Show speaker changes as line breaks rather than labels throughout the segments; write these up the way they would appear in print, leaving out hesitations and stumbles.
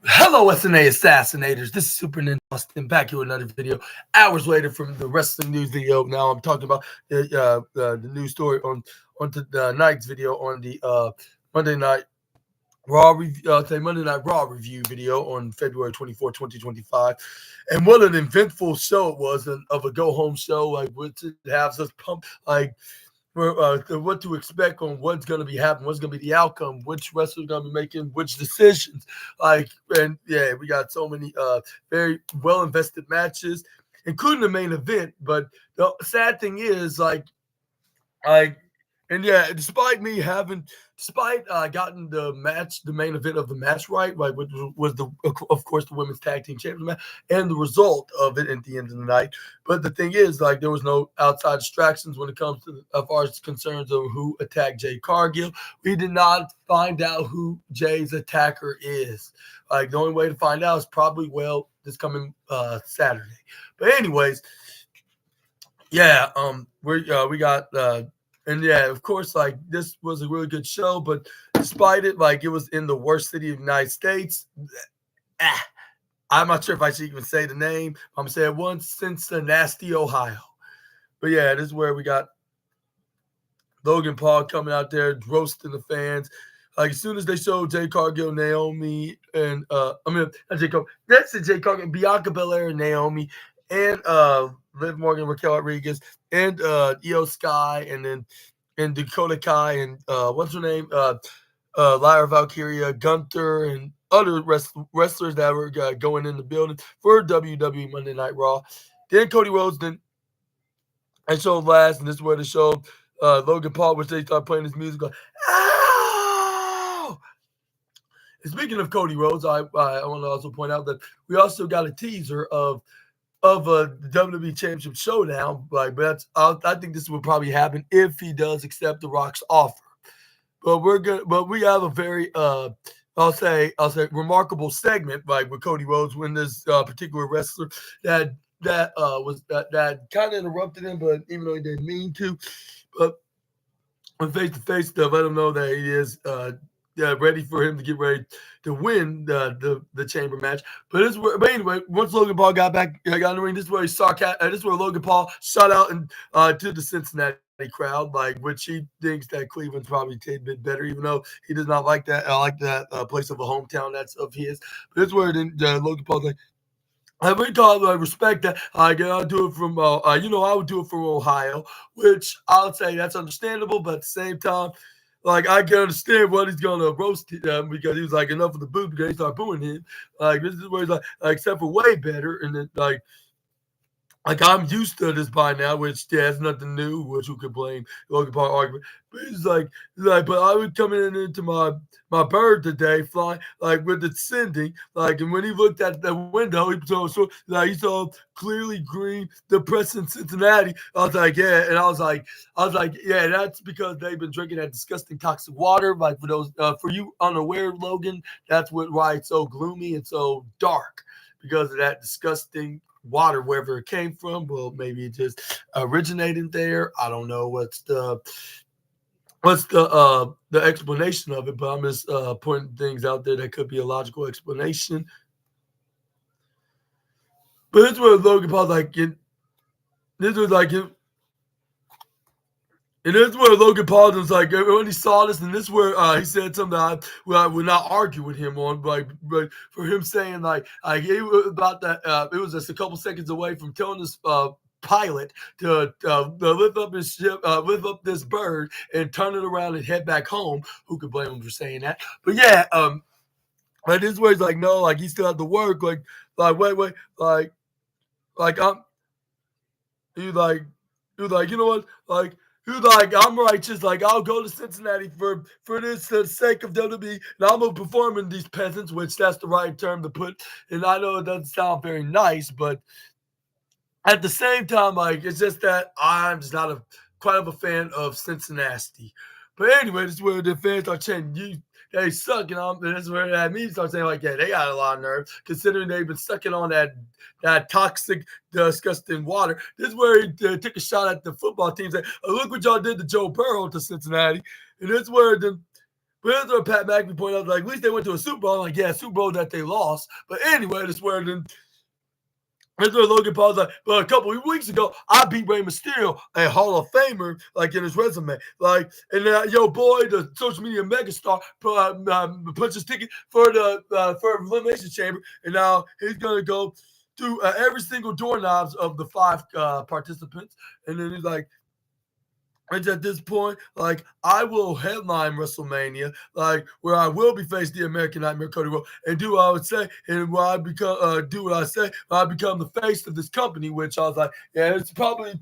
Hello, SNA assassinators. This is Super Ninja Austin back here with another video. Hours later from the wrestling news video. Now I'm talking about the news story on tonight's video on the Monday night Raw review. Monday Night Raw review video on February 24, 2025. And what an eventful show it was of a go home show, like which it has us pumped like for what to expect on what's going to be happening, what's going to be the outcome, which wrestlers going to be making which decisions. And yeah, we got so many very well invested matches, including the main event. But the sad thing is, like, and yeah, despite gotten the main event of the match right, which was of course, the women's tag team championship match, and the result of it at the end of the night. But the thing is, like, there was no outside distractions when it comes to as far as concerns of who attacked Jade Cargill. We did not find out who Jade's attacker is. Like, the only way to find out is probably this coming Saturday. But anyways, yeah, we got. And yeah, of course, like, this was a really good show, but despite it, like, it was in the worst city of the United States. I'm not sure if I should even say the name. I'm gonna say it once: Cincinnati, Ohio. But yeah, this is where we got Logan Paul coming out there roasting the fans. Like, as soon as they showed Jade Cargill, Naomi, and not Jade Cargill, that's the Jade Cargill, Bianca Belair, and Naomi, and Liv Morgan, Raquel Rodriguez, and Io Sky, and Dakota Kai, and what's her name? Lyra Valkyria, Gunther, and other wrestlers that were going in the building for WWE Monday Night Raw. Then Cody Rhodes and showed last, and this is where they showed Logan Paul, which they start playing this music like, ow! And speaking of Cody Rhodes, I want to also point out that we also got a teaser of a WWE Championship Showdown. Like, but I think this will probably happen if he does accept The Rock's offer. But we have a very I'll say remarkable segment, like, with Cody Rhodes, when this particular wrestler that kind of interrupted him, but even though he didn't mean to, but when face to face, to let him know that he is ready for him to get ready to win the chamber match. But anyway, once Logan Paul got in the ring, this is where this is where Logan Paul shot out to the Cincinnati crowd, like, which he thinks that Cleveland's probably a bit better, even though he does not like that. I like that place of a hometown that's of his. But this is where Logan Paul's like, I respect that. I'll do it from, I would do it from Ohio, which I'll say that's understandable. But at the same time, like, I can understand what he's gonna roast him, because he was like, enough of the boo, because he started booing him. Like, this is where he's like, except for way better, and then like, I'm used to this by now, which has nothing new, which who could blame Logan Paul argument. But he's like, but I was coming into my bird today, flying, like, with it sending, like, and when he looked at the window, he saw clearly green, depressing Cincinnati. I was like, yeah, and I was like, yeah, that's because they've been drinking that disgusting toxic water. Like, for you unaware, Logan, that's why it's so gloomy and so dark, because of that disgusting water, wherever it came from. Well, maybe it just originated there. I don't know what's the explanation of it, but I'm just pointing things out there that could be a logical explanation. But this was Logan Paul's like, this was like it. And this is where Logan Paul was like, when he saw this, and this is where he said something that I would not argue with him on, but for him saying, like, about that, it was just a couple seconds away from telling this pilot to lift up his ship, lift up this bird, and turn it around and head back home. Who could blame him for saying that? But yeah, but this is where he's like, no, like, he still had to work, like wait, I'm, he was like, you know what, like. He was like, I'm righteous. Like, I'll go to Cincinnati for this, for the sake of WWE, and I'm gonna perform in these peasants, which that's the right term to put. And I know it doesn't sound very nice, but at the same time, like, it's just that I'm just not quite of a fan of Cincinnati. But anyway, this is where the fans start chanting, they suck, and this is where that me starts saying, like, yeah, they got a lot of nerve, considering they've been sucking on that toxic, disgusting water. This is where he took a shot at the football team, saying, oh, look what y'all did to Joe Burrow to Cincinnati. And this is where But that's what Pat McAfee pointed out. Like, at least they went to a Super Bowl. I'm like, yeah, Super Bowl that they lost. But anyway, that's where then. That's where Logan Paul's like, well, a couple of weeks ago, I beat Rey Mysterio, a Hall of Famer, like in his resume. Like, and yo, boy, the social media megastar, punched his ticket for the for Elimination Chamber, and now he's gonna go through every single doorknobs of the 5 participants, and then he's like, and at this point, like, I will headline WrestleMania, like, where I will be facing the American Nightmare Cody Rhodes and do what I would say, and where I become do what I say, when I become the face of this company. Which I was like, yeah, it's probably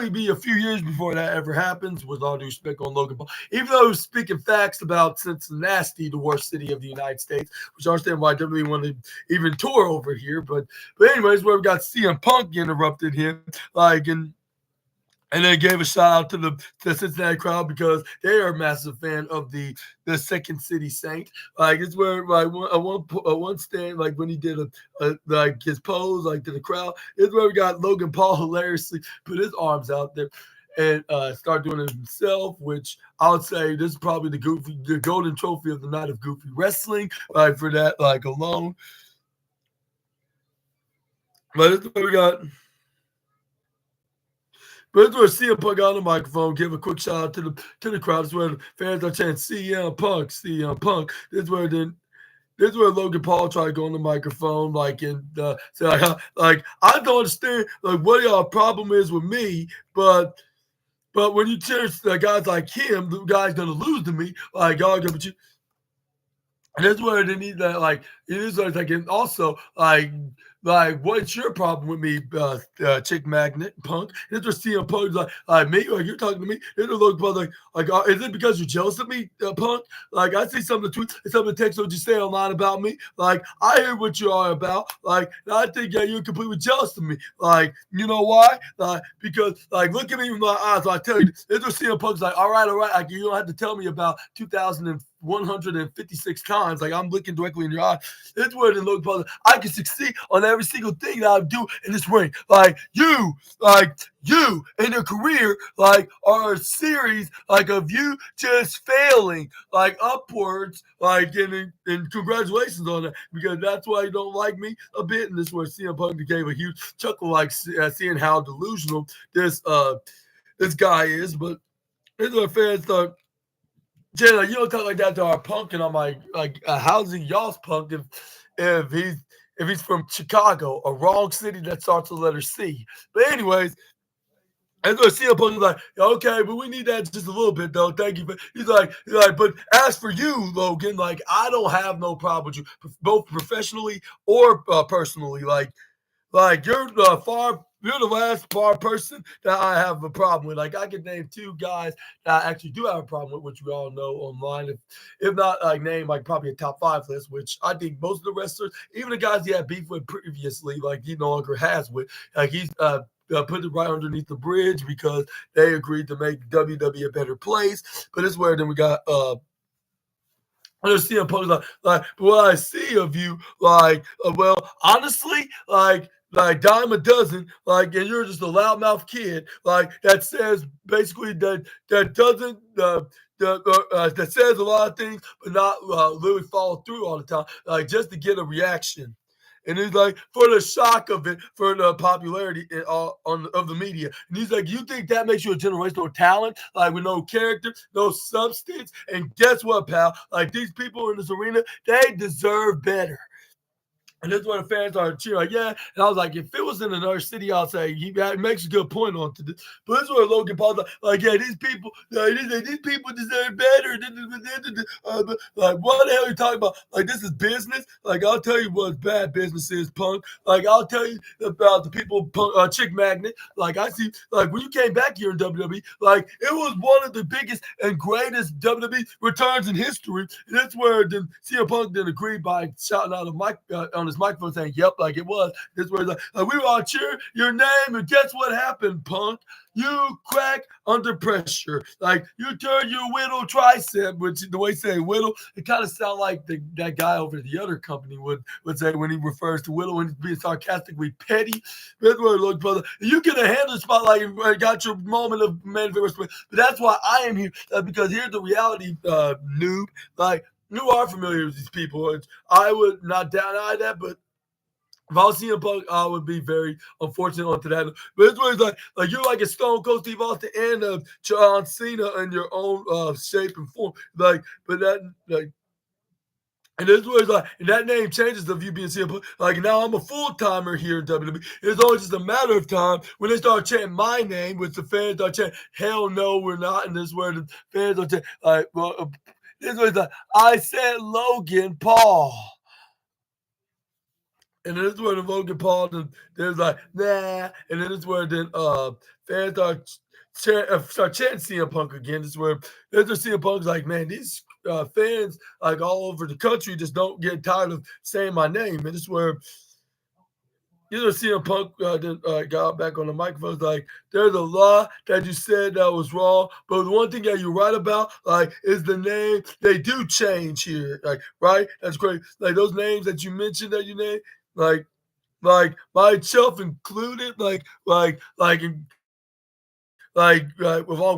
be a few years before that ever happens. With all due respect on Logan Paul, even though he was speaking facts about Cincinnati, the worst city of the United States, which I understand why WWE wanted to even tour over here. But anyways, where we got CM Punk interrupted him, like, and then gave a shout out to the Cincinnati crowd because they are a massive fan of the Second City Saint. Like, it's where like one stand, like when he did like his pose, like to the crowd, it's where we got Logan Paul hilariously put his arms out there and start doing it himself, which I would say this is probably the golden trophy of the night of Goofy Wrestling, like for that, like alone. But it's where we got. But it's where CM Punk on the microphone, give a quick shout out to the crowd. It's where the fans are chanting CM Punk, CM Punk. This is where Logan Paul tried to go on the microphone, like, and say like I don't understand like what y'all problem is with me, but when you cheer guys like him, the guy's gonna lose to me. Like, y'all gonna, but you. And that's where they need that, like, it is like, and also, like, what's your problem with me, chick magnet, Punk? That's what CM Punk is like me, like, you're talking to me. It's look, like, is it because you're jealous of me, Punk? Like, I see some of the tweets, some of the texts what you say online about me. Like, I hear what you are about. Like, and I think, yeah, you're completely jealous of me. Like, you know why? Like, because, like, look at me with my eyes. So I tell you, it's what CM Punk's like, all right, like, you don't have to tell me about 2,156 times. Like, I'm looking directly in your eye. It's where the look, I can succeed on every single thing that I do in this ring. Like you in your career, like, are a series like of you just failing, like, upwards, like, and congratulations on that, because that's why you don't like me a bit. And this is where CM Punk gave a huge chuckle, like, seeing how delusional this guy is. But this is what fans thought. Jay, like, you don't talk like that to our Punk, and I'm like, how's he y'all's Punk if he's from Chicago, a wrong city that starts with the letter C. But anyways, and so CM Punk is like, okay, but we need that just a little bit, though. Thank you. He's like, but as for you, Logan, like, I don't have no problem with you, both professionally or personally. Like, you're the last person that I have a problem with. Like, I could name 2 guys that I actually do have a problem with, which we all know online. If not, like, name, like, probably a top 5 list, which I think most of the wrestlers, even the guys he had beef with previously, like, he no longer has with, like, he's put it right underneath the bridge because they agreed to make WWE a better place. But it's where then we got I just see him post like what I see of you, like, well, honestly, like dime a dozen, like, and you're just a loudmouth kid, like, that says basically that doesn't that says a lot of things, but not literally follow through all the time, like, just to get a reaction. And he's like, for the shock of it, for the popularity of the media. And he's like, you think that makes you a generational talent? Like, with no character, no substance? And guess what, pal? Like, these people in this arena, they deserve better. And this is where the fans started cheering, like, yeah. And I was like, if it was in another city, I'll say he makes a good point on to this. But this is where Logan Paul's like, yeah, these people deserve better. Like, what the hell are you talking about? Like, this is business. Like, I'll tell you what bad business is, Punk. Like, I'll tell you about the people, Chick Magnet. Like, I see, like, when you came back here in WWE, like, it was one of the biggest and greatest WWE returns in history. And that's where CM Punk didn't agree by shouting out a mic on his microphone saying, "Yep, like it was." This is where he's like, "We were all cheering your name, and guess what happened, punk? You crack under pressure. Like you turn your whittle tricep," which the way he say whittle, it kind of sounds like that guy over at the other company would say when he refers to whittle when he's being sarcastically petty. That's what it looks, brother. You could have handled the spotlight and got your moment of management respect. But that's why I am here, because here's the reality, noob. Like you are familiar with these people. I would not deny that, but if I was CM Punk, I would be very unfortunate onto that. But it's what it's like you're like a Stone Cold Steve Austin and John Cena in your own shape and form. Like, but that like. And this was like, and that name changes of you being CM Punk. Like now, I'm a full timer here in WWE. It's always just a matter of time when they start chanting my name, which the fans start chanting, "Hell no, we're not." And this is where the fans are chanting, like, well, this was like, "I said Logan Paul." And then this is where the Logan Paul, there's like, "Nah." And then this is where then fans start chanting CM Punk again. This is where there's a CM Punk's like, "Man, these fans like all over the country just don't get tired of saying my name." And this is where CM Punk then, got back on the microphone. Like, "There's a lot that you said that was wrong, but the one thing that you're right about, like, is the name. They do change here, like, right? That's great. Like those names that you mentioned that you named, like myself included, along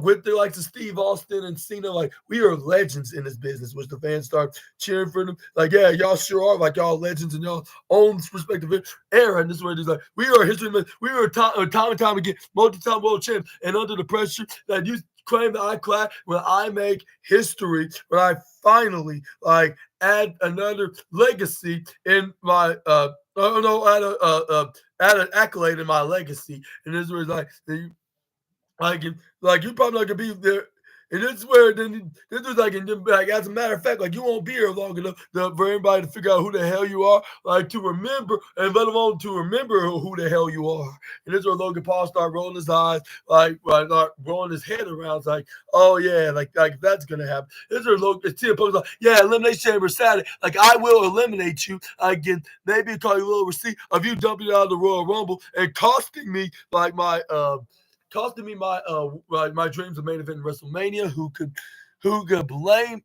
with the likes of Steve Austin and Cena, like we are legends in this business," which the fans start cheering for them. Like, yeah, y'all sure are, like y'all legends in y'all own respective era. And this is where it's like, we are history, we are time and time again, multi-time world champs, and under the pressure that you claim that I clap when I make history, when I finally like add another legacy in my add an accolade in my legacy. And this is where it's like, you're probably not gonna be there. And this is where then this is like as a matter of fact, like you won't be here long enough for everybody to figure out who the hell you are, like to remember, and let alone to remember who the hell you are. And this is where Logan Paul start rolling his eyes, like rolling his head around. It's like, oh yeah, like that's gonna happen. This is where Logan CM Punk's like, yeah, Elimination Chamber Saturday. Like I will eliminate you. Again, maybe call you a little receipt of you dumping out of the Royal Rumble and costing me like my my dreams of main event in WrestleMania. Who could blame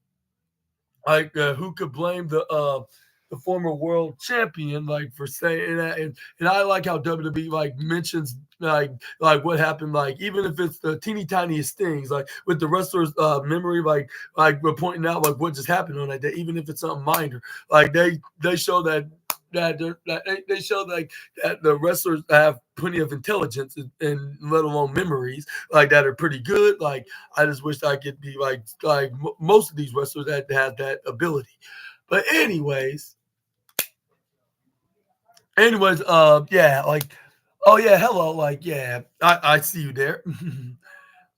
who could blame the former world champion like for saying that? And I like how WWE like mentions like what happened, like even if it's the teeny tiniest things, like with the wrestlers memory, like we're pointing out like what just happened on that day, even if it's something minor. Like they show they show like that the wrestlers have plenty of intelligence and let alone memories like that are pretty good. Like I just wish I could be like most of these wrestlers that have that ability. But yeah, like, oh yeah, hello, like yeah, I see you there.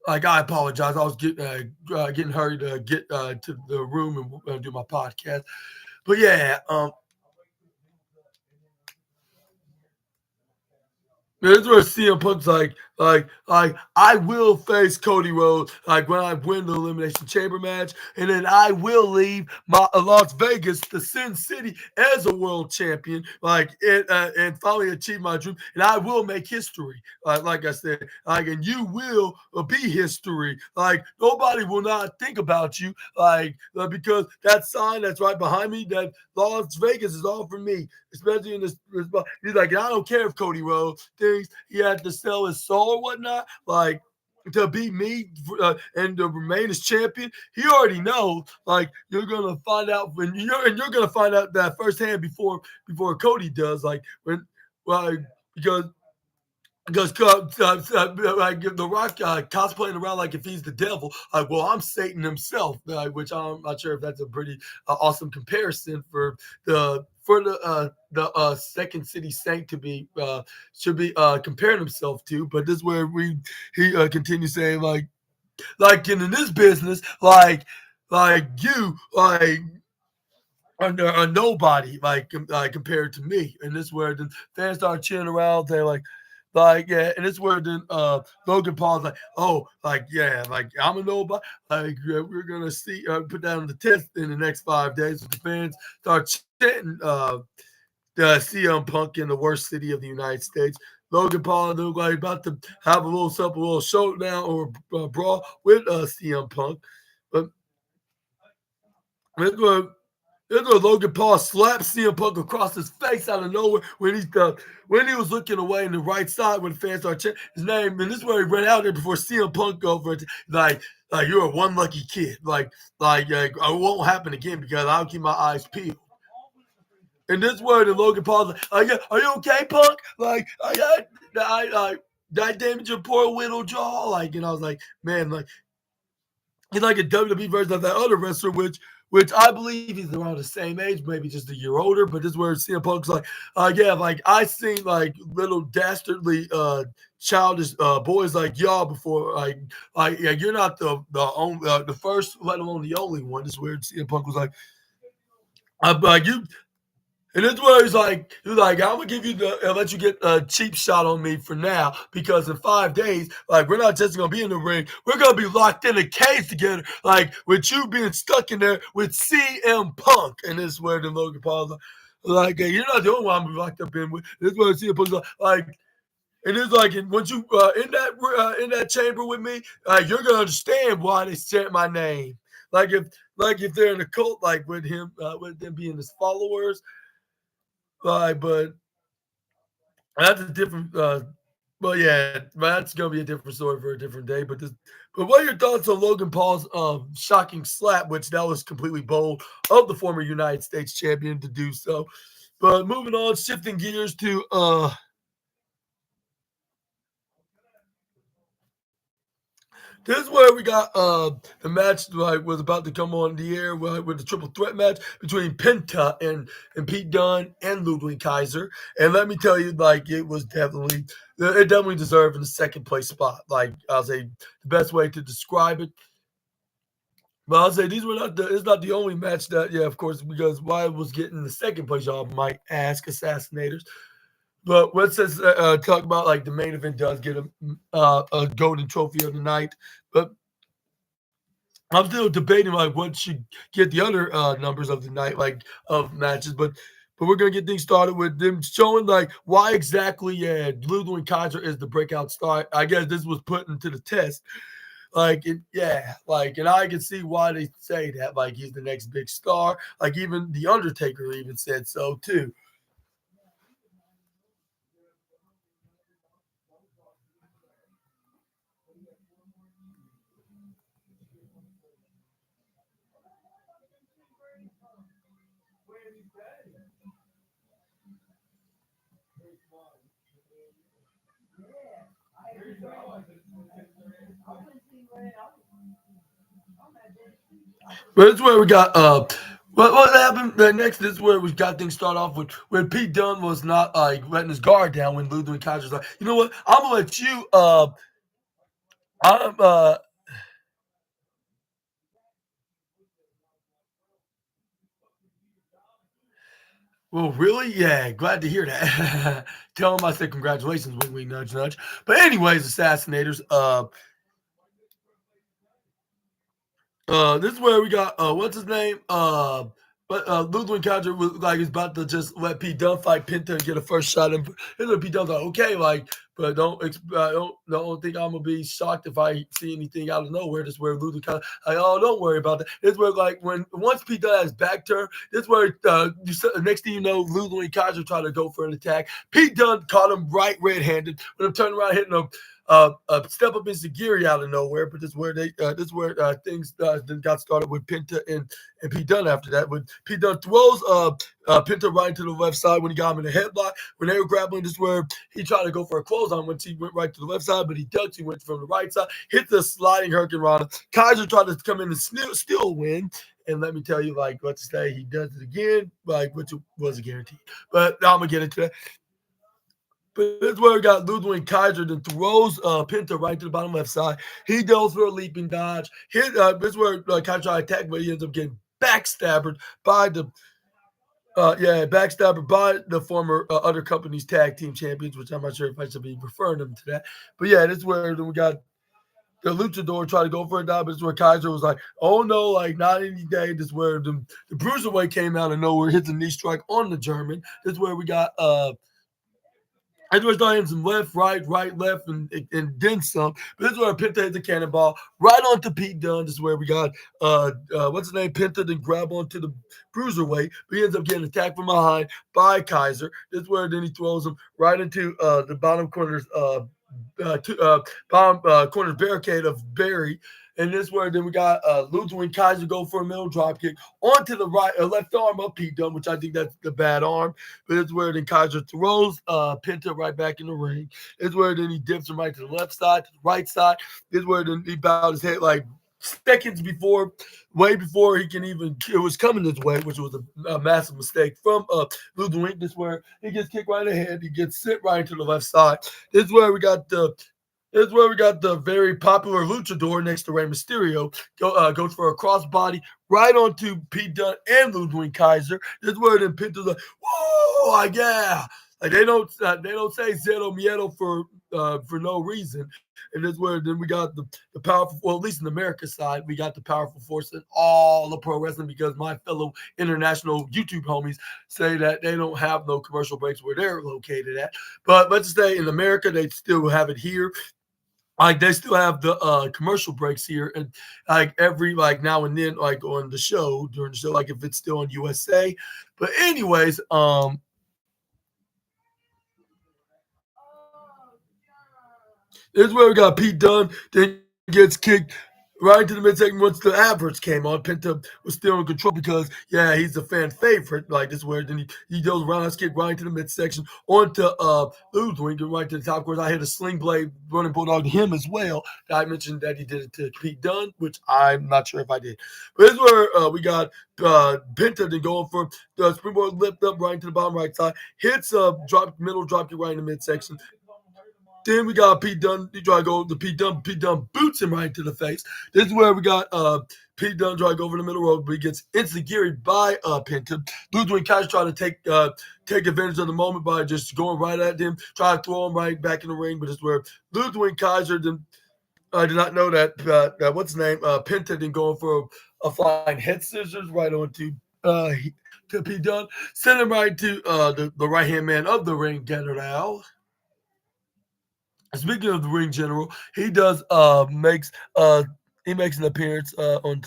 Like I apologize, I was getting hurried to get to the room and do my podcast. But yeah, this is where CM Punk's like I will face Cody Rhodes like when I win the Elimination Chamber match, and then I will leave my Las Vegas, the Sin City, as a world champion, and finally achieve my dream, and I will make history. Like I said, and you will be history. Like nobody will not think about you, because that sign that's right behind me, that Las Vegas is all for me, especially in this. He's like, I don't care if Cody Rhodes thinks he had to sell his soul or whatnot, like to beat me and to remain as champion. He already knows, like you're gonna find out you're gonna find out that firsthand before Cody does, like when, like because like The Rock cosplaying around like if he's the devil, like, well, I'm Satan himself, which I'm not sure if that's a pretty awesome comparison for the second city saint to be should be comparing himself to. But this is where he continues saying like in this business, like you are nobody compared to me. And this is where the fans start cheering around. They're like yeah, and it's where then Logan Paul's like, oh, like yeah, like I'm a nobody. Like we're gonna put that on the test in the next 5 days. The fans start chanting CM Punk in the worst city of the United States. Logan Paul looked like about to have a little showdown or brawl with CM Punk, but that's where Logan Paul slapped CM Punk across his face out of nowhere when he was looking away in the right side when the fans started chanting his name. And this is where he ran out there before CM Punk over it. Like you're a one lucky kid. It won't happen again because I'll keep my eyes peeled. And this word, and Logan Paul's like, are you okay, Punk? Like, I damaged your poor little jaw. Like, and I was like, man, like, he's like a WWE version of that other wrestler, which I believe he's around the same age, maybe just a year older. But this is where CM Punk's like, like I seen like little dastardly, childish boys like y'all before. You're not the only, the first, let alone the only one. This is where CM Punk was like, I'm like you. And that's where he's like, I'm gonna give you let you get a cheap shot on me for now because in 5 days, like we're not just gonna be in the ring, we're gonna be locked in a cage together, like with you being stuck in there with CM Punk. And this is where the Logan Paul's like, hey, you're not the only one I'm gonna be locked up in with. This is where CM Punk's like, and it's like, once you in that chamber with me, you're gonna understand why they chant my name. Like if they're in a cult, like with them being his followers. But that's a different. But yeah, that's gonna be a different story for a different day. But what are your thoughts on Logan Paul's shocking slap, which that was completely bold of the former United States champion to do so. But moving on, shifting gears to this is where we got the match like was about to come on the air with the triple threat match between Penta and Pete Dunne and Ludwig Kaiser. And let me tell you, like it definitely deserved in the second place spot. Like I'll say the best way to describe it. But I'll say it's not the only match that, yeah, of course, because why it was getting the second place, y'all might ask, assassinators. But let's just talk about like the main event does get a golden trophy of the night. But I'm still debating like what should get the other numbers of the night, like of matches. But we're gonna get things started with them showing like why exactly, yeah, Ludwig Kaiser is the breakout star. I guess this was put into the test. And I can see why they say that. Like he's the next big star. Like even the Undertaker even said so too. But it's where we got what happened next is where we got things start off with when Pete Dunne was not like letting his guard down when Ludwig Kaiser's like, you know what, I'm gonna let you I'm well, really? Yeah, glad to hear that. Tell him I said congratulations, wink, wink, nudge, nudge. But anyways, assassinators. This is where we got what's his name? But Ludwig Kaiser was like he's about to just let Pete Dunne fight Penta and get a first shot. And Pete Dunne's like, okay, like, but don't think I'm gonna be shocked if I see anything out of nowhere. This is where Ludwig Kaiser, like, oh, don't worry about that. This is where like once Pete Dunne has back turn, this is where next thing you know, Ludwig Kaiser tried to go for an attack. Pete Dunne caught him right red-handed when I'm turning around hitting him. Step up into Giri out of nowhere, but this is where things then got started with Penta and Pete Dunne after that. When Pete Dunne throws Penta right into the left side when he got him in a headlock. When they were grappling, this is where he tried to go for a clothesline once he went right to the left side, but he ducked. He went from the right side, hit the sliding Hurricane Rana. Kaiser tried to come in and still win. And let me tell you, like, let's say he does it again, like, which was a guarantee. But I'm going to get into that. But this is where we got Ludwig Kaiser that throws Penta right to the bottom left side. He goes for a leaping dodge. This is where Kaiser tried to attack, but he ends up getting backstabbered by the former other company's tag team champions, which I'm not sure if I should be referring them to that. But yeah, this is where we got the luchador tried to go for a dive, but it's where Kaiser was like, "Oh no, like not any day." This is where the bruiserweight came out of nowhere, hits a knee strike on the German. This is where we got Edwards hitting some left, right, left, and then some. But this is where Penta hits the cannonball right onto Pete Dunne. This is where we got what's his name? Penta then grab onto the bruiserweight, but he ends up getting attacked from behind by Kaiser. This is where then he throws him right into the bottom corners bottom corner barricade of Barry. And this where then we got Ludwig Kaiser go for a middle drop kick onto the right left arm of Pete Dunne, which I think that's the bad arm. But it's where then Kaiser throws Penta right back in the ring. It's where then he dips him right to the left side, to the right side. This where then he bowed his head like seconds before, way before he can even, it was coming this way, which was a massive mistake from Ludwig. This where he gets kicked right ahead. He gets sent right to the left side. This is where we got the very popular luchador next to Rey Mysterio goes for a crossbody right onto Pete Dunne and Ludwig Kaiser. This is where then Penta's like, whoa, like yeah, like they don't say Zero Miedo for no reason. And this is where then we got the powerful, well, at least in the America side, we got the powerful force in all of pro wrestling because my fellow international YouTube homies say that they don't have no commercial breaks where they're located at. But let's just say in America, they still have it here. Like they still have the commercial breaks here, and like every like now and then, like on the show during the show, like if it's still on USA. But anyways, this is where we got Pete Dunne. Then gets kicked right into the midsection once the adverts came on. Penta was still in control because, yeah, he's a fan favorite. Like this is where then he goes roundhouse kick right into the midsection onto Ludwig and right to the top. Of course, I hit a sling blade running bulldog to him as well. I mentioned that he did it to Pete Dunne, which I'm not sure if I did. But this is where we got Penta then going for the springboard lift up right into the bottom right side. Hits a middle drop kick right in the midsection. Then we got Pete Dunne. He try to go to Pete Dunne. Pete Dunne boots him right into the face. This is where we got Pete Dunne try to go over the middle road, but he gets instantly by Penta. Ludwig Kaiser try to take advantage of the moment by just going right at him, try to throw him right back in the ring. But it's where Ludwig Kaiser did not know that what's his name Penta then going for a flying head scissors right onto to Pete Dunne, send him right to the right hand man of the ring, General. Speaking of the ring general, he does he makes an appearance on.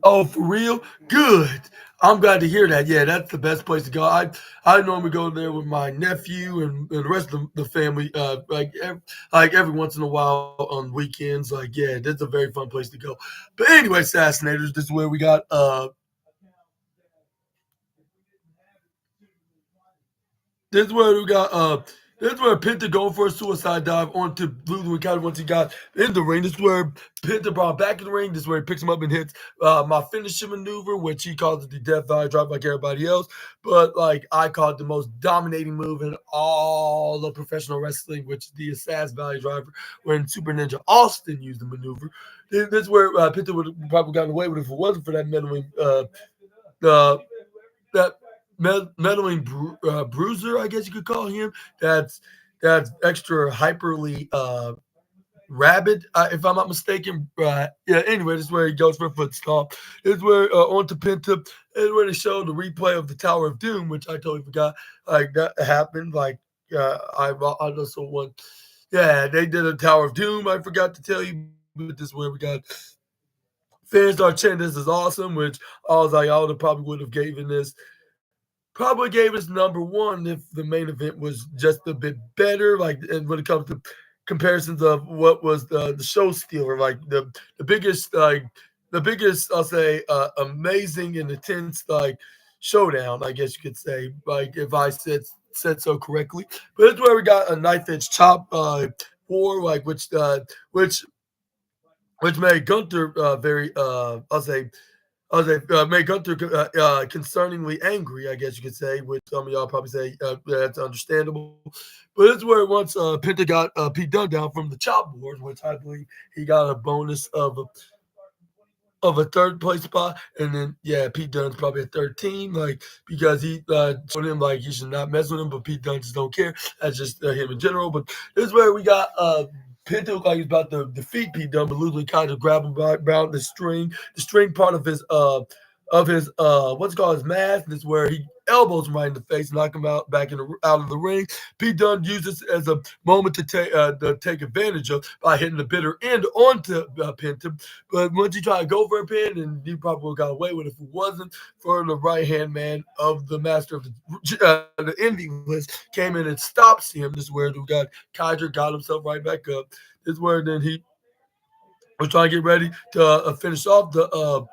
Oh, for real? Good. I'm glad to hear that. Yeah, that's the best place to go. I normally go there with my nephew and the rest of the family. Like every once in a while on weekends. Like yeah, that's a very fun place to go. But anyway, assassinators. This is where we got This is where we got this is where Penta going for a suicide dive onto Ludwig Kaiser once he got in the ring. This is where Penta brought back in the ring. This is where he picks him up and hits my finishing maneuver, which he calls it the Death Valley Drop like everybody else. But like I call it the most dominating move in all of professional wrestling, which is the Assassin Valley Driver, when Super Ninja Austin used the maneuver. This is where Penta would have probably gotten away with it if it wasn't for that meddling uh, that meddling bruiser, I guess you could call him. That's extra hyperly rabid, if I'm not mistaken. Yeah. Anyway, this is where he goes for a foot stomp. This is where onto Penta. This is where they show the replay of the Tower of Doom, which I totally forgot. Like that happened. Like I also want. Yeah, they did a Tower of Doom. I forgot to tell you, but this is where we got fans start chanting, "This is awesome," which I was like, I would have given this. Probably gave us number one if the main event was just a bit better. Like, and when it comes to comparisons of what was the show stealer, like the biggest, I'll say, amazing and intense like showdown. I guess you could say, like if I said so correctly. But it's where we got a knife edge chop war, like which made Gunther very, I'll say, made Gunther concerningly angry, I guess you could say, which some of y'all probably say that's understandable. But it's where once Penta got Pete Dunne down from the chop board, which I believe he got a bonus of of a third place spot, and then yeah, Pete Dunne's probably a 13, like because he told him like he should not mess with him, but Pete Dunne just don't care. That's just him in general. But this is where we got Penta looked like he's about to defeat Pete Dunne, but Ludwig kind of grabbed him by around the string part of his what's it called his mask. This is where he elbows him right in the face, knock him out back in out of the ring. Pete Dunne used this as a moment to take advantage of by hitting the bitter end onto Penta. But once he tried to go for a pin, and he probably would have got away with it if it wasn't for the right hand man of the master of the ending list came in and stops him. This is where we got Kaiser got himself right back up. This is where then he was trying to get ready to finish off the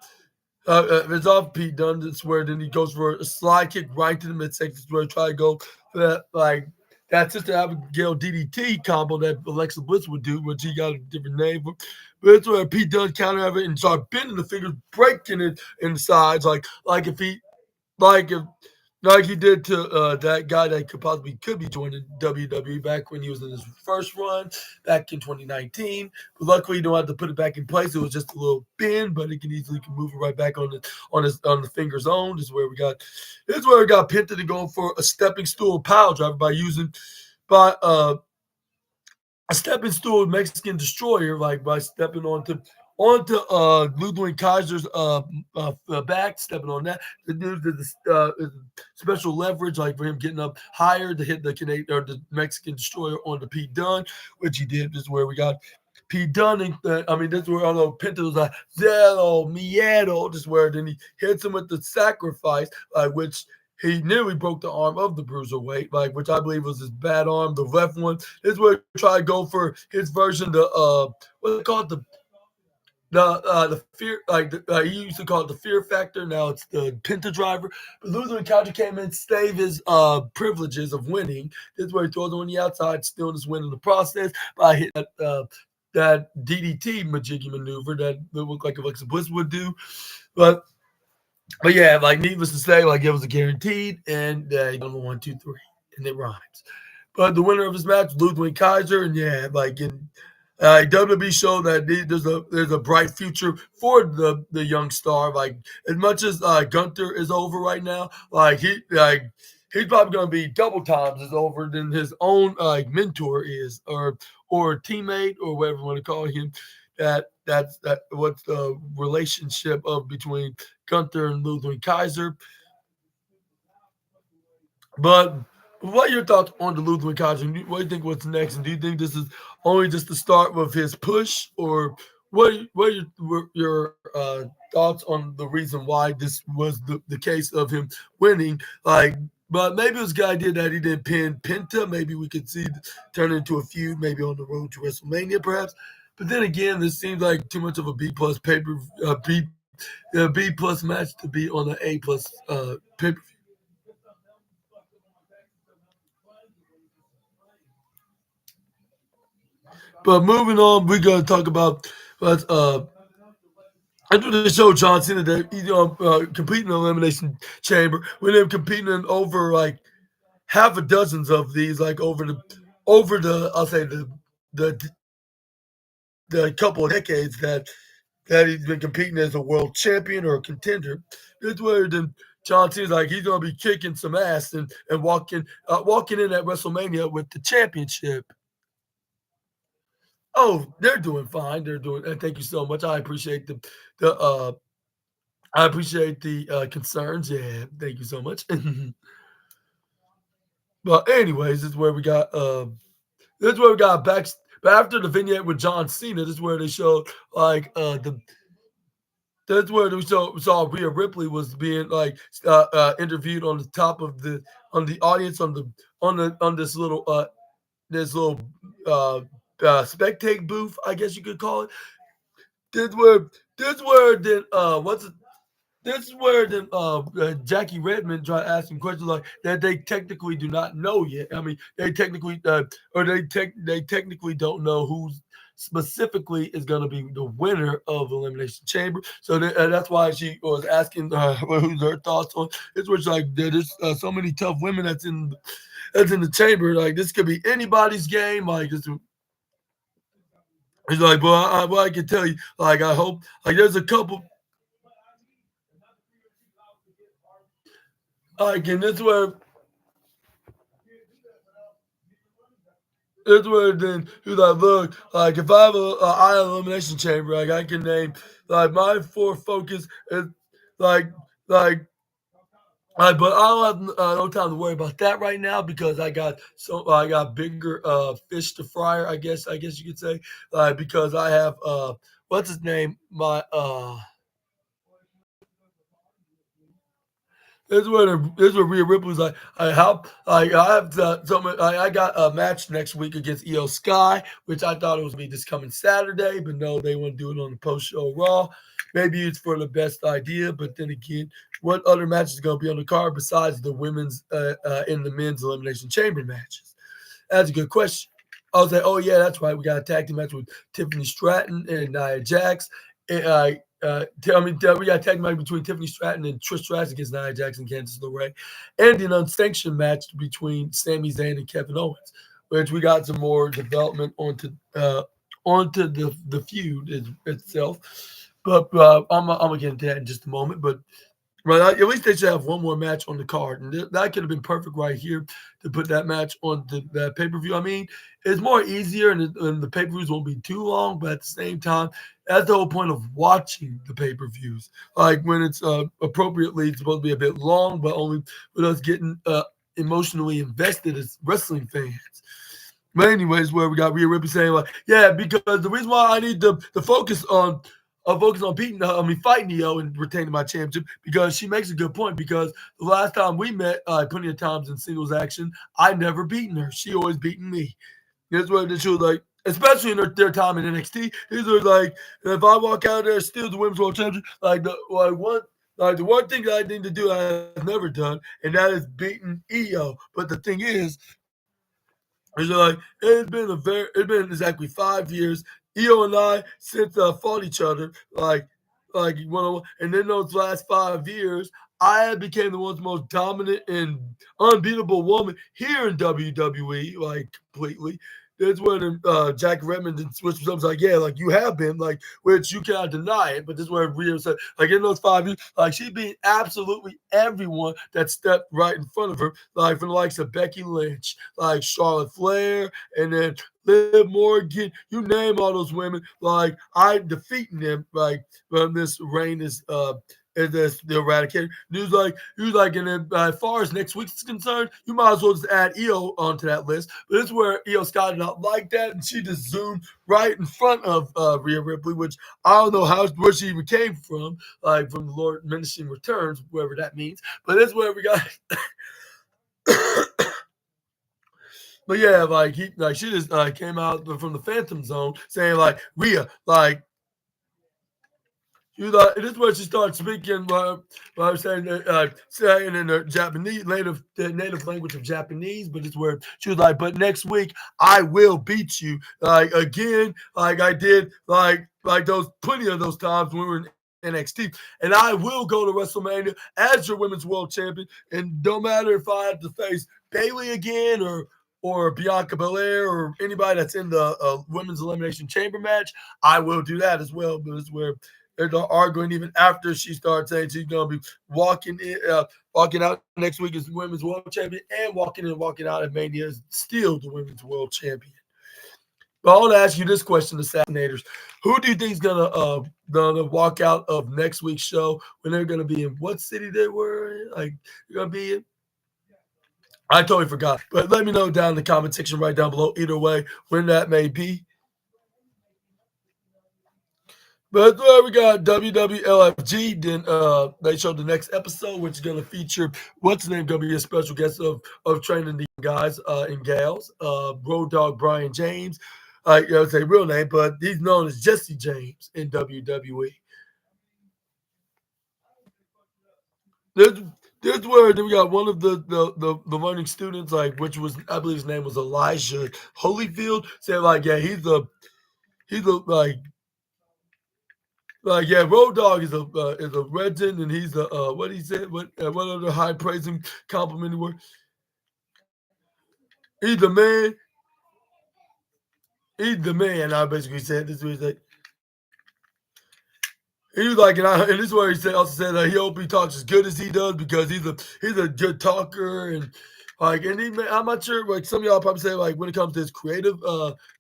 it's off Pete Dunne. That's where then he goes for a slide kick right to the midsection. That's where he try to go for that like that Sister Abigail DDT combo that Alexa Bliss would do, which he got a different name for. But that's where Pete Dunne counter it and started bending the fingers, breaking it in the sides, like if he like if like he did to that guy that could be joining WWE back when he was in his first run back in 2019. But luckily, you don't have to put it back in place. It was just a little bend, but it can easily move it right back on the finger zone. This is where we got Penta to go for a stepping stool power driver by a stepping stool Mexican destroyer, like by stepping onto Ludwig Kaiser's back, stepping on that. The dude did special leverage, like for him getting up higher to hit the Canadian or the Mexican destroyer onto Pete Dunne, which he did. This is where we got Pete Dunne. And, this is where although Penta was like Zero Miedo, just where then he hits him with the sacrifice, which he nearly broke the arm of the bruiserweight, which I believe was his bad arm, the left one. This is where he tried to go for his version, what's it called, the fear, he used to call it the fear factor. Now it's the Penta driver. But Ludwig Kaiser came in, save his privileges of winning. This is where he throws on the outside, still just winning the process by hitting that DDT majiggy maneuver that looked like Alexa Bliss would do, but yeah, needless to say, it was a guaranteed, and he done the 1, 2, 3, and it rhymes. But the winner of his match, Ludwig Kaiser, and yeah, WWE showed that there's a bright future for the young star. As much as Gunther is over right now, he's probably gonna be double times as over than his own mentor is, or teammate, or whatever you want to call him. That's what's the relationship of between Gunther and Ludwig Kaiser. But what are your thoughts on the Ludwig Kaiser? What do you think what's next? And do you think this is only just the start of his push, or what are your thoughts on the reason why this was the case of him winning? But maybe it was a good idea that he didn't pin Penta. Maybe we could see turn into a feud, maybe on the road to WrestleMania, perhaps. But then again, this seems like too much of a B plus paper, B plus match to be on an A plus pay per view. But moving on, we're gonna talk about after the show John Cena that competing in the Elimination Chamber with him competing in over half a dozens of these, over the I'll say the the couple of decades that he's been competing as a world champion or a contender. It's where then John Cena's he's gonna be kicking some ass and walking in at WrestleMania with the championship. Oh, they're doing fine. They're doing. Thank you so much. I appreciate the concerns. Yeah, thank you so much. But anyways, this is where we got back. But after the vignette with John Cena, this is where they showed that's where we saw Rhea Ripley was being interviewed on the top of the audience on this little spectate booth, I guess you could call it. This where this where then what's it? This is where then Jackie Redmond tried asking questions that they technically do not know yet. I mean, they technically they technically don't know who specifically is going to be the winner of Elimination Chamber. So that's why she was asking who's her thoughts on. It's where there's so many tough women that's in the chamber. This could be anybody's game. He's well, I can tell you, I hope, there's a couple. Like, and this where then he's like, look, like if I have a ion elimination chamber, like I can name like my four focus is like like but I don't have no time to worry about that right now because I got bigger fish to fry. I guess you could say because I have what's his name this is where Rhea Ripley's like, I have I got a match next week against Io Sky, which I thought it was gonna be this coming Saturday, but no, they want to do it on the post show Raw. Maybe it's for the best idea, but then again, what other matches are gonna be on the card besides the women's and the men's elimination chamber matches? That's a good question. I was like, oh yeah, that's right. We got a tag team match with Tiffany Stratton and Nia Jax. We got a tag match between Tiffany Stratton and Trish Stratus against Nia Jax and Candice LeRae, and an unsanctioned match between Sami Zayn and Kevin Owens, which we got some more development onto the feud itself. But I'm gonna get into that in just a moment. But right, at least they should have one more match on the card, and that could have been perfect right here to put that match on the pay per view. I mean, it's more easier, and the pay per views won't be too long, but at the same time, that's the whole point of watching the pay per views. Like when it's appropriately, it's supposed to be a bit long, but only with us getting emotionally invested as wrestling fans. But anyways, where we got Rhea Ripley saying like, yeah, because the reason why I need to focus on beating, fighting Neo and retaining my championship because she makes a good point. Because the last time we met, plenty of times in singles action, I never beaten her. She always beaten me. That's what she was like, especially in their time in NXT. These are like, if I walk out there, still the women's world champion, the one thing that I need to do, I've never done, and that is beating EO. But the thing is, it's like it's been exactly 5 years. Io and I since fought each other like one on one, and then those last 5 years, I became the world's most dominant and unbeatable woman here in WWE, like completely. That's when Jack Redmond and switched was like, yeah, like you have been, like, which you cannot deny it. But this is where Rhea said, like in those 5 years, like she beat absolutely everyone that stepped right in front of her, like from the likes of Becky Lynch, like Charlotte Flair, and then Liv Morgan, you name all those women. Like I defeating them, like when this reign is this the eradicator. He was like, and then as far as next week is concerned, you might as well just add EO onto that list. But this is where EO Scott did not like that, and she just zoomed right in front of Rhea Ripley, which I don't know where she even came from, like from the Lord Menacing Returns, whatever that means. But that's where we got. But yeah, she just came out from the Phantom Zone saying like Rhea, like this is where she started speaking. I was saying in the native language of Japanese, but it's where she was like, "But next week I will beat you like again, like I did like those plenty of those times when we were in NXT, and I will go to WrestleMania as your women's world champion, and no matter if I have to face Bailey again or Bianca Belair or anybody that's in the women's elimination chamber match, I will do that as well." But it's where they're arguing even after she starts saying she's gonna be walking out next week as women's world champion, and walking in and walking out at Mania is still the women's world champion. But I want to ask you this question, assassinators: who do you think is gonna walk out of next week's show when they're gonna be in what city they were in? Like they're gonna be in? I totally forgot. But let me know down in the comment section right down below. Either way, when that may be. But we got WWLFG. Then they showed the next episode, which is gonna feature what's the name? Gonna be a special guest of training the guys and gals. Road Dog Brian James. Say real name, but he's known as Jesse James in WWE. There's there's where then we got one of the learning students, like which was I believe his name was Elijah Holyfield, said like yeah he's a like yeah, Road Dog is a legend, and he's a what he said, what other high praising complimenting word? He's the man. He's the man. I basically said this was like He was like, and this is where he said also said that he hope he talks as good as he does because he's a good talker and like I'm not sure like some of y'all probably say like when it comes to his creative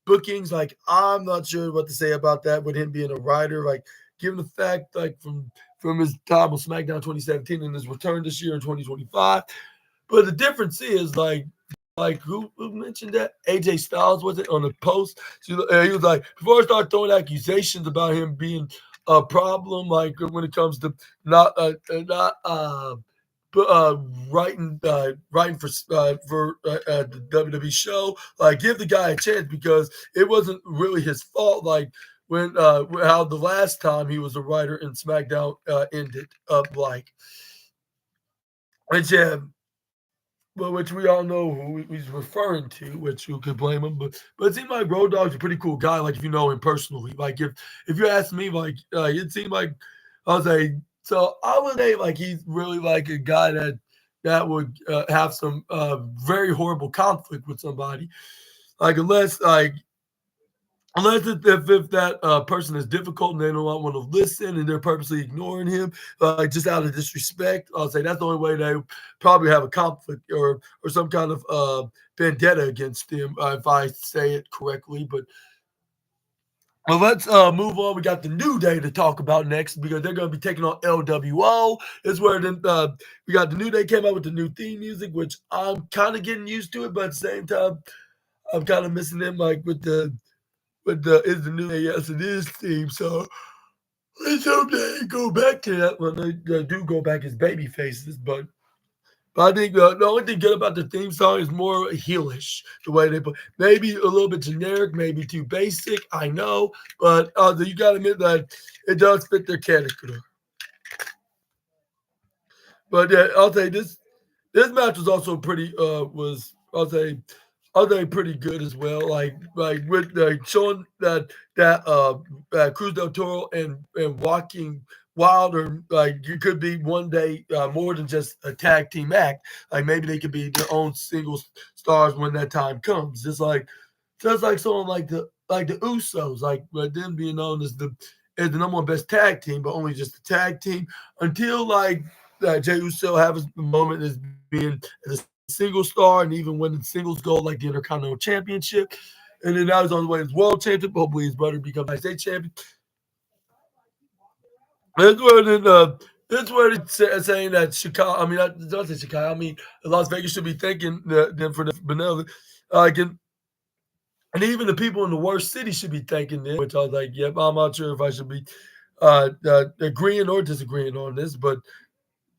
bookings like I'm not sure what to say about that with him being a writer like given the fact like from his time on SmackDown 2017 and his return this year in 2025. But the difference is like who mentioned that? AJ Styles was it on the post? So, he was like, before I start throwing accusations about him being a problem, like when it comes to not not writing for the WWE show, like give the guy a chance because it wasn't really his fault. Like when how the last time he was a writer in SmackDown ended up like, and yeah, well, which we all know who he's referring to, which you could blame him, but it seemed like Road Dogg's a pretty cool guy. Like if you know him personally, like if you ask me, like it seemed like I was like, so I would say like he's really like a guy that would have some very horrible conflict with somebody, like unless if that person is difficult and they don't want to listen and they're purposely ignoring him, like just out of disrespect, I'll say that's the only way they probably have a conflict or some kind of vendetta against him, if I say it correctly. But well, let's move on. We got the New Day to talk about next because they're going to be taking on LWO. It's where we got the New Day came out with the new theme music, which I'm kind of getting used to it, but at the same time, I'm kind of missing them like with the is the New Day Yes It Is theme. So let's hope they go back to that when they do go back as baby faces. But I think the only thing good about the theme song is more heelish. The way they put maybe a little bit generic, maybe too basic. I know, but you got to admit that it does fit their character. But yeah, I'll say this match was also pretty was I'll say pretty good as well. Like with showing that Cruz del Toro and Walking Wilder like you could be one day more than just a tag team act. Like maybe they could be their own single stars when that time comes. Just like someone like the Usos, like them being known as the number one best tag team, but only just a tag team until like Jey Uso have his moment as being a single star and even winning singles gold like the Intercontinental Championship. And then now he's on the way as world champion. Hopefully his brother becomes United States champion. That's where then that's where it's saying that Chicago. I mean, not say Chicago. I mean, Las Vegas should be thanking them for the benevolent. Like and even the people in the worst city should be thanking them. Which I was like, yep, I'm not sure if I should be agreeing or disagreeing on this, but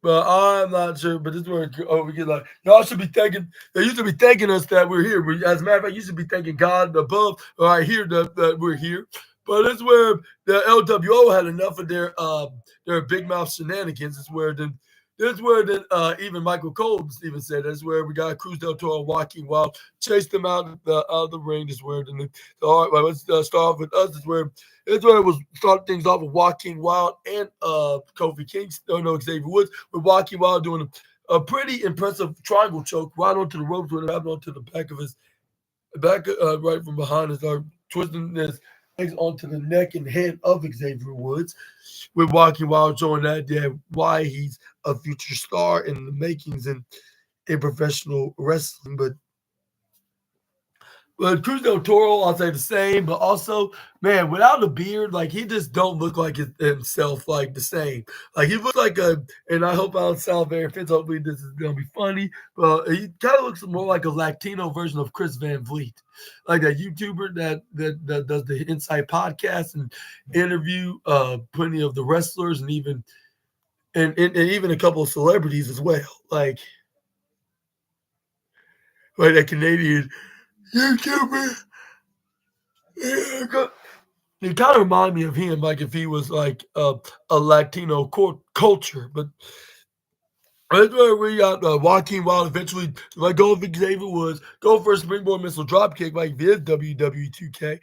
I'm not sure. But this is where we get like y'all should be thanking. They used to be thanking us that we're here. As a matter of fact, you should be thanking God above. Or I hear that we're here. But it's where the LWO had enough of their big mouth shenanigans. It's where then. This is where then even Michael Combs even said that's where we got Cruz del Toro walking wild, chased them out of the ring. This is where then all right, well, let's start off with us. It's where it was starting things off with Joaquin Wild and Kofi Kingston, no Xavier Woods, with Joaquin Wild doing a pretty impressive triangle choke right onto the ropes with it happened onto the back of his back right from behind his twisting his legs onto the neck and head of Xavier Woods with Joaquin Wild showing that why he's a future star in the makings in professional wrestling. But Cruz del Toro, I'll say the same. But also, man, without a beard, like he just don't look like himself, like the same. Like he looks like and I hope I don't sound very offensive. Hopefully, this is gonna be funny. But he kind of looks more like a Latino version of Chris Van Vliet, like that YouTuber that does the Inside podcast and interview plenty of the wrestlers and and even a couple of celebrities as well, like that Canadian YouTuber. Yeah, it kind of reminded me of him, like if he was like a Latino culture. But that's where we got Joaquin Wild eventually like go for Xavier Woods, go for a springboard missile drop kick like this WWE 2K.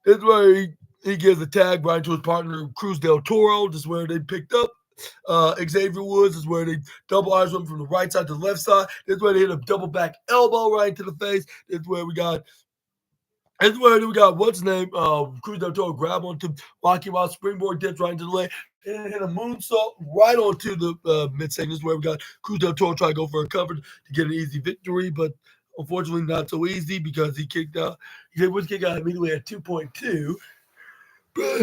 That's where he gives a tag right to his partner Cruz del Toro. This is where they picked up Xavier Woods. This is where they double eyes him from the right side to the left side. This is where they hit a double back elbow right to the face. This is where we got That's where we got what's his name? Cruz Del Toro grab onto Rocky Wild, springboard dips right into the leg, and hit a moonsault right onto the midsection. This is where we got Cruz Del Toro try to go for a cover to get an easy victory, but unfortunately not so easy because he kicked out. He was kicked out immediately at 2.2. But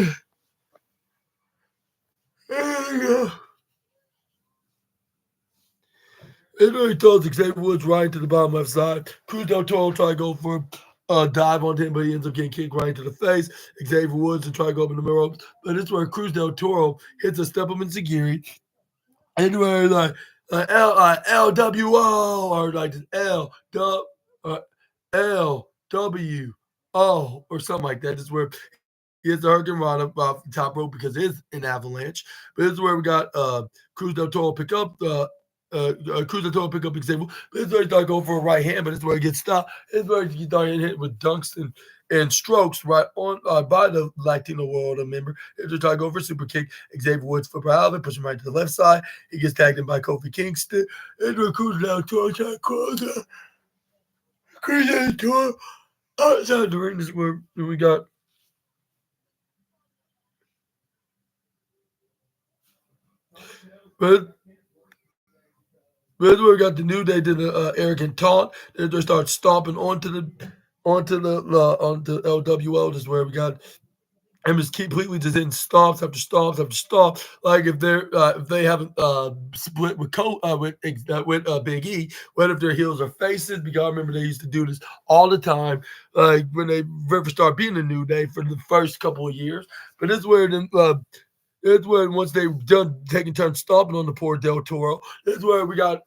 it really throws Xavier Woods right into the bottom left side. Cruz Del Toro try to go for a dive on him, but he ends up getting kicked right into the face. Xavier Woods to try to go up in the middle. But this is where Cruz Del Toro hits a step up in Sagiri. Anywhere like LWO or like LWO or something like that. This is where he hits the Hurricane Rana off the top rope because it is an avalanche. But this is where we got Cruz Del Toro pick up Cruz Del Toro pick up Xavier. But this is where he started going for a right hand, but this is where he gets stopped. This is where he started hit with dunks and strokes right on by the Latino World member. He just tried to go for a super kick. Xavier Woods foot outlet, push him right to the left side. He gets tagged in by Kofi Kingston. And Cruz Del Toro trying to close out. Cruz Del Toro outside the ring. This is where we got. But this is where we got the New Day did the arrogant taunt. They start stomping onto LWO. This is where we got him just completely just hitting stomps after stomps after stomp. Like if they haven't split with Big E, what if their heels are faces? Because I remember they used to do this all the time, like when they first started being the New Day for the first couple of years. But this is where then. That's when once they done taking turns stomping on the poor Del Toro. That's where we got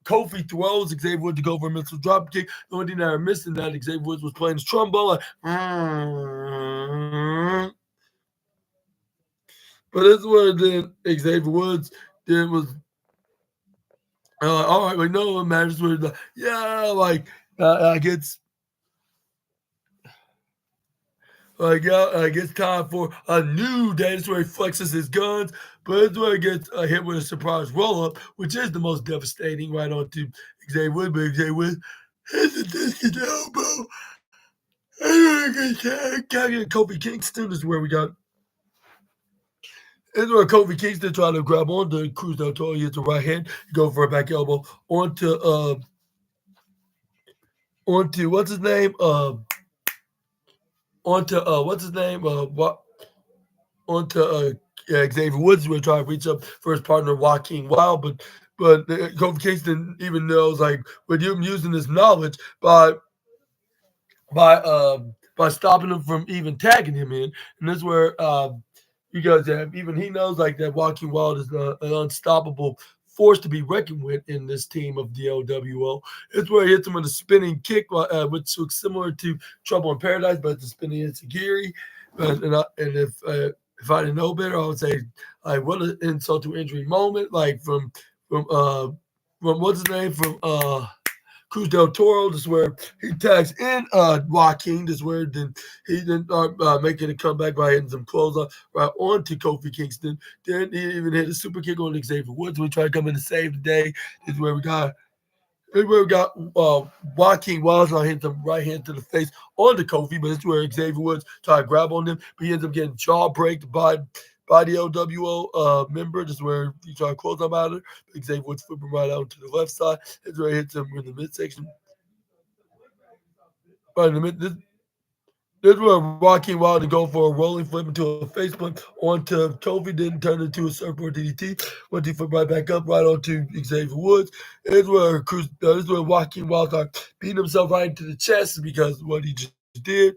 Kofi throws Xavier Woods to go for a missile drop kick. The only thing that I missed in that Xavier Woods was playing his trombone. Like, but that's where then Xavier Woods then was all right. Like no one matters. Where the like I gets like it's time for a new day. That's where he flexes his guns, but it's where he gets hit with a surprise roll up, which is the most devastating right onto Xavier Woods. But Xavier Woods hits a distant elbow. And Kofi Kingston is where we got. This is where Kofi Kingston trying to grab onto Cruz Del Toro. He hits the right hand, go for a back elbow onto what's his name? Onto what's his name? Onto Xavier Woods will try to reach up for his partner Joaquin Wild, but Kofi Kingston even knows like with him using his knowledge by by stopping him from even tagging him in, and this is where you guys have even he knows like that Joaquin Wild is an unstoppable force to be reckoned with in this team of the LWO. It's where he hits him with a spinning kick, which looks similar to Trouble in Paradise, but it's a spinning Enziguri. And if I didn't know better, I would say like what an insult to injury moment, like from what's his name from Cruz Del Toro. This is where he tags in Joaquin. This is where then he then making a comeback by hitting some close up right onto Kofi Kingston. Then he even hit a super kick on Xavier Woods. We try to come in to save the day. This is where we got. This is where we got Joaquin Wild hitting the right hand to the face on the Kofi, but it's where Xavier Woods try to grab on him, but he ends up getting jaw breaked by the LWO member. This is where he tried to close up out of it. Xavier Woods flipping right out to the left side. This is where he hits him in the midsection. Right in the mid. This is where Joaquin Wild to go for a rolling flip into a face flip onto Kofi, then turn into a surfboard DDT. Went he flip right back up right onto Xavier Woods. This is where Joaquin Wild started beating himself right into the chest because of what he just did.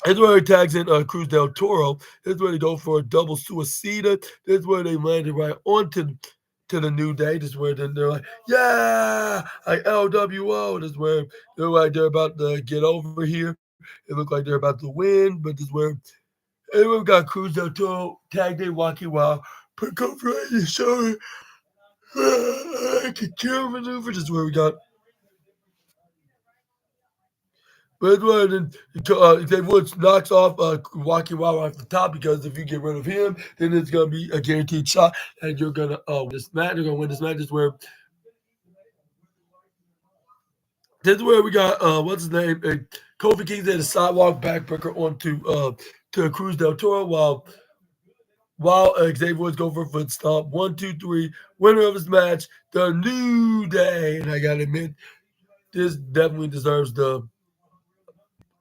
This is where he tags in Cruz Del Toro. This is where they go for a double suicida. This is where they landed right onto to the New Day. This is where then they're like, yeah, like LWO. This is where they're like they're about to get over here. It looked like they're about to win, but this is where we've got Cruz Del Toro tagged in Joaquin Wild, put up right in the shoulder. Kill maneuver. This is where we got. But then Xavier Woods knocks off Joaquin Wild off the top because if you get rid of him, then it's gonna be a guaranteed shot, and you're gonna win this match. You're gonna win this match. This is where we got what's his name? Kofi Kingston had a sidewalk backbreaker onto to Cruz del Toro while Xavier Woods go for a foot stomp. 1, 2, 3. Winner of his match, the New Day. And I gotta admit, this definitely deserves the.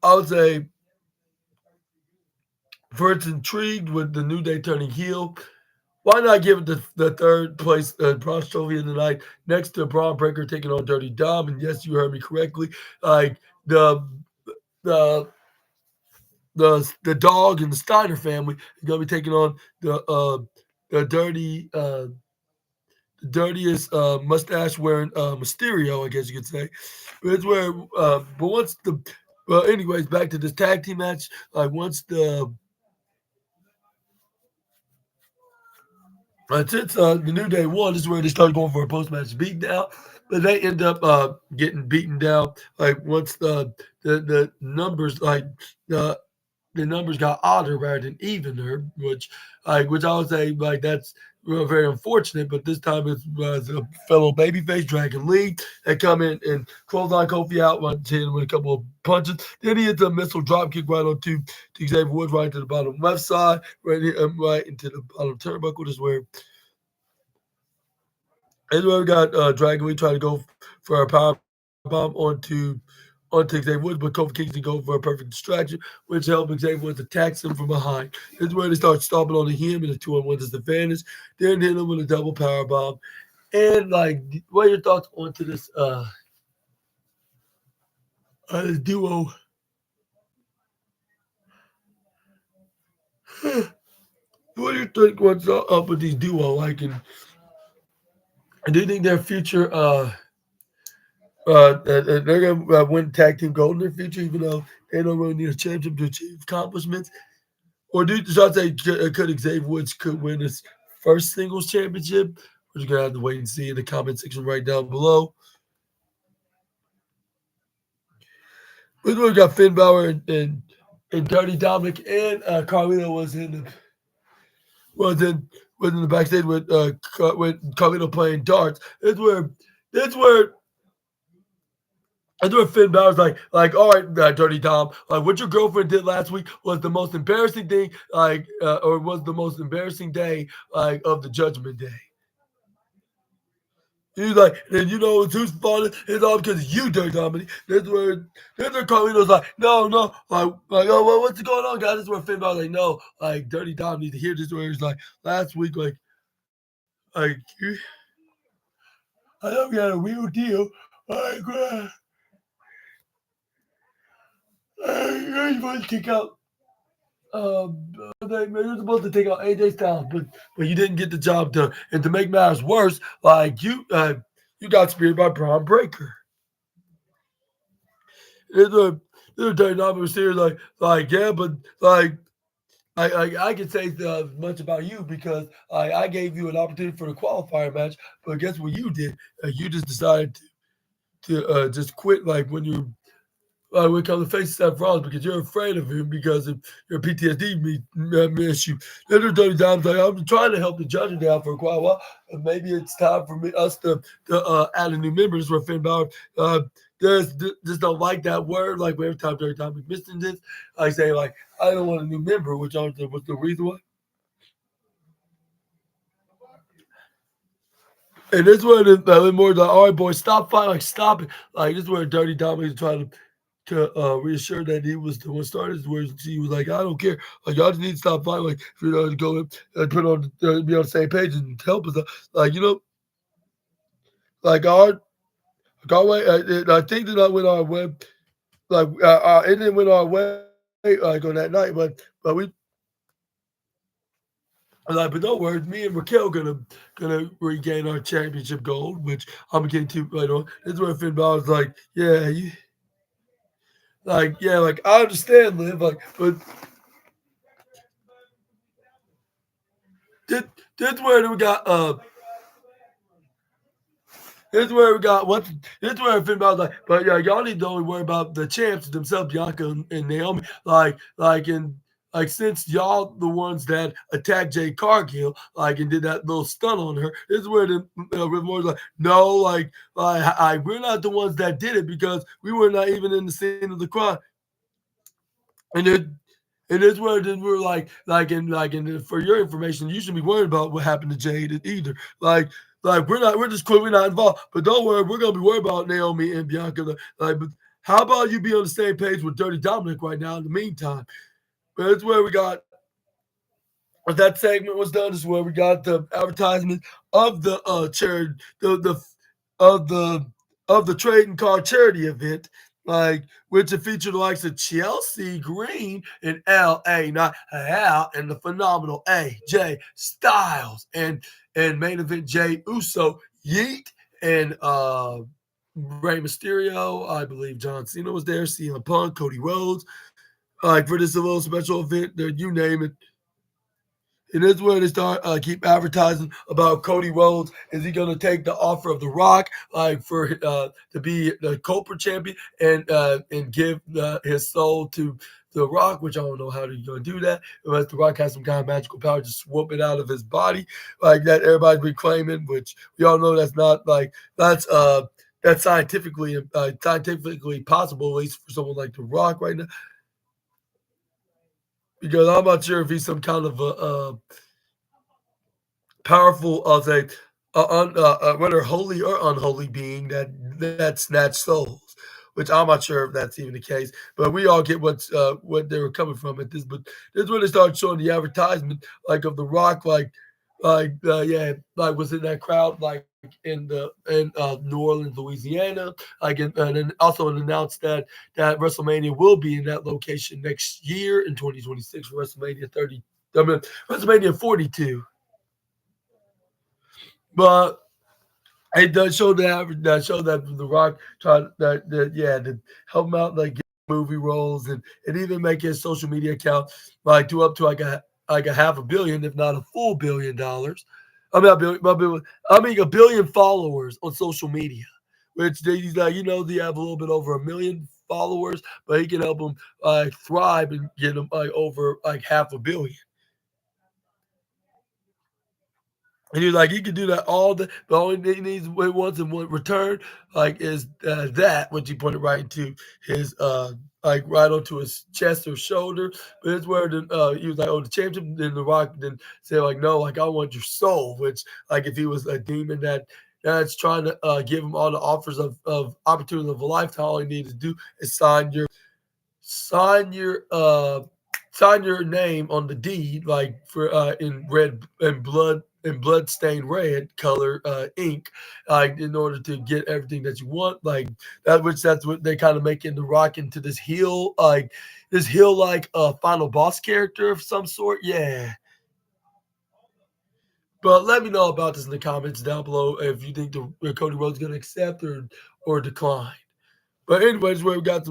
I would say, for its intrigued with the New Day turning heel, why not give it the third place bronze trophy of the night next to Braun Breaker taking on Dirty Dom? And yes, you heard me correctly. Like the the dog and the Steiner family are gonna be taking on the the dirtiest mustache wearing Mysterio, I guess you could say. But it's where but once the well, anyways, back to this tag team match. Like once the since the New Day won, this is where they started going for a post match beatdown, but they end up getting beaten down. Like once the numbers the the numbers got odder rather than evener, which I would say like that's very unfortunate. But this time it was a fellow babyface Dragon Lee that come in and clothesline Kofi out, hit him with a couple of punches. Then he hits a missile drop kick right onto to Xavier Woods right to the bottom left side, right into the bottom turnbuckle. This is where we got Dragon Lee trying to go for a power bomb onto Xavier Woods, but Kofi Kingston go for a perfect distraction, which helped Xavier Woods attack him from behind. This is where they start stomping on him, and the 2-on-1 is the advantage. Then hit him with a double power bomb. And like, what are your thoughts onto this duo? What do you think? What's up with these duo? Like, and do you think their future? They're gonna win tag team gold in their future, even though they don't really need a championship to achieve accomplishments. Or do you should I say could Xavier Woods could win his first singles championship? We're just gonna have to wait and see in the comment section right down below. We got Finn Balor and Dirty Dominic and Carlito was in was in the backstage with Carlito playing darts. That's where Finn Balor's all right, Dirty Dom, like what your girlfriend did last week was the most embarrassing thing, or was the most embarrassing day, of the Judgment Day. He's like, and you know who's falling? It's all because of you, Dirty Dominic. That's where Carlito's like, no, oh, well, what's going on, guys? This is where Finn Balor's like, no, like, Dirty Dom needs to hear this. Where he's like, last week, like, I know we had a real deal. Like, you're supposed to kick out. You're supposed to take out AJ Styles, but you didn't get the job done. And to make matters worse, like you got speared by Braun Breaker. There's a dynamic series yeah, but I can say much about you because I gave you an opportunity for the qualifier match, but guess what you did? You just decided to just quit like when you when it comes to face Seth Rollins because you're afraid of him because of your PTSD issue. Then there's Dirty Dom's like, I'm trying to help the judges down for quite a while. And maybe it's time for us to add a new member. This is where Finn Balor just don't like that word. Like every time Dirty Dom missing this, I say like I don't want a new member, which I was what's the reason why. And this is where the more like, all right, boys, stop fighting, like stop it. Like this is where Dirty Dom is trying to reassure that he was the one started, where she was like, I don't care. Like, y'all just need to stop fighting. Like, to go and put on, be on the same page and help us. Like, like, way, I think that I went our way. Like, it didn't went our way, like, on that night, but but don't worry, me and Raquel gonna regain our championship gold, which I'm gonna get to right on. This is where Finn Balor's like, yeah, like I understand, Liv, like, but this, this where we got this is where we got what this is where Finn Balor's like, but yeah, y'all need to only worry about the champs themselves, Bianca and Naomi. Like since y'all the ones that attacked Jade Cargill, like and did that little stunt on her, this is where the Rick Morton's like, no, we're not the ones that did it because we were not even in the scene of the crime. And it and it's where then we're like for your information, you should be worried about what happened to Jade either. Like we're just quit, we're not involved. But don't worry, we're gonna be worried about Naomi and Bianca. But how about you be on the same page with Dirty Dominic right now in the meantime? But it's where we got that segment was done. Is where we got the advertisement of the charity, the of the of the trading card charity event, like which it featured the likes of Chelsea Green and L.A. not Al and the phenomenal AJ Styles and main event Jay Uso, Yeet and Rey Mysterio. I believe John Cena was there. CM Punk, Cody Rhodes. Like for this little special event, that you name it, it is where they start keep advertising about Cody Rhodes. Is he going to take the offer of The Rock, like for to be the Culprit champion and give his soul to The Rock? Which I don't know how he's going to do that unless The Rock has some kind of magical power to swoop it out of his body, like that everybody's been claiming. Which we all know that's not like that's scientifically possible, at least for someone like The Rock right now. Because I'm not sure if he's some kind of a powerful, I'll say, whether holy or unholy being that snatch souls, which I'm not sure if that's even the case. But we all get what they were coming from at this. But this is when they started showing the advertisement, like of The Rock, yeah, like was in that crowd, like in New Orleans, Louisiana, and then also announced that WrestleMania will be in that location next year in 2026 for WrestleMania 30. I mean, WrestleMania 42. But it does show that The Rock tried that yeah to help him out, like get movie roles and even make his social media account like to up to like a half a billion, if not a full $1 billion. I mean, I mean a billion followers on social media, which he's like they have a little bit over 1 million followers, but he can help them like thrive and get them like over like half a billion. And he was like, he can do that all the only thing he needs wants in one return, like is that which he pointed right into his like right onto his chest or shoulder. But it's where he was like, oh, the championship. Then The Rock then said like, no, like I want your soul. Which like if he was a demon that's trying to give him all the offers of opportunity of a lifetime, all he needs to do is sign your sign your name on the deed, like for in red and blood stained red color ink, like in order to get everything that you want, like that. Which that's what they kind of making The Rock into this heel like final boss character of some sort. Yeah. But let me know about this in the comments down below if you think the Cody Rhodes going to accept or decline. But anyways, where we got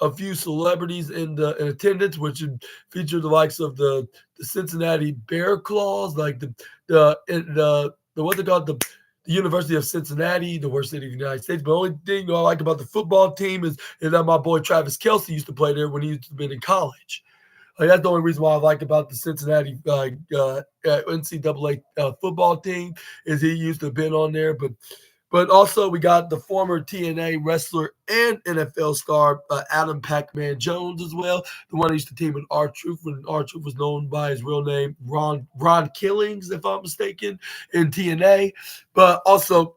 a few celebrities in attendance, which would feature the likes of the Cincinnati Bear Claws, like the what they call the University of Cincinnati, the worst city of the United States. But the only thing I like about the football team is that my boy Travis Kelsey used to play there when he used to be in college. Like that's the only reason why I like about the Cincinnati NCAA football team is he used to have been on there, but also we got the former TNA wrestler and NFL star Adam Pac-Man Jones as well, the one who used to team with R-Truth when R-Truth was known by his real name Ron Killings, if I'm mistaken, in TNA. But also,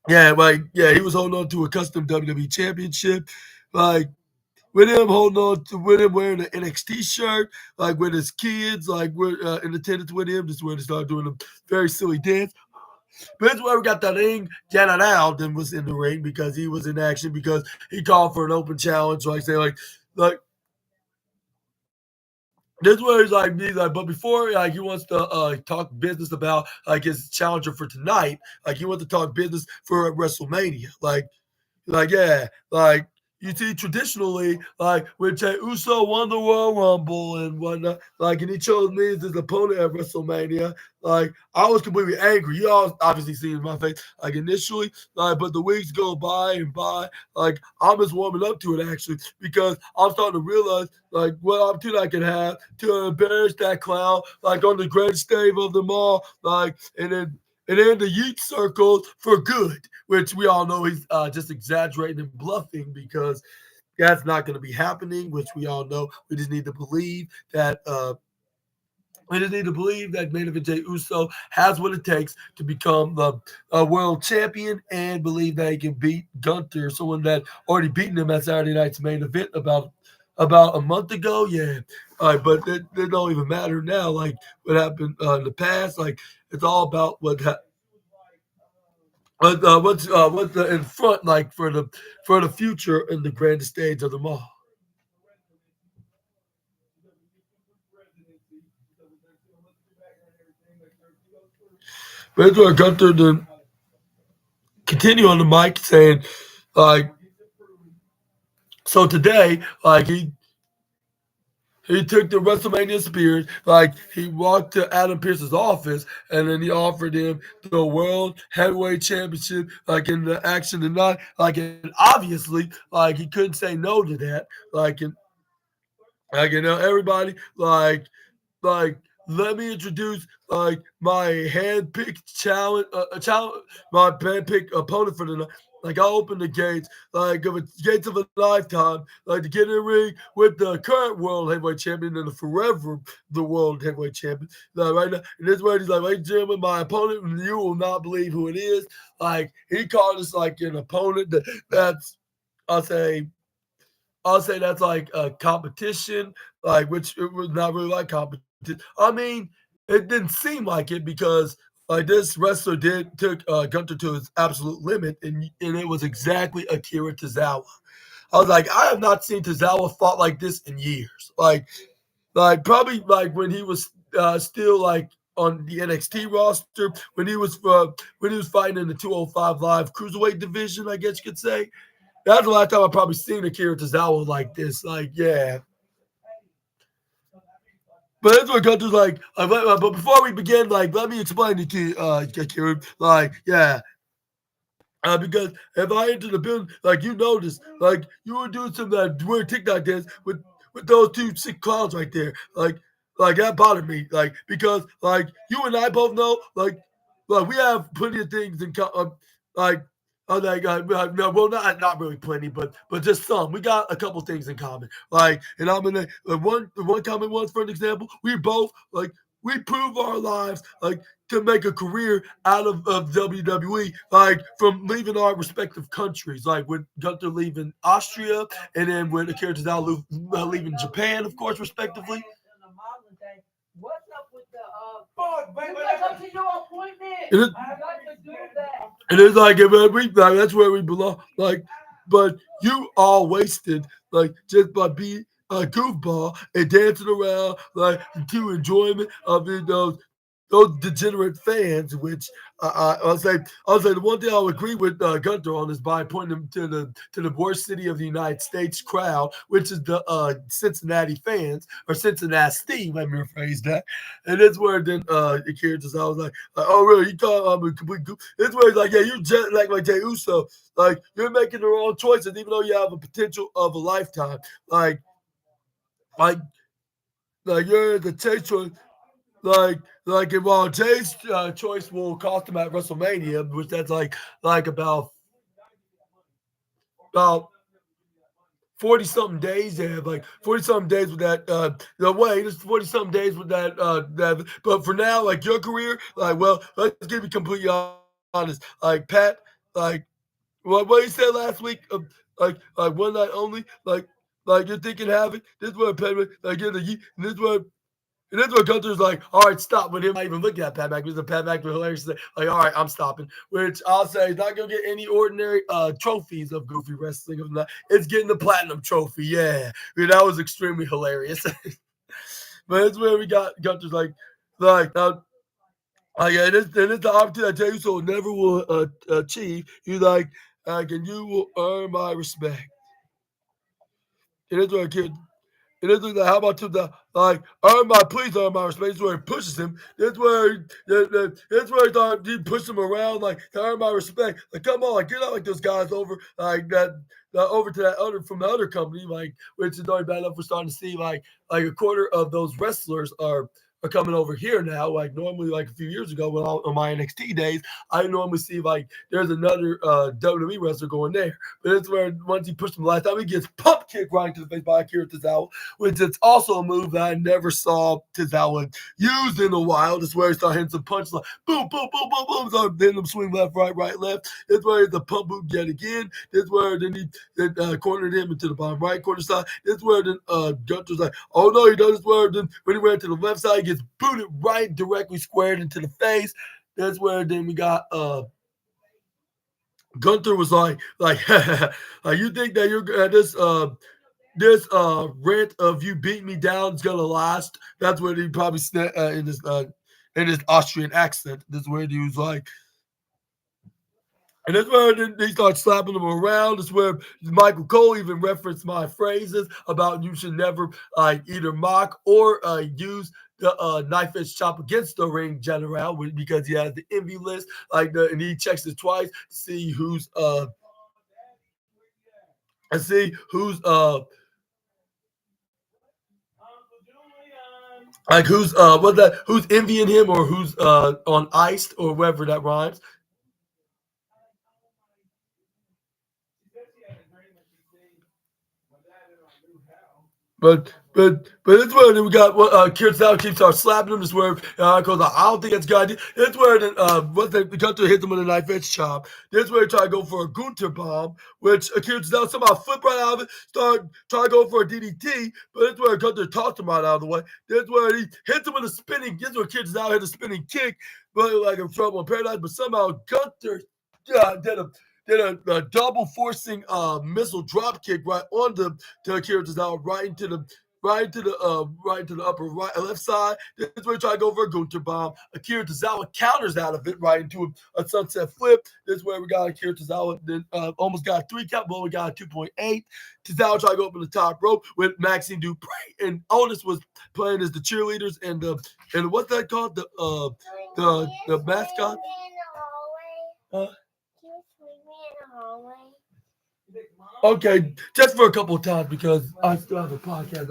yeah, like yeah, he was holding on to a custom WWE championship, like with him holding on to with him wearing an NXT shirt, like with his kids, like we're in attendance with him, just where they started doing a very silly dance. But that's why we got that ring. Janet Alden was in the ring because he was in action because he called for an open challenge. Like say like this where he's like, but before like he wants to talk business about like his challenger for tonight, like he wants to talk business for WrestleMania. Like, yeah, like you see traditionally, like when Jey Uso won the Royal Rumble and whatnot, like, and he chose me as his opponent at WrestleMania. Like, I was completely angry. You all obviously see in my face, like initially, like, but the weeks go by and by, like, I'm just warming up to it actually because I'm starting to realize, like, what opportunity I can have to embarrass that clown, like on the greatest stage of them all, like, and then the Yeet circle for good, which we all know he's just exaggerating and bluffing because That's not going to be happening, which we all know. We just need to believe that. We just need to believe that main event Jey Uso has what it takes to become the world champion, and believe that he can beat Gunther, someone that already beaten him at Saturday night's main event about a month ago. Yeah, but it don't even matter now. Like what happened in the past. Like it's all about what's in front, like for the future and the grandest stage of them all. But it's where Gunther then continue on the mic saying, like, so today, like he took the WrestleMania Spears, like he walked to Adam Pearce's office, and then he offered him the World Heavyweight Championship, like in the action tonight. Like, and obviously, like he couldn't say no to that. Like, and like everybody, like let me introduce like my hand-picked challenge, my hand-picked opponent for the night. Like I'll open the gates, like of a gates of a lifetime, like to get in the ring with the current world heavyweight champion and the forever the world heavyweight champion. Like right now, and this way he's like, ladies and gentlemen, my opponent, and you will not believe who it is. Like he called us like an opponent that's I'll say I'll say that's like a competition, like which it was not really like competition. I mean, it didn't seem like it because like this wrestler did took Gunter to his absolute limit, and it was exactly Akira Tozawa. I was like, I have not seen Tozawa fought like this in years. Like probably like when he was still like on the NXT roster, when he was fighting in the 205 Live cruiserweight division, I guess you could say. That's the last time I probably seen Akira Tozawa like this. Like, yeah. But that's what Gunter's like, but before we begin, like, let me explain it to you, Akira. Like, yeah, because if I enter the building, like you notice, like you were doing some that weird TikTok dance with those two sick clowns right there. Like that bothered me. Like because like you and I both know, like we have plenty of things in like. I'm like, no, well, not really plenty, but just some. We got a couple things in common. Like, and I'm in one common one, for an example. We both we prove our lives to make a career out of WWE, like from leaving our respective countries, like with Gunther leaving Austria, and then with Akira Tozawa leaving Japan, of course, respectively. What's up with the you guys up to your appointment? I got to do that. And it's like, that's where we belong. Like, but you all wasted, like, just by being a goofball and dancing around, like, to enjoyment of those degenerate fans. Which I'll say the one thing I'll agree with Gunther on is by pointing him to the worst city of the United States crowd, which is the Cincinnati fans, or Cincinnati. Let me rephrase that. And that's where then Akira just I was like, oh really? You call a complete goof? This where he's like, yeah, you just like Jey Uso, like you're making the wrong choices, even though you have a potential of a lifetime. Like like you're the chase choice. Like if Jay's choice will cost him at WrestleMania, which that's like about 40 something days. They have like 40 something days with that. No way, there's 40 something days with that. But for now, like your career, like well, let's give you completely honest. Like Pat, like what you said last week, like one night only, like you're thinking havoc. This is what Pat, like you're the and this is what. And that's what Gunther's like, all right, stop. With him not even looking at Pat McAfee, because Pat McAfee hilarious. Like, all right, I'm stopping. Which I'll say is not going to get any ordinary trophies of Goofy Wrestling. Of that. It's getting the Platinum Trophy. Yeah. I mean, that was extremely hilarious. But that's where we got Gunther's now, yeah, and it's the opportunity I tell you so never will achieve. He's like, and you will earn my respect. And that's what I kid. And it's like, how about to the please earn my respect. That's where he pushes him. That's where he thought he pushed him around like to earn my respect. Like, come on, like, you're not like those guys over like that over to that other from the other company, like which is already bad enough. We're starting to see like a quarter of those wrestlers are are coming over here now. Like normally, like a few years ago, when on my NXT days, I normally see like there's another WWE wrestler going there. But it's where once he pushed him last time, he gets pump kick right into the face by Akira Tozawa, which is also a move that I never saw Tozawa used in a while. This is where he started hitting some punches like boom, boom, boom, boom, boom. So then him swing left, right, left. This is where the pump boot yet again. This is where then he cornered him into the bottom right corner side. This is where then Gunter's like, oh no, he does this where then when he ran to the left side, he gets booted right directly squared into the face. That's where then we got Gunter was like you think that you're this rant of you beat me down is gonna last. That's what he probably said in his Austrian accent. This is where he was like, and that's where they start slapping him around. That's where Michael Cole even referenced my phrases about you should never like either mock or use the knife edge chop against the ring general because he has the envy list, and he checks it twice to see who's who's envying him or who's on iced or whatever that rhymes. But it's where then we got Kirtzau keeps on slapping him. This where because I don't think that's a good idea. It's where then Gunter hits him with a knife edge chop. This where he try to go for a Gunter bomb, which Kirtzau somehow flip right out of it, start try to go for a DDT, but it's where Gunter tossed him right out of the way. This where he hits him with a spinning. This where Kirtzau hit a spinning kick, but like a Trouble in Paradise. But somehow Gunter did a double forcing missile drop kick right on to Akira Tozawa right into the upper right left side. This is where he tried to go for a Gunter bomb. Akira Tozawa counters out of it right into a sunset flip. This is where we got Akira Tozawa then almost got a 3 count, but only got a 2.8. Tozawa tried to go up in the top rope with Maxine Dupree, and Otis was playing as the cheerleaders and what's that called the mascot. Okay, just for a couple of times because I still have a podcast.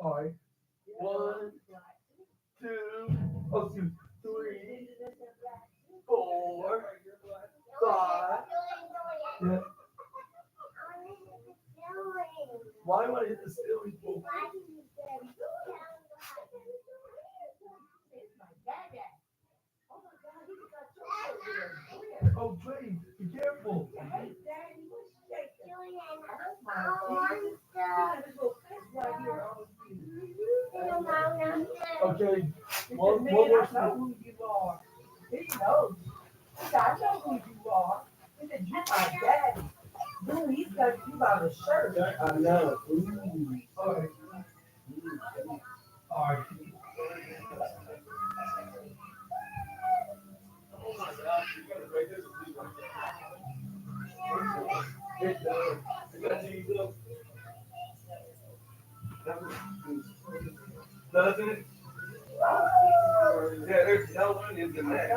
All right. 1, 2, 3, 4, 5. Yeah. Why do I hit the ceiling? Oh, please, be careful. Okay. One more time. Who you are. He knows. I know who you are. He said, you my daddy. Ooh, he's got you by the shirt. I know. Ooh. All right. All right. Doesn't it? Yeah, there's no one in the neck.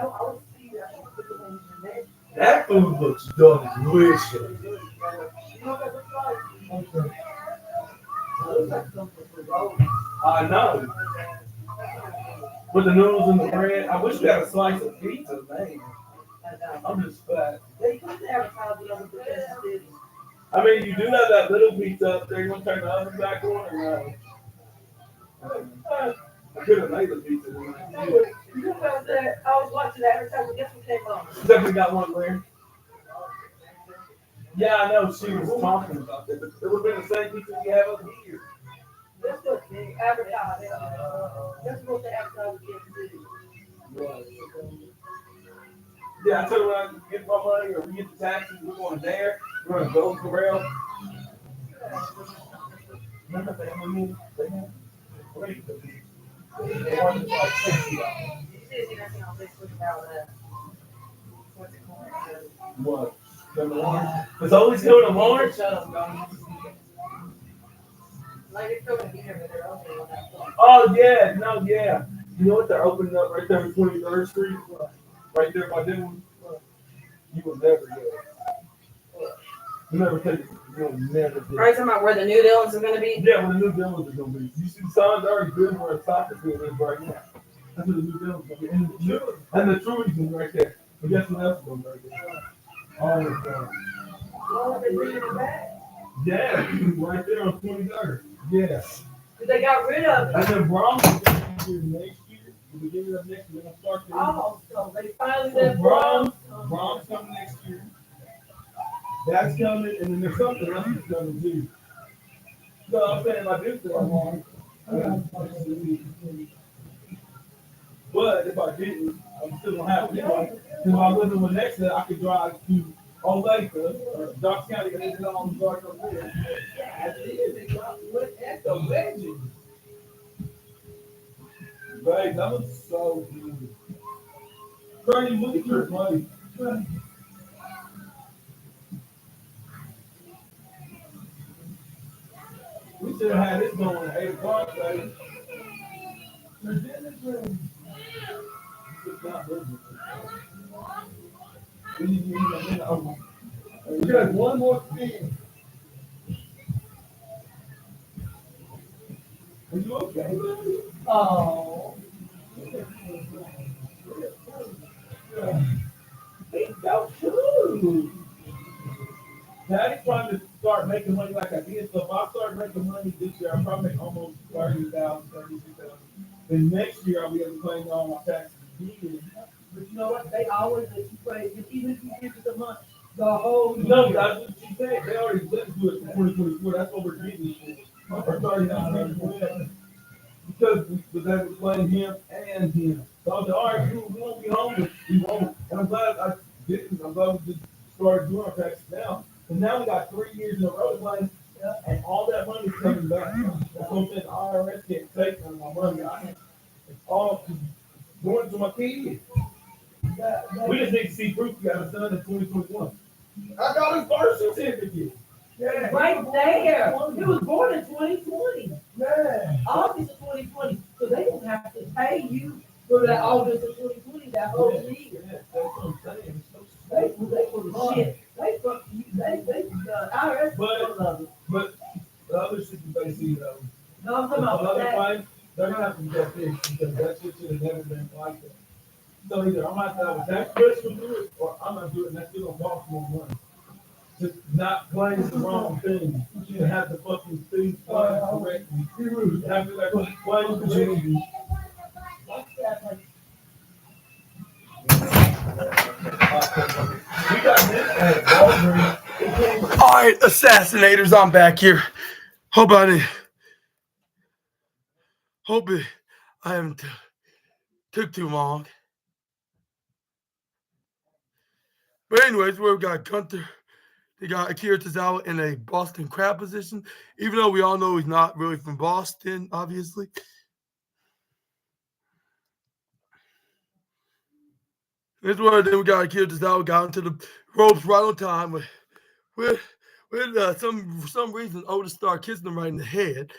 That food looks delicious. Okay. I know. With the noodles and the bread, I wish we had a slice of pizza, man. I'm just fat. They could advertise it on the city. I mean, you do have that little pizza up there. You want to turn the oven back on or no? I could have made the pizza. You know that I was watching the advertisement. Guess what came on? Definitely got one there. Yeah, I know. She was talking about that. It would have been the same pizza we have up here. That's what they advertise. That's what they advertise again. Right. Yeah, I told her when I get my money or we get the taxes, we're going there. We're going to go Corral. Remember family? They have great. They want like $60. What? It's always going to March. Oh yeah, no, yeah. You know what? They're opening up right there on 23rd Street, right there by Denver. You will never get it. You never take it.
You'll never do.
Are you talking about where the new Dillons are going to be?
Yeah, where the new Dillons are going to be. You see, the sign's already good where a soccer field is right now. That's where the new Dillons are going to be. And the Trudy's is right there. But guess what else is going to be right there? All the time.
Oh, they bringing it back?
Yeah, right there on 23rd. Yeah.
They got rid of it.
And then Brahms is going to be here next year. The beginning of next year, they're going to start there.
Oh, so they finally
So
let
Brahms coming next year. That's coming, and then there's something else that's coming too. So I'm saying like this is long. But if I didn't, I'm still gonna have to. Because if I wasn't with Nexa, I could drive to Olathe or Dawes County and then on the dark up there. Yeah, they went at the legend. Right, that was so good. Bernie, look at your place. We should have had this going at 8 o'clock, baby. We got one more thing. Are you okay? Oh. Ain't no food. Daddy's trying to start making money like I did. So if I start making money this year, I'll probably make almost 30,000, 32,000. Then next year I'll be able to claim all my taxes again.
But you know what? They always let you pay, even if you give it a month, the whole year.
No, that's what she said. They already let us do it for 2024. That's what we're getting for 39,000. Because we was able to claim him and him. So I said, all right, we won't be homeless. We won't. And I'm glad I didn't. I'm glad we just started doing our taxes now. And now we got 3 years in a row playing, and all that money's coming back. That's what I'm saying. The IRS can't take none of my money. It's all going to my kids. We just need to see proof we got a son in 2021. I got his birth certificate.
Yeah, right there. He was born in 2020.
Yeah.
August of 2020. So they don't have to pay you for that August of 2020, that whole year.
Yeah, that's what I'm saying.
They full of shit. They fuck you. IRS love it.
But the other shit that they see though.
No, I'm talking about that.
They're gonna have to get fixed because that shit should have never been like that. So either I'm gonna have to have a tax special do it, or I'm gonna do it and that's still gonna cost more money. Just not claim the wrong thing. You should have the fucking thing correctly. You have to like claim the changes. We got this at Walgreens.
All right, assassinators, I'm back here. Hope I haven't took too long. But anyways, we've got Gunther. They got Akira Tozawa in a Boston Crab position, even though we all know he's not really from Boston, obviously. This is where then we got Akira Tozawa got into the ropes right on time with some reason Otis started kissing him right in the head.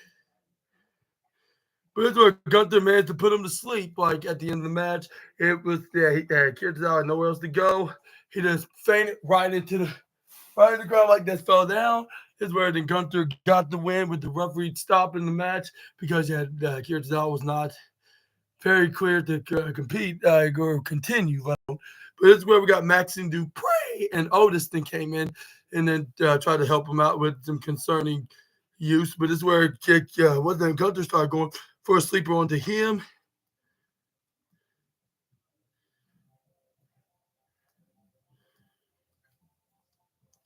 But this is where Gunther managed to put him to sleep. Like at the end of the match, it was Akira Tozawa had nowhere else to go. He just fainted right into the ground like this, fell down. This is where then Gunther got the win with the referee stopping the match because Akira Tozawa was not very clear to compete or continue. But this is where we got Maxine Dupre and Otis then came in and then tried to help him out with some concerning use. But this is where Gunther started going for a sleeper onto him.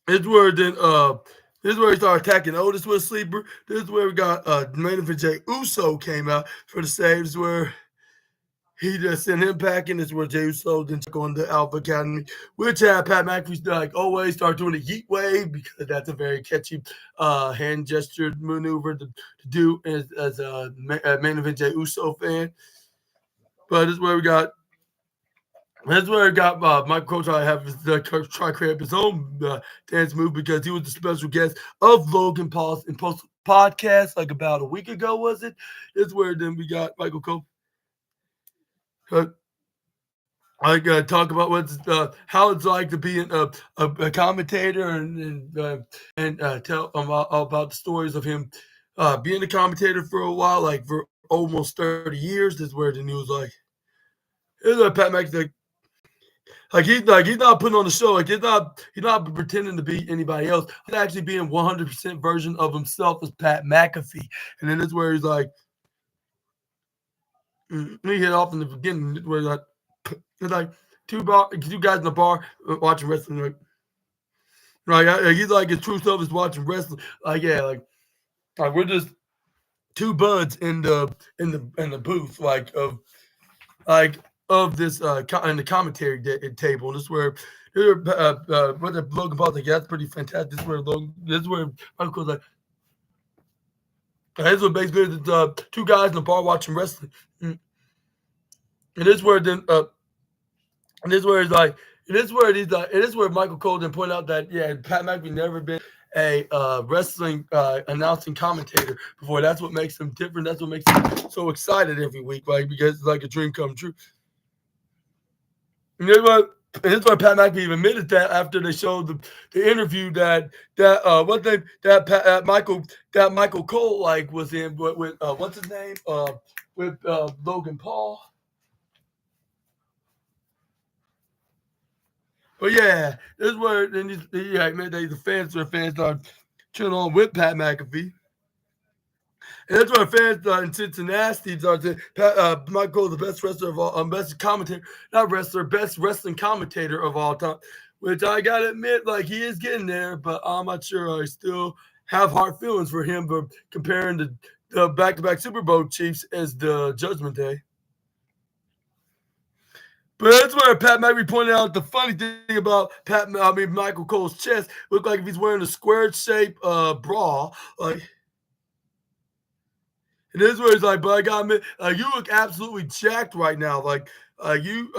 This is where he started attacking Otis with a sleeper. This is where we got main event Jay Uso came out for the save. This is where he just sent him packing. This is where Jay Uso then took on the Alpha Academy, which Pat McAfee, like always, started doing the yeet wave because that's a very catchy hand gesture maneuver to do as a main event Jay Uso fan. But this is where we got. That's where I got Michael Cole try to have try to create his own dance move because he was the special guest of Logan Paul's in post podcast like about a week ago, was it? That's where then we got Michael Cole Like talk about what's how it's like to be a commentator and tell about the stories of him being a commentator for a while, like for almost 30 years. This is where the news it's like Pat McAfee like he's not putting on the show. Like he's not pretending to be anybody else. He's actually being 100% version of himself as Pat McAfee. And then it's where he's like he hit off in the beginning where it's like two guys in the bar watching wrestling. He's like his true self is watching wrestling. Like yeah, like we're just two buds in the booth like of this in the commentary table. And this is where what the Logan Paul's like. Yeah, that's pretty fantastic. This is where Michael's like. This is what basically the two guys in the bar watching wrestling. And this is where then and this is where it's like. It is where Michael Cole then pointed out that yeah, Pat McAfee never been a wrestling announcing commentator before. That's what makes him different. That's what makes him so excited every week, like because it's like a dream come true. And this is why Pat McAfee even admitted that after they showed the interview that one thing that Michael Cole like was in with what's his name with Logan Paul. But yeah, this is where then the fans start cheering on with Pat McAfee. And that's why fans in Cincinnati are saying Michael Cole is the best wrestler of all, best commentator, not wrestler, best wrestling commentator of all time. Which I gotta admit, like he is getting there, but I'm not sure I still have hard feelings for him. But comparing the back-to-back Super Bowl Chiefs as the Judgment Day. But that's where Pat McAfee pointed out the funny thing about Michael Cole's chest looked like if he's wearing a square shaped bra, like. And this is where it's like, but I got admit, you look absolutely jacked right now. Like you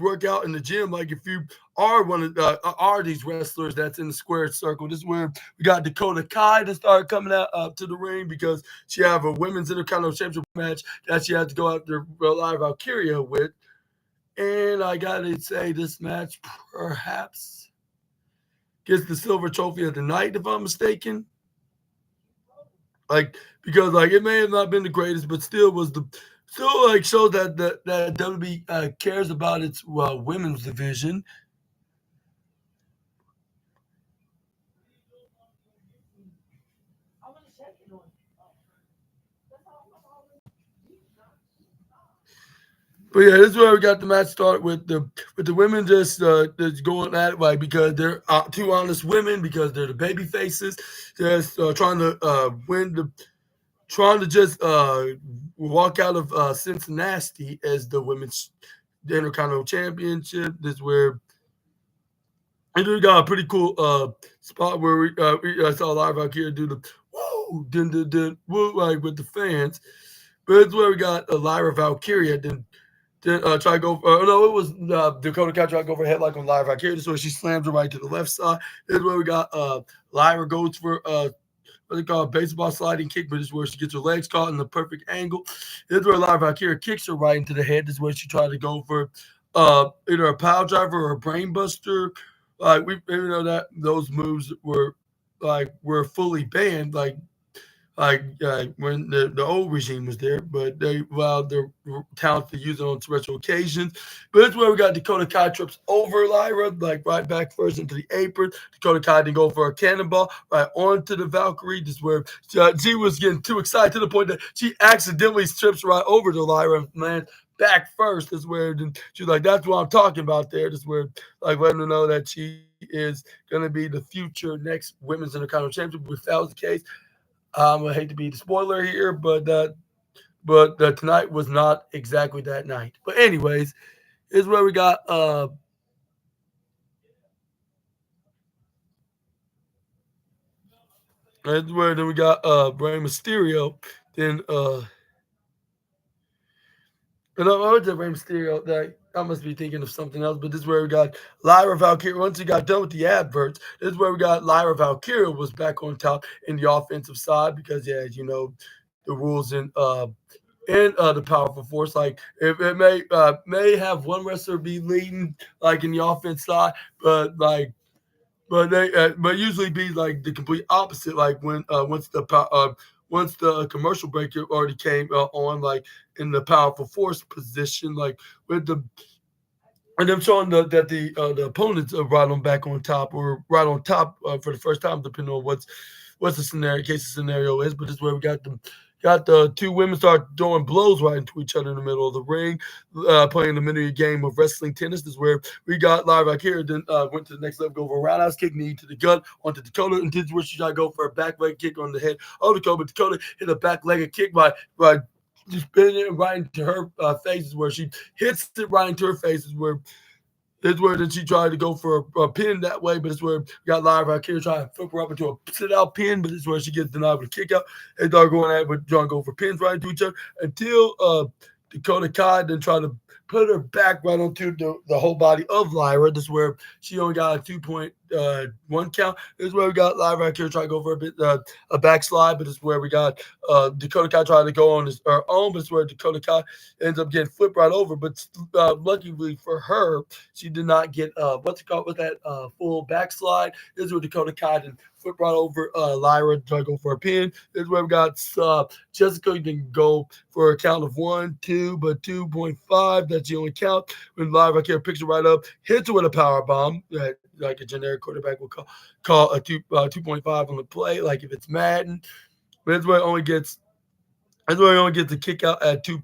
work out in the gym. Like if you are one of are these wrestlers that's in the square circle. This is where we got Dakota Kai to start coming out to the ring because she have a women's Intercontinental Championship match that she had to go after Live Valkyria with. And I gotta say, this match perhaps gets the silver trophy of the night, if I'm mistaken. Like because like it may have not been the greatest, but still like shows that that WWE cares about its women's division. But yeah, this is where we got the match start with the women just going at it like because they're two honest women because they're the baby faces, just trying to win trying to just walk out of Cincinnati as the women's Intercontinental Championship. This is where and we got a pretty cool spot where I saw Live out here do the woo, dun, dun, dun, woo, like with the fans. But it's where we got Lyra Valkyria then try to go. No, it was Dakota Kai try to go for a headlock on Lyra Valkyria. This is where she slams her right to the left side. This is where we got Lyra goes for what they call a baseball sliding kick, but this is where she gets her legs caught in the perfect angle. This is where Lyra Valkyria kicks her right into the head. This is where she tried to go for either a pile driver or a brain buster. Like we know that those moves were fully banned. Like when the old regime was there, but they allowed their talent to use it on special occasions. But that's where we got Dakota Kai trips over Lyra, like right back first into the apron. Dakota Kai didn't go for a cannonball right onto the Valkyrie. This is where she was getting too excited to the point that she accidentally trips right over to Lyra, man. Back first is where she's like, that's what I'm talking about there. This is where, like, letting her know that she is going to be the future next women's Intercontinental Championship. If that was the case, I hate to be the spoiler here, but tonight was not exactly that night. But anyways, is where we got that's where then we got Rey Mysterio. Then and I was at Rey Mysterio that I must be thinking of something else, but this is where we got Lyra Valkyria. Once we got done with the adverts, this is where we got Lyra Valkyria was back on top in the offensive side because, yeah, as you know, the rules in in the powerful force. Like if it may have one wrestler be leading like in the offense side, but like but usually be like the complete opposite. Like when once the commercial break already came on, like in the powerful force position, like with the and them showing that the opponents are right on back on top or right on top for the first time, depending on what's the scenario case the scenario is. But this is where we got the two women start throwing blows right into each other in the middle of the ring, playing the mini game of wrestling tennis. This is where we got live right here. Then went to the next level, go for a roundhouse kick, knee to the gut onto Dakota, and this is where she tried to go for a back leg kick on the head of Dakota. But Dakota hit a back leg kick by just spinning it right into her faces, where she hits it right into her faces, where this where then she tried to go for a pin that way, but it's where we got live right here trying to flip her up into a sit out pin, but it's where she gets denied with a kick out. They start going at it, but trying to go for pins right into each other until Dakota Kai then try to put her back right onto the whole body of Lyra. This is where she only got a 2.1 count. This is where we got Lyra right here trying to go for a bit a backslide, but it's where we got Dakota Kai trying to go on her own, but it's where Dakota Kai ends up getting flipped right over. But luckily for her, she did not get what's it called with that full backslide. This is where Dakota Kai then flip right over Lyra, try to go for a pin. This is where we got Jessica can go for a count of 1, 2, but 2.5. That's the only count. When Lyra here picks it right up, hits her with a power bomb that like a generic quarterback will call a 2.5 on the play. Like if it's Madden, but that's where it only gets. That's where it only gets the kick out at 2.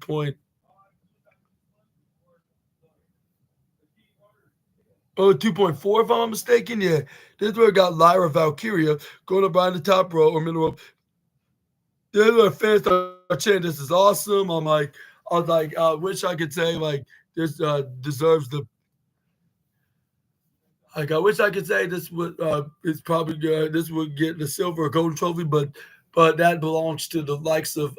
Oh, 2.4, if I'm not mistaken. Yeah. This is where I got Lyra Valkyria going up behind the top row or middle row. This is where fans start chanting, "This is awesome." I was like, I wish I could say like this deserves the. Like I wish I could say this would it's probably this would get the silver or golden trophy, but that belongs to the likes of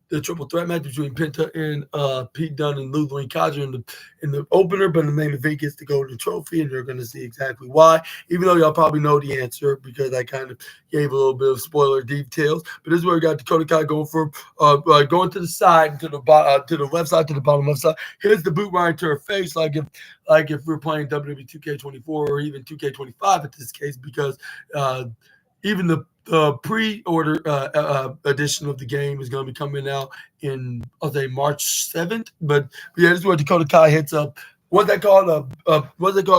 the triple threat match between Penta and Pete Dunne and Ludwig Kaiser in the opener, but in the main event gets the golden trophy, and you're going to see exactly why. Even though y'all probably know the answer because I kind of gave a little bit of spoiler details. But this is where we got Dakota Kai going for going to the side to the left side to the bottom left side. Here's the boot right into her face, like if we're playing WWE 2K24 or even 2K25 at this case, because even the pre-order edition of the game is going to be coming out in I'll say March 7th. But yeah, this is where Dakota Kai hits up. What's they called?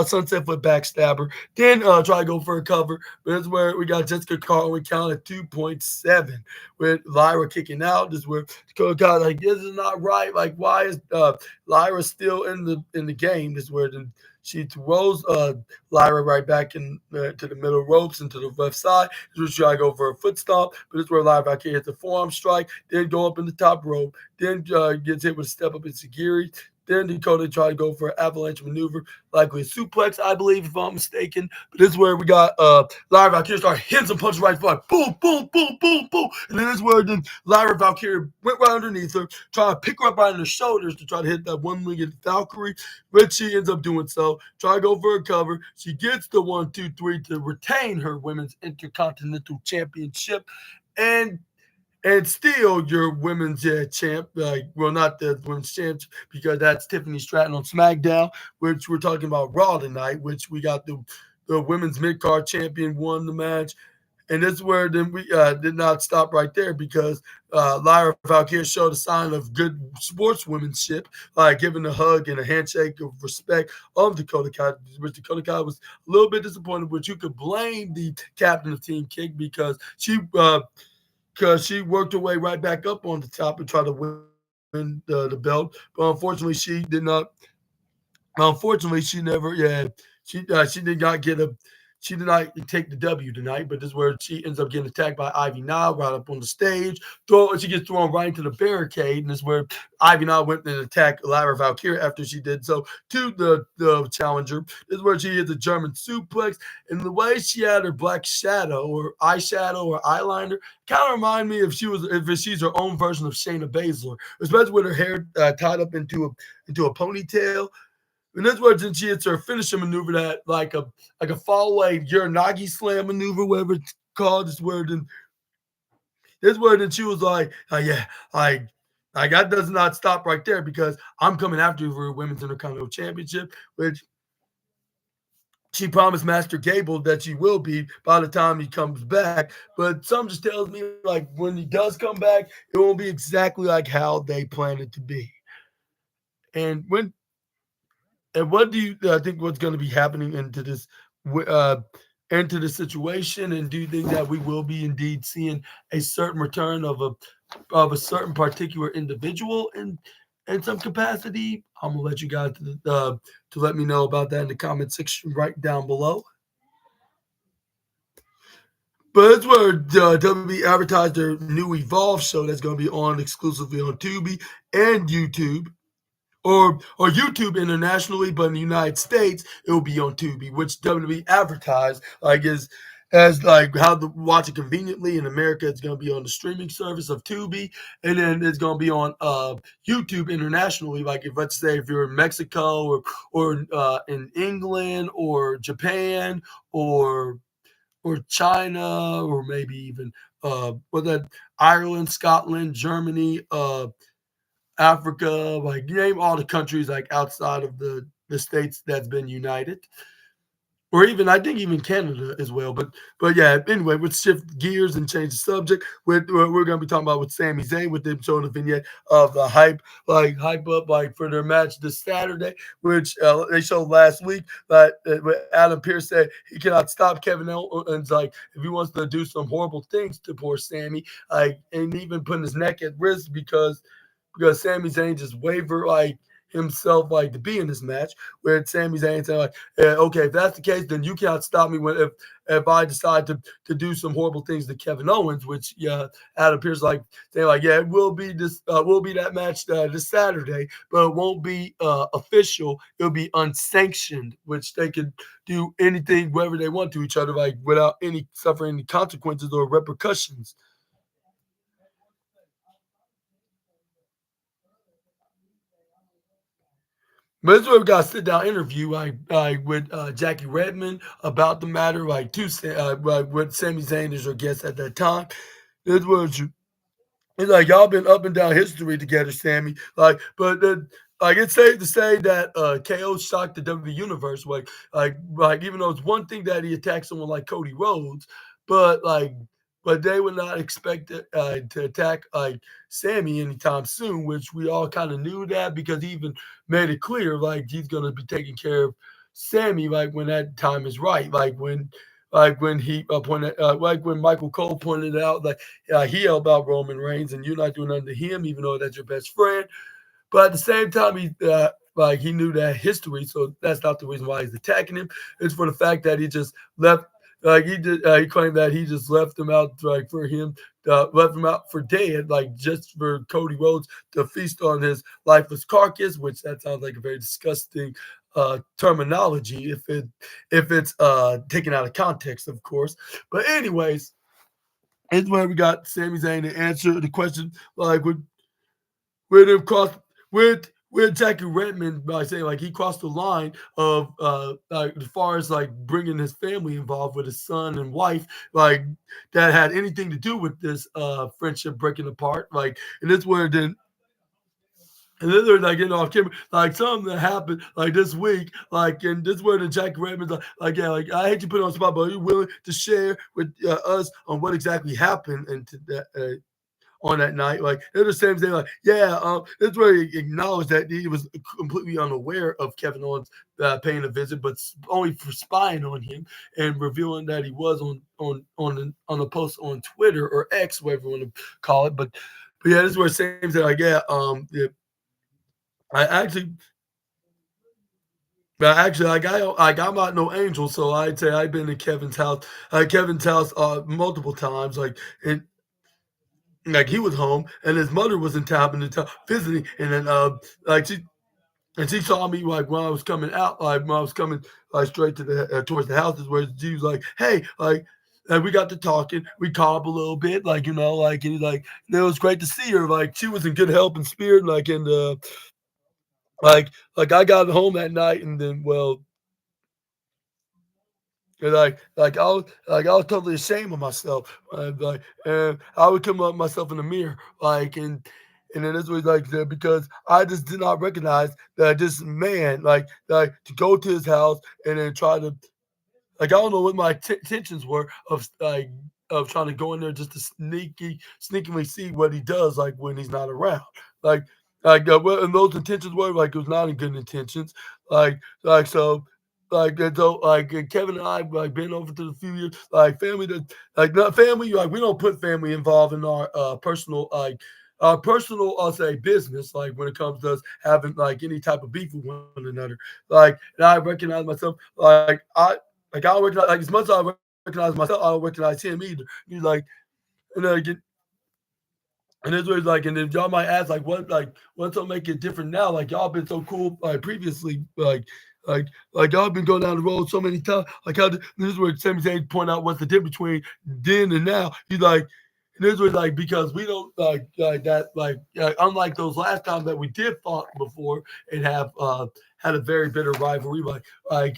Sunset flip backstabber. Then try to go for a cover. But that's where we got Jessica Carl. We counted 2.7 with Lyra kicking out. This is where Dakota Kai like this is not right. Like why is Lyra still in the game? This is where then she throws Lyra right back in to the middle ropes and to the left side. This is where she try to go for a foot stomp. But this is where Lyra back here hits a forearm strike. Then go up in the top rope. Then gets hit with a step up in Sagiri. Then Dakota tried to go for an avalanche maneuver, likely a suplex, I believe, if I'm not mistaken. But this is where we got Lyra Valkyria start hitting some punches right front. Boom, boom, boom, boom, boom. And then this is where then Lyra Valkyria went right underneath her, trying to pick her up right in the shoulders to try to hit that one-legged Valkyrie. But she ends up doing so. Try to go for a cover. She gets the 1, 2, 3 to retain her Women's Intercontinental Championship. And still your women's champ, well, not the women's champ because that's Tiffany Stratton on SmackDown, which we're talking about Raw tonight, which we got the women's mid card champion won the match. And this is where then we did not stop right there because Lyra Valkyria showed a sign of good sportswomanship, like giving a hug and a handshake of respect of Dakota Kai, which Dakota Kai was a little bit disappointed, but you could blame the captain of Team Kick because she worked her way right back up on the top and tried to win the belt. But unfortunately, she did not. Unfortunately, she never. Yeah, she did not get a. She did not take the W tonight, but this is where she ends up getting attacked by Ivy Nile right up on the stage. She gets thrown right into the barricade, and this is where Ivy Nile went and attacked Lyra Valkyria after she did so to the challenger. This is where she hit the German suplex, and the way she had her black shadow or eyeshadow or eyeliner kind of remind me if she's her own version of Shayna Baszler, especially with her hair tied up into a ponytail. And that's where she hits her finishing maneuver that like a fall away Uranagi slam maneuver, whatever it's called. This where then she was like, yeah, I Like that does not stop right there because I'm coming after you for a women's intercontinental championship, which she promised Master Gable that she will be by the time he comes back. But some just tells me like when he does come back, it won't be exactly like how they planned it to be. And when and what do you think what's going to be happening uh, into this situation? And do you think that we will be indeed seeing a certain return of a certain particular individual in some capacity? I'm gonna let you guys to let me know about that in the comment section right down below. But that's where WWE advertised their new Evolve show that's going to be on exclusively on Tubi and YouTube, or YouTube internationally, but in the United States it will be on Tubi, which WWE advertised like is as like how to watch it conveniently. In America, it's going to be on the streaming service of Tubi, and then it's going to be on YouTube internationally. Like if let's say if you're in Mexico or in England or Japan or China or maybe even what that Ireland, Scotland, Germany, Africa, like name all the countries like outside of the states that's been united, or even I think even Canada as well. But yeah, anyway, let's shift gears and change the subject. We're gonna be talking about with Sami Zayn with them showing a vignette of the hype up like for their match this Saturday, which they showed last week. But Adam Pearce said he cannot stop Kevin Owens like if he wants to do some horrible things to poor Sammy, like and even putting his neck at risk because Sami Zayn just wavered like himself like to be in this match. Where Sami Zayn saying like, okay, if that's the case, then you cannot stop me when if I decide to do some horrible things to Kevin Owens. Which Adam Pearce like saying like, yeah, it will be that match this Saturday, but it won't be official. It'll be unsanctioned, which they could do anything wherever they want to each other, like without any suffering any consequences or repercussions. But this is where we got a sit down interview like with Jackie Redmond about the matter, like with Sami Zayn as your guest at that time. This was it's like y'all been up and down history together, Sammy. Like it's safe to say that KO shocked the WWE universe. Like even though it's one thing that he attacked someone like Cody Rhodes, but like but they would not expect to attack like Sammy anytime soon, which we all kind of knew that because he even made it clear like he's gonna be taking care of Sammy like when that time is right. Like when he pointed like when Michael Cole pointed out like he yelled about Roman Reigns and you're not doing nothing to him, even though that's your best friend. But at the same time, he knew that history, so that's not the reason why he's attacking him. It's for the fact that he just left. Like he did, he claimed that he just left him out like for him, left him out for dead, like just for Cody Rhodes to feast on his lifeless carcass, which that sounds like a very disgusting terminology if it's taken out of context, of course. But anyways, it's where we got Sami Zayn to answer the question like with him cross with Jackie Redmond by saying like he crossed the line of like as far as like bringing his family involved with his son and wife like that had anything to do with this friendship breaking apart like and this where then and then they're like getting off camera, like something that happened like this week, like and this where the Jack Redmond's like yeah, like I hate to put it on the spot, but are you willing to share with us on what exactly happened and to that on that night. Like they're the same thing. Like, yeah, that's where he acknowledged that he was completely unaware of Kevin Owens paying a visit, but only for spying on him and revealing that he was on a post on Twitter or X, whatever you want to call it. But yeah, this is where it seems that like yeah, I actually. But actually, like I'm not no angel, so I'd say I've been to Kevin's house multiple times, and like he was home and his mother was in town visiting and then like she saw me like when I was coming out like when I was coming like straight to the towards the houses where she was like hey like and we got to talking we caught up a little bit like like and like and it was great to see her like she was in good health and spirit like and like I got home that night and then well and I was totally ashamed of myself. Like, and I would come up myself in the mirror, like, And then this was like because I just did not recognize that this man like to go to his house and then try to like I don't know what my intentions were of trying to go in there just to sneakily see what he does like when he's not around. Like well, and those intentions were like it was not in good intentions. So. Kevin and I like been over to the few years like family that like not family like we don't put family involved in our personal I'll say business like when it comes to us having like any type of beef with one another like and I recognize myself I don't recognize like as much as I recognize myself, I don't recognize him either. He's like, and then again, and this was like, and then y'all might ask like what's gonna make it different now? Like y'all been so cool like previously, like y'all been going down the road so many times. Like how this is where Sami Zayn point out what's the difference between then and now. He's like. And this was like because we don't like that unlike those last times that we did fought before and have had a very bitter rivalry. I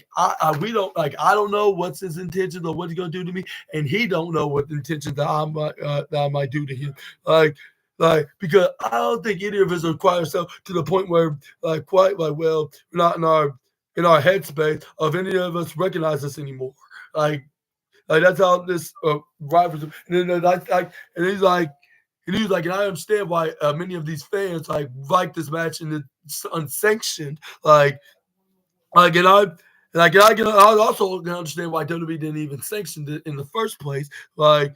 we don't like I don't know what's his intentions or what he's gonna do to me, and he don't know what the intentions that I might do to him. Because I don't think either of us are quite ourselves to the point where quite like well we're not in our headspace of any of us recognize us anymore. Like that's how this rivalry. And then and he was like, and I understand why many of these fans like this match and it's unsanctioned. And I also can understand why WWE didn't even sanction it in the first place. Me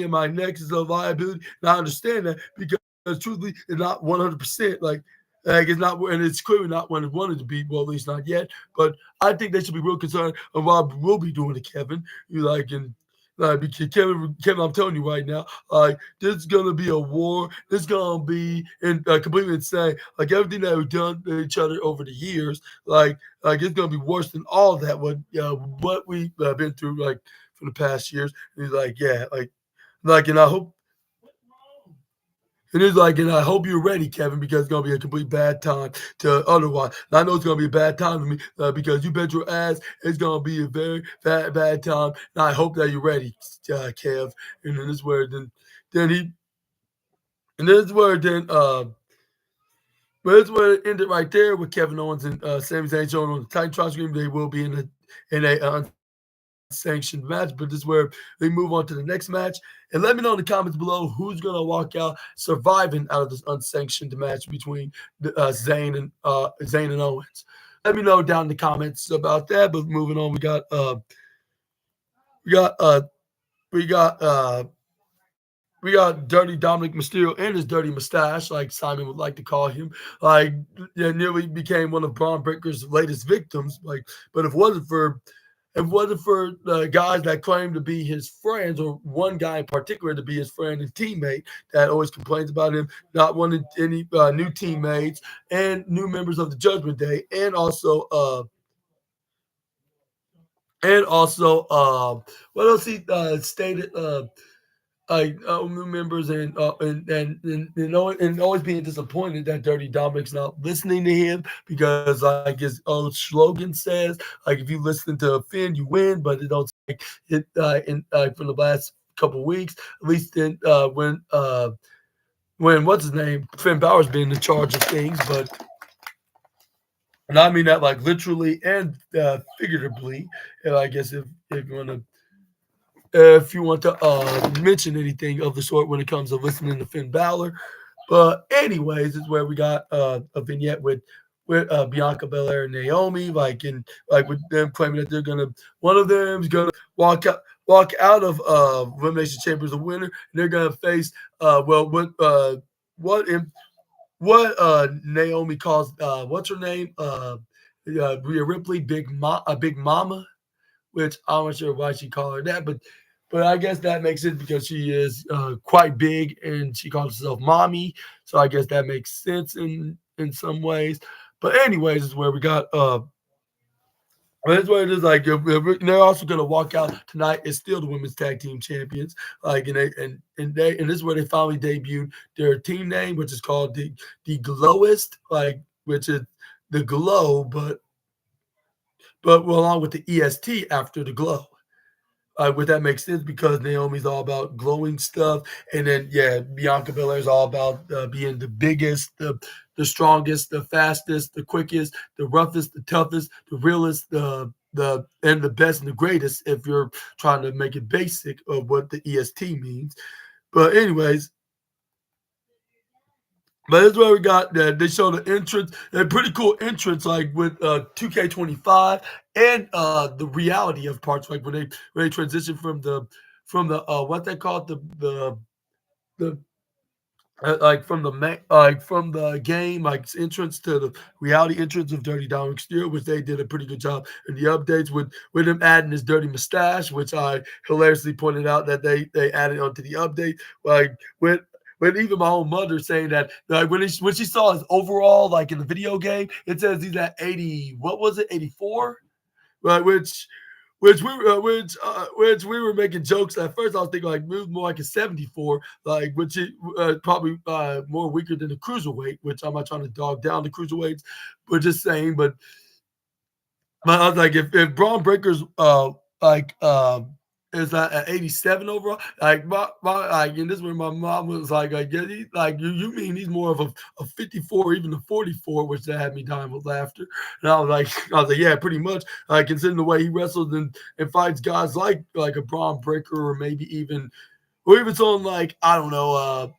and my next is a liability, and I understand that because truthfully, it's not 100%. Like it's not, and it's clearly not when it wanted to be. Well, at least not yet. But I think they should be real concerned of what we'll be doing to Kevin. You like and. Because Kevin, I'm telling you right now, this is gonna be a war. This is gonna be completely insane. Like everything that we've done to each other over the years, like it's gonna be worse than all that. What we've been through, like for the past years. And he's like, yeah, and I hope and it's like, and I hope you're ready, Kevin, because it's gonna be a complete bad time to otherwise. And I know it's gonna be a bad time to me because you bet your ass it's gonna be a very bad time. And I hope that you're ready, Kev. And then this where then he and this is where then but it's where it ended right there with Kevin Owens and Sami Zayn showing on the Titantron screen. They will be in a unsanctioned match, but this is where they move on to the next match. And let me know in the comments below who's gonna walk out surviving out of this unsanctioned match between Zayn and Owens. Let me know down in the comments about that. But moving on, we got we got we got Dirty Dominic Mysterio and his dirty mustache, like Simon would like to call him. Like, yeah, nearly became one of Braun Breaker's latest victims. But if it wasn't for the guys that claim to be his friends, or one guy in particular to be his friend and teammate that always complains about him not wanting any new teammates and new members of the Judgment Day, and also what else he stated new members and always being disappointed that Dirty Dominic's not listening to him because like his old slogan says like if you listen to Finn you win, but it don't like it in for the last couple weeks at least when what's his name Finn Balor's been in charge of things, but and I mean that like literally and figuratively. And I guess if you want to mention anything of the sort when it comes to listening to Finn Balor. But anyways, is where we got a vignette with Bianca Belair and Naomi, like with them claiming that they're gonna one of them's gonna walk out of Elimination Chamber as a winner, and they're gonna face what in what Naomi calls what's her name Rhea Ripley, Big Mama, which I'm not sure why she called her that, but I guess that makes it because she is quite big and she calls herself mommy. So I guess that makes sense in some ways. But anyways, is where we got that's what it is. Like they're also gonna walk out tonight as still the women's tag team champions. Like and this is where they finally debuted their team name, which is called the Glowist, like which is the glow, but along with the EST after the glow. Would that make sense? Because Naomi's all about glowing stuff, and then Bianca Belair is all about being the biggest, the strongest, the fastest, the quickest, the roughest, the toughest, the realest, the and the best and the greatest. If you're trying to make it basic of what the EST means, but anyways. But that's where we got that. They showed the entrance, a pretty cool entrance, like with 2K25 and the reality of parts, like when they transition from the what they call it, the from the from the game, like entrance to the reality entrance of Dirty Dominic Steel, which they did a pretty good job in the updates with him adding his dirty mustache, which I hilariously pointed out that they added onto the update. Like with even my own mother saying that, like when she saw his overall, like in the video game, it says he's at 80. What was it, 84? Right, which we were making jokes at first. I was thinking like move more like a 74, like which is probably more weaker than the cruiserweight. Which I'm not trying to dog down the cruiserweights, but just saying. But I was like, if Braun Breaker's like is at 87 overall, like my like, and this is where my mom was like yeah, like you mean he's more of a 54, even a 44, which that had me dying with laughter. And I was like, yeah, pretty much. Considering the way he wrestles and fights guys like a Braun Breaker or maybe even or even someone like I don't know.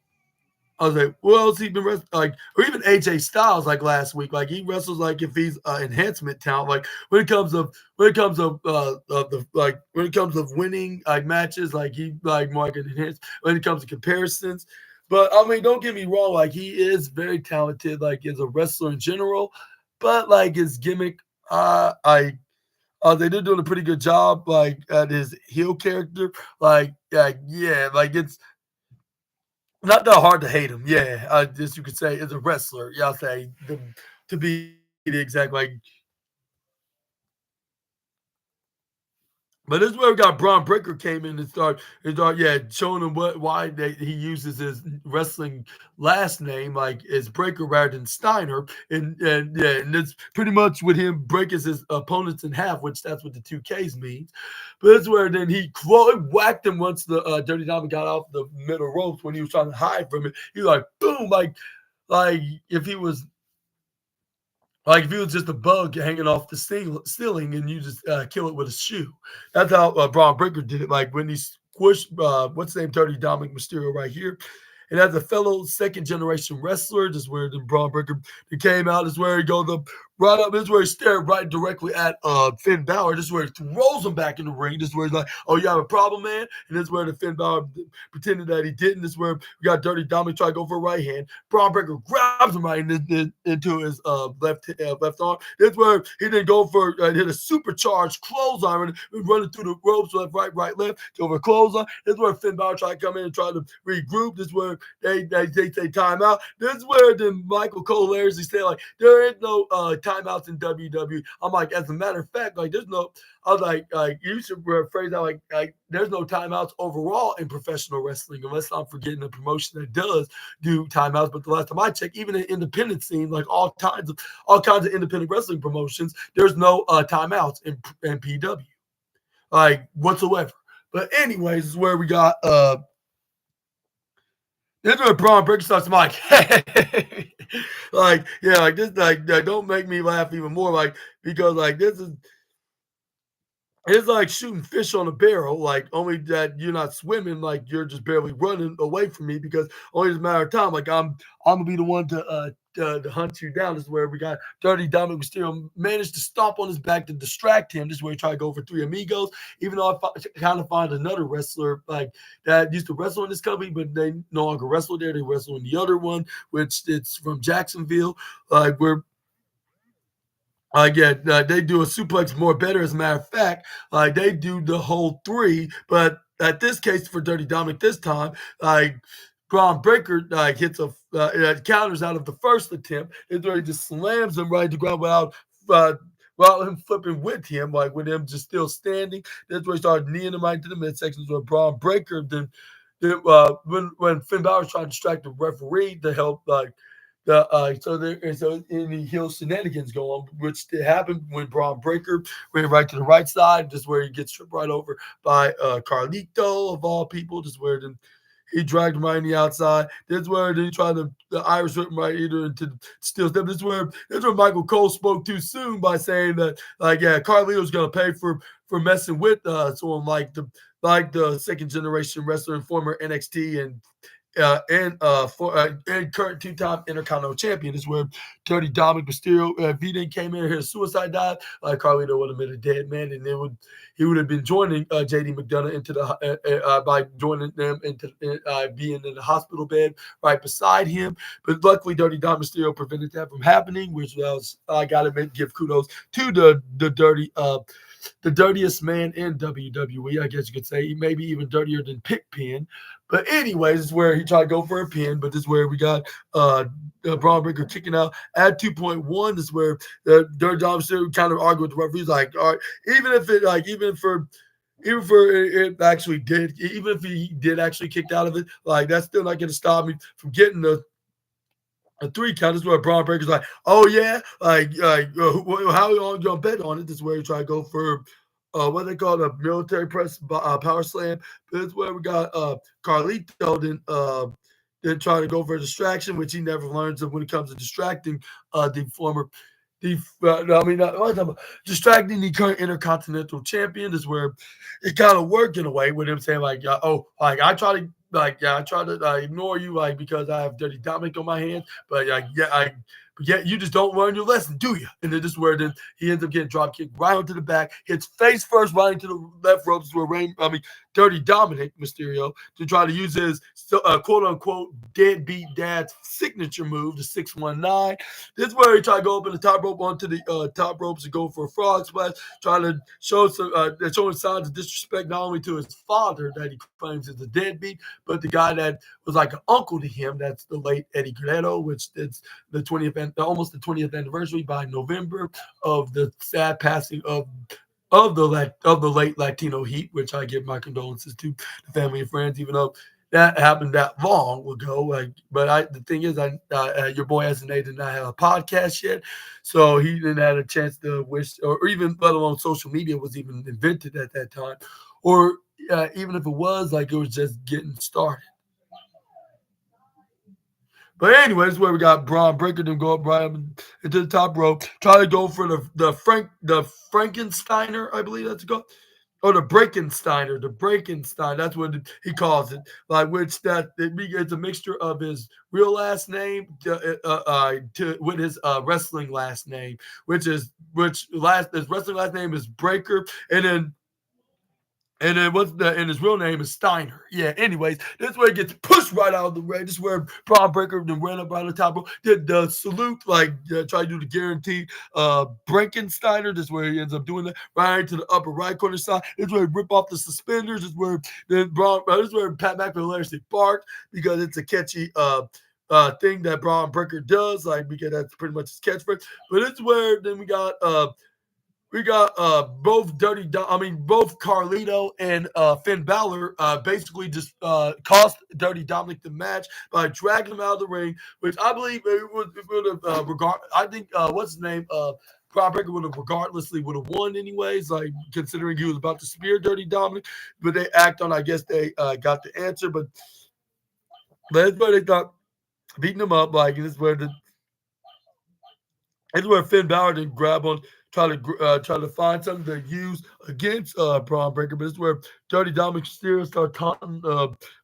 I was like, well, else he been wrestling? Like, or even AJ Styles, like last week, like he wrestles like if he's enhancement talent. Like when it comes of when it comes of winning like matches, like he like more like an enhanced when it comes to comparisons. But I mean, don't get me wrong, like he is very talented, like as a wrestler in general. But like his gimmick, they did doing a pretty good job, like at his heel character. Like it's not that hard to hate him. Yeah, just you could say as a wrestler. Yeah, I'll say to be the exact like. But this is where we got Braun Breaker came in and showing him he uses his wrestling last name like is Breaker rather than Steiner, and it's pretty much with him breaking his opponents in half, which that's what the 2Ks means. But that's where then he whacked him once the Dirty Diamond got off the middle ropes when he was trying to hide from it. He like boom, like if he was like if he was just a bug hanging off the ceiling and you just kill it with a shoe. That's how Braun Breaker did it. Like when he squished, what's the name, Dirty Dominic Mysterio right here. And as a fellow second generation wrestler, just where the Braun Breaker came out, is where he goes up right up. This is where he stared right directly at Finn Balor. This is where he throws him back in the ring. This is where he's like, "Oh, you have a problem, man?" And this is where the Finn Balor pretended that he didn't. This is where we got Dirty Dominic try to go for a right hand. Braun Breaker grabs him right into his left arm. This is where he didn't go for hit a supercharged clothesline and running through the ropes left, right, left to over clothesline. This is where Finn Balor tried to come in and try to regroup. This is where they say timeout. This is where then Michael Cole hilariously said like there ain't no timeouts in WWE. I'm like, as a matter of fact, like there's no. I was like you should phrase that like there's no timeouts overall in professional wrestling unless I'm forgetting a promotion that does do timeouts. But the last time I checked, even in independent scene, like all kinds of independent wrestling promotions, there's no timeouts in PW like whatsoever. But anyways, is where we got this is where Braun Breaker starts like, hey, like, yeah, like this, like, don't make me laugh even more, like, because, like, it's like shooting fish on a barrel, like, only that you're not swimming, like, you're just barely running away from me because only it's a matter of time, like, I'm gonna be the one to hunt you down. This is where we got Dirty Dominic Mysterio managed to stomp on his back to distract him. This is where he tried to go for three amigos. Even though I kind of find another wrestler like that used to wrestle in this company, but they no longer wrestle there. They wrestle in the other one, which it's from Jacksonville. Like where they do a suplex more better. As a matter of fact, they do the whole three. But at this case for Dirty Dominic this time, like Braun Breaker hits counters out of the first attempt. It's where he just slams him right to the ground without him flipping with him, like with him just still standing. That's where he started kneeing him right into the midsection. Where Braun Breaker then when Finn Balor was trying to distract the referee to help So any heel shenanigans go on, which did happen when Braun Breaker ran right to the right side, just where he gets tripped right over by Carlito of all people, just where then he dragged him right on the outside. This is where he tried to the Irish whip him right either into the steel step. This is where Michael Cole spoke too soon by saying that Carlito's gonna pay for messing with someone like the second generation wrestler and former NXT and current two-time Intercontinental Champion. Is where Dirty Dominic Mysterio, if he didn't came in here suicide dive, Carlito would have been a dead man, and he would have been joining JD McDonough into the by joining them into being in the hospital bed right beside him. But luckily, Dirty Dominic Mysterio prevented that from happening, which was I gotta give kudos to the dirtiest man in WWE, I guess you could say, maybe even dirtier than Pigpen. But anyways, this is where he tried to go for a pin, but this is where we got Braun Breaker kicking out at 2.1. This is where the Dirty Dom kind of argued with the referees, like, all right, even if it actually did, even if he did actually kicked out of it, like that's still not going to stop me from getting a 3 count. This is where Braun Breaker's like, oh yeah, how long you gonna bet on it? This is where you try to go for what they call a military press power slam. This is where we got Carlito then try to go for a distraction, which he never learns of when it comes to distracting the former. Distracting the current Intercontinental Champion is where it kind of worked in a way with him saying like, I try to ignore you because I have Dirty Dominic on my hands, but you just don't learn your lesson, do you? And then this is where then he ends up getting drop kicked right onto the back, hits face first right into the left ropes where Dirty Dominic Mysterio to try to use his quote unquote deadbeat dad's signature move, the 619. This is where he tried to go up in the top rope onto the top ropes and go for a frog splash, trying to showing signs of disrespect not only to his father that he claims is a deadbeat, but the guy that was like an uncle to him. That's the late Eddie Guerrero, which is almost the 20th anniversary by November of the sad passing of the late Latino Heat, which I give my condolences to the family and friends, even though that happened that long ago. The thing is, your boy SNA did not have a podcast yet, so he didn't have a chance to wish, or even let alone social media was even invented at that time, or even if it was, it was just getting started. But anyways, where we got Braun Breaker them go up right up into the top rope, try to go for the Frankensteiner, I believe that's called. Or the Breakensteiner, that's what he calls it. It's a mixture of his real last name with his wrestling last name, his wrestling last name is Breaker, and then his real name is Steiner. Yeah, anyways, this is where he gets pushed right out of the way. This is where Braun Breaker then ran up right on the top rope. Did the salute, try to do the guaranteed Frankensteiner. This is where he ends up doing that right into the upper right corner side. This is where he rip off the suspenders. This is where this is where Pat McAfee hilariously barked because it's a catchy thing that Braun Breaker does, because that's pretty much his catchphrase. But this is where then we got both both Carlito and Finn Balor basically just cost Dirty Dominic the match by dragging him out of the ring, which I believe it would have I think what's his name? Braun Breaker would have won anyways, considering he was about to spear Dirty Dominic, but they act on, I guess they got the answer, but that's where they thought beating him up, this is where Finn Balor didn't grab on, try to find something to use against Braun Breaker. But this is where Dirty Dominic Mysterio started taunting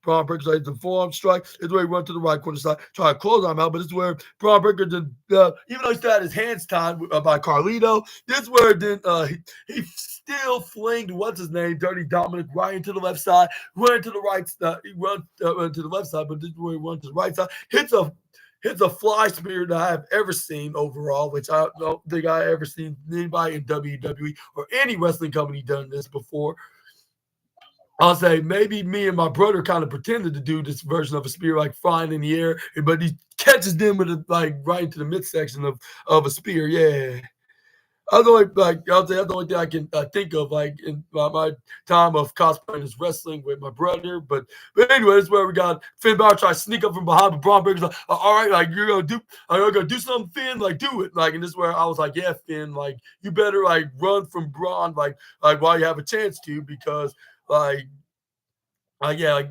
Braun Breaker like the forearm strike. This is where he went to the right corner side, try to close arm out. But this is where Braun Breaker did, even though he still had his hands tied by Carlito, this is where then he still flinged what's his name, Dirty Dominic, right into the left side. Went to the right side. He went to the left side, but this is where he went to the right side. Hits a fly spear that I have ever seen overall, which I don't think I ever seen anybody in WWE or any wrestling company done this before. I'll say maybe me and my brother kind of pretended to do this version of a spear, flying in the air, but he catches them with right into the midsection of a spear. Yeah. I was only like I'll say that's the only thing I can think of like in my time of cosplaying is wrestling with my brother. But anyway, that's where we got Finn Balor try to sneak up from behind, but Braun Breaker's like, all right, like you're gonna do something, Finn, like do it, like. And this is where I was like, yeah, Finn, like you better like run from Braun, like while you have a chance to, because like yeah,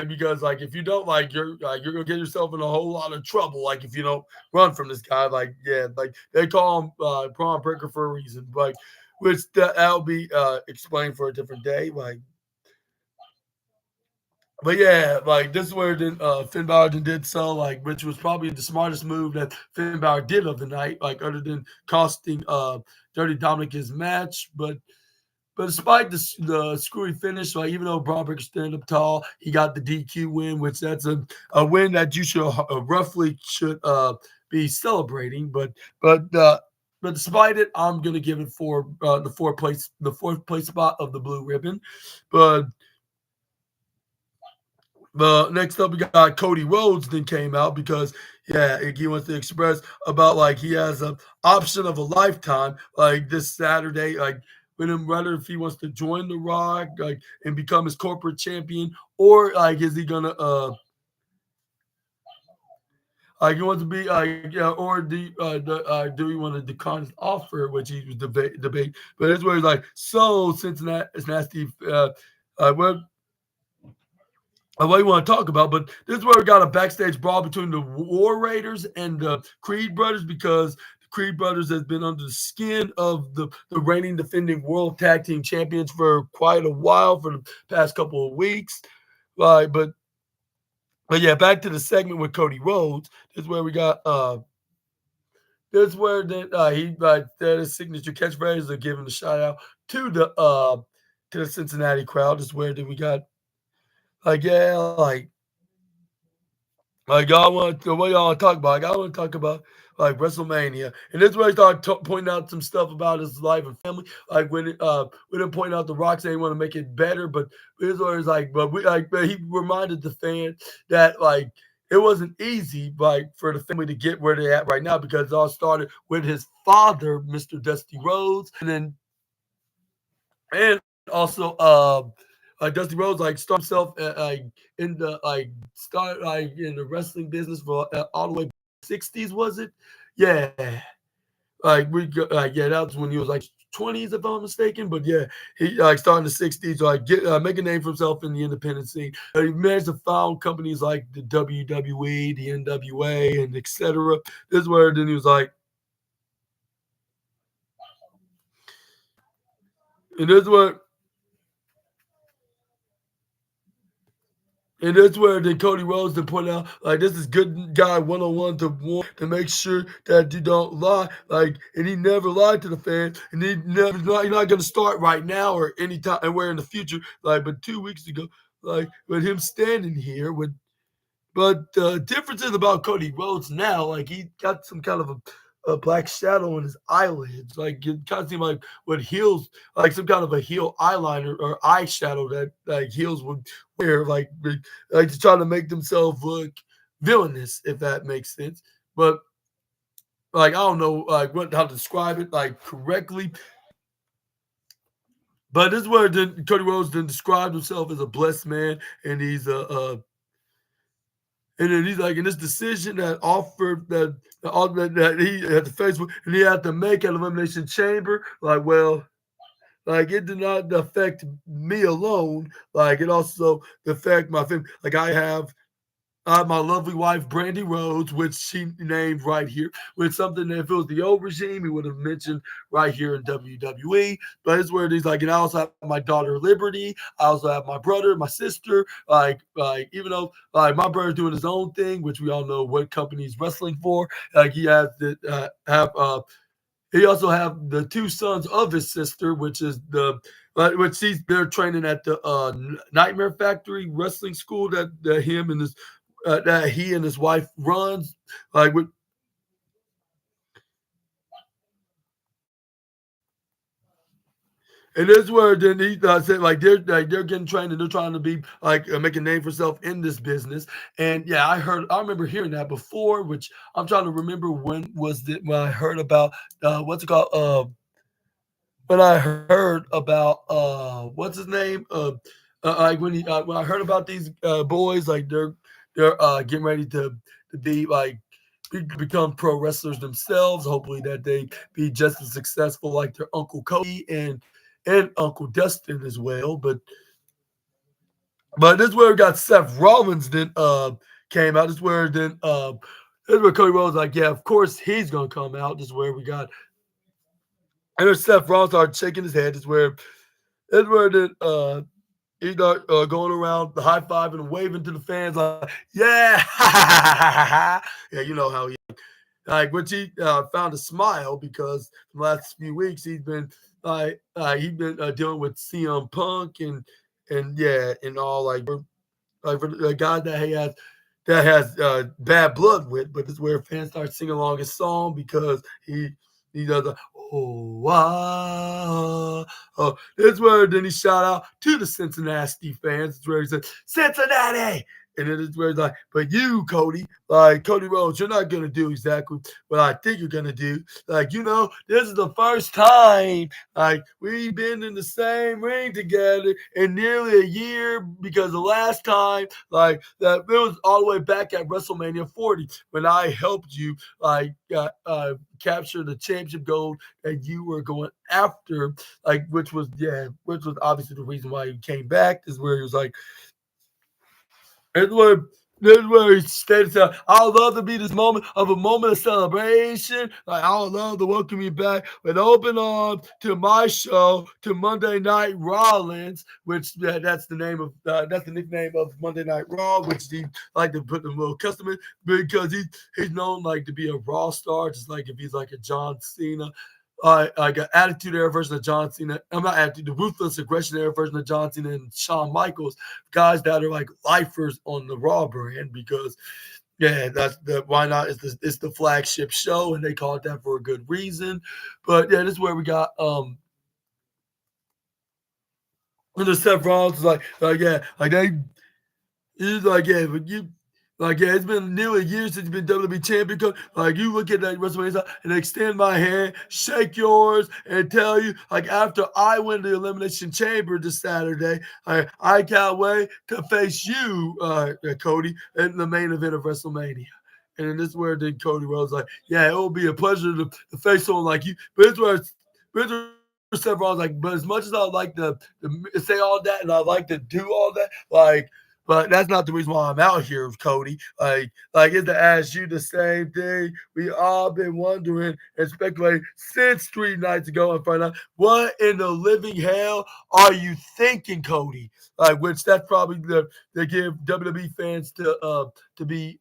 because like if you don't, you're gonna get yourself in a whole lot of trouble. Like if you don't run from this guy, like yeah, like they call him Braun Breaker for a reason. Like which that'll be explained for a different day. But yeah, like this is where then Finn Balor did so, like, which was probably the smartest move that Finn Balor did of the night, like other than costing Dirty Dominic his match. But despite the screwy finish, like even though Braun Breaker stood up tall, he got the DQ win, which that's a win that you should roughly should be celebrating. But despite it, I'm gonna give it for the fourth place spot of the blue ribbon. But next up, we got Cody Rhodes. Then came out because yeah, he wants to express about like he has an option of a lifetime, like this Saturday, like with him whether if he wants to join the Rock, like and become his corporate champion, or like is he gonna like he wants to be like yeah, or do we want to decline his offer, which he was debate. But that's where he's like, so Cincinnati is nasty. What what you want to talk about, but this is where we got a backstage brawl between the War Raiders and the Creed brothers because the Creed brothers has been under the skin of the reigning defending world tag team champions for quite a while for the past couple of weeks. Right, but yeah, back to the segment with Cody Rhodes. This is where we got this is where then he that his signature catchphrase of giving a shout out to the Cincinnati crowd. This is where then we got like yeah, like y'all want the way y'all want to talk about. Like, I want to talk about like WrestleMania, and this is where he started pointing out some stuff about his life and family. Like when we didn't point out the Rock saying he want to make it better, but this is where it's like, but he reminded the fan that like it wasn't easy like for the family to get where they're at right now because it all started with his father, Mr. Dusty Rhodes, and also Dusty Rhodes like started himself in the like start like in the wrestling business for all the way 60s, was it? Yeah, yeah, that was when he was like 20s if I'm not mistaken. But yeah, he like starting the 60s, like get make a name for himself in the independent scene. He managed to found companies like the WWE, the NWA, and etc. This is where then he was like, and this is what And that's where then Cody Rhodes to point out like this is good guy 101 to one to make sure that you don't lie. Like, and he never lied to the fans, and you're not gonna start right now or anytime and where in the future. Like, but 2 weeks ago, like with him standing here with but the difference is about Cody Rhodes now, like he got some kind of a black shadow on his eyelids. Like it kind of seemed like what heels, like some kind of a heel eyeliner or eyeshadow that like heels would wear, like to try to make themselves look villainous, if that makes sense. But like I don't know like what how to describe it like correctly. But this is where then Cody Rhodes then described himself as a blessed man, and he's a and then he's like, in this decision that offered that he had to face with, and he had to make an elimination chamber. Like, well, like it did not affect me alone. Like it also affect my family. Like my lovely wife, Brandy Rhodes, which she named right here, with something that if it was the old regime, he would have mentioned right here in WWE. But it's where he's like, and I also have my daughter Liberty. I also have my brother, my sister. Like even though like my brother's doing his own thing, which we all know what company he's wrestling for. Like he has to have he also have the two sons of his sister, which is which they're training at the Nightmare Factory wrestling school that him and his that he and his wife runs. Like with And this where then he said they're getting trained and they're trying to be make a name for themselves in this business. And yeah, I remember hearing that before, which I'm trying to remember when I heard about what's it called when I heard about what's his name when I heard about these boys they're getting ready to be become pro wrestlers themselves. Hopefully that they be just as successful like their Uncle Cody and Uncle Dustin as well. But this is where we got Seth Rollins then came out. This is where Cody Rhodes like, yeah, of course he's gonna come out. This is where we got and then Seth Rollins started shaking his head. This is where then he's going around the high five and waving to the fans like, yeah, yeah, you know how he which he found a smile because the last few weeks he's been dealing with CM Punk and yeah and all for the guy that has bad blood with, but this is where fans start singing along his song because he does a oh wow oh. This is where then he shout out to the Cincinnati fans. It's where he said Cincinnati. And then it's where he's like, but you, Cody, Cody Rhodes, you're not gonna do exactly what I think you're gonna do. This is the first time we've been in the same ring together in nearly a year because the last time that it was all the way back at WrestleMania 40 when I helped you capture the championship gold that you were going after, which was obviously the reason why he came back. Is where he was like. This is where he stated, I would love to be this moment of celebration. I would love to welcome you back with open arms to my show, to Monday Night Rollins, which that's the nickname of Monday Night Raw, which he like to put a little custom in because he's known to be a Raw star, just like if he's like a John Cena. Like an attitude era version of John Cena. I'm not attitude, the ruthless aggression era version of John Cena and Shawn Michaels, guys that are like lifers on the Raw brand because that's the why not? It's the flagship show and they call it that for a good reason. But yeah, this is where we got and the Seth Rollins is he's like, yeah, but you it's been nearly a year since you've been WWE champion. You look at that WrestleMania and extend my hand, shake yours, and tell you, after I win the Elimination Chamber this Saturday, I can't wait to face you, Cody, in the main event of WrestleMania. And then this is where then Cody Rhodes yeah, it will be a pleasure to face someone like you. But Seth Rollins but as much as I like to say all that and I like to do all that, but that's not the reason why I'm out here, Cody. It's to ask you the same thing we all been wondering and speculating since 3 nights ago in front of. What in the living hell are you thinking, Cody? Which that's probably they give WWE fans to be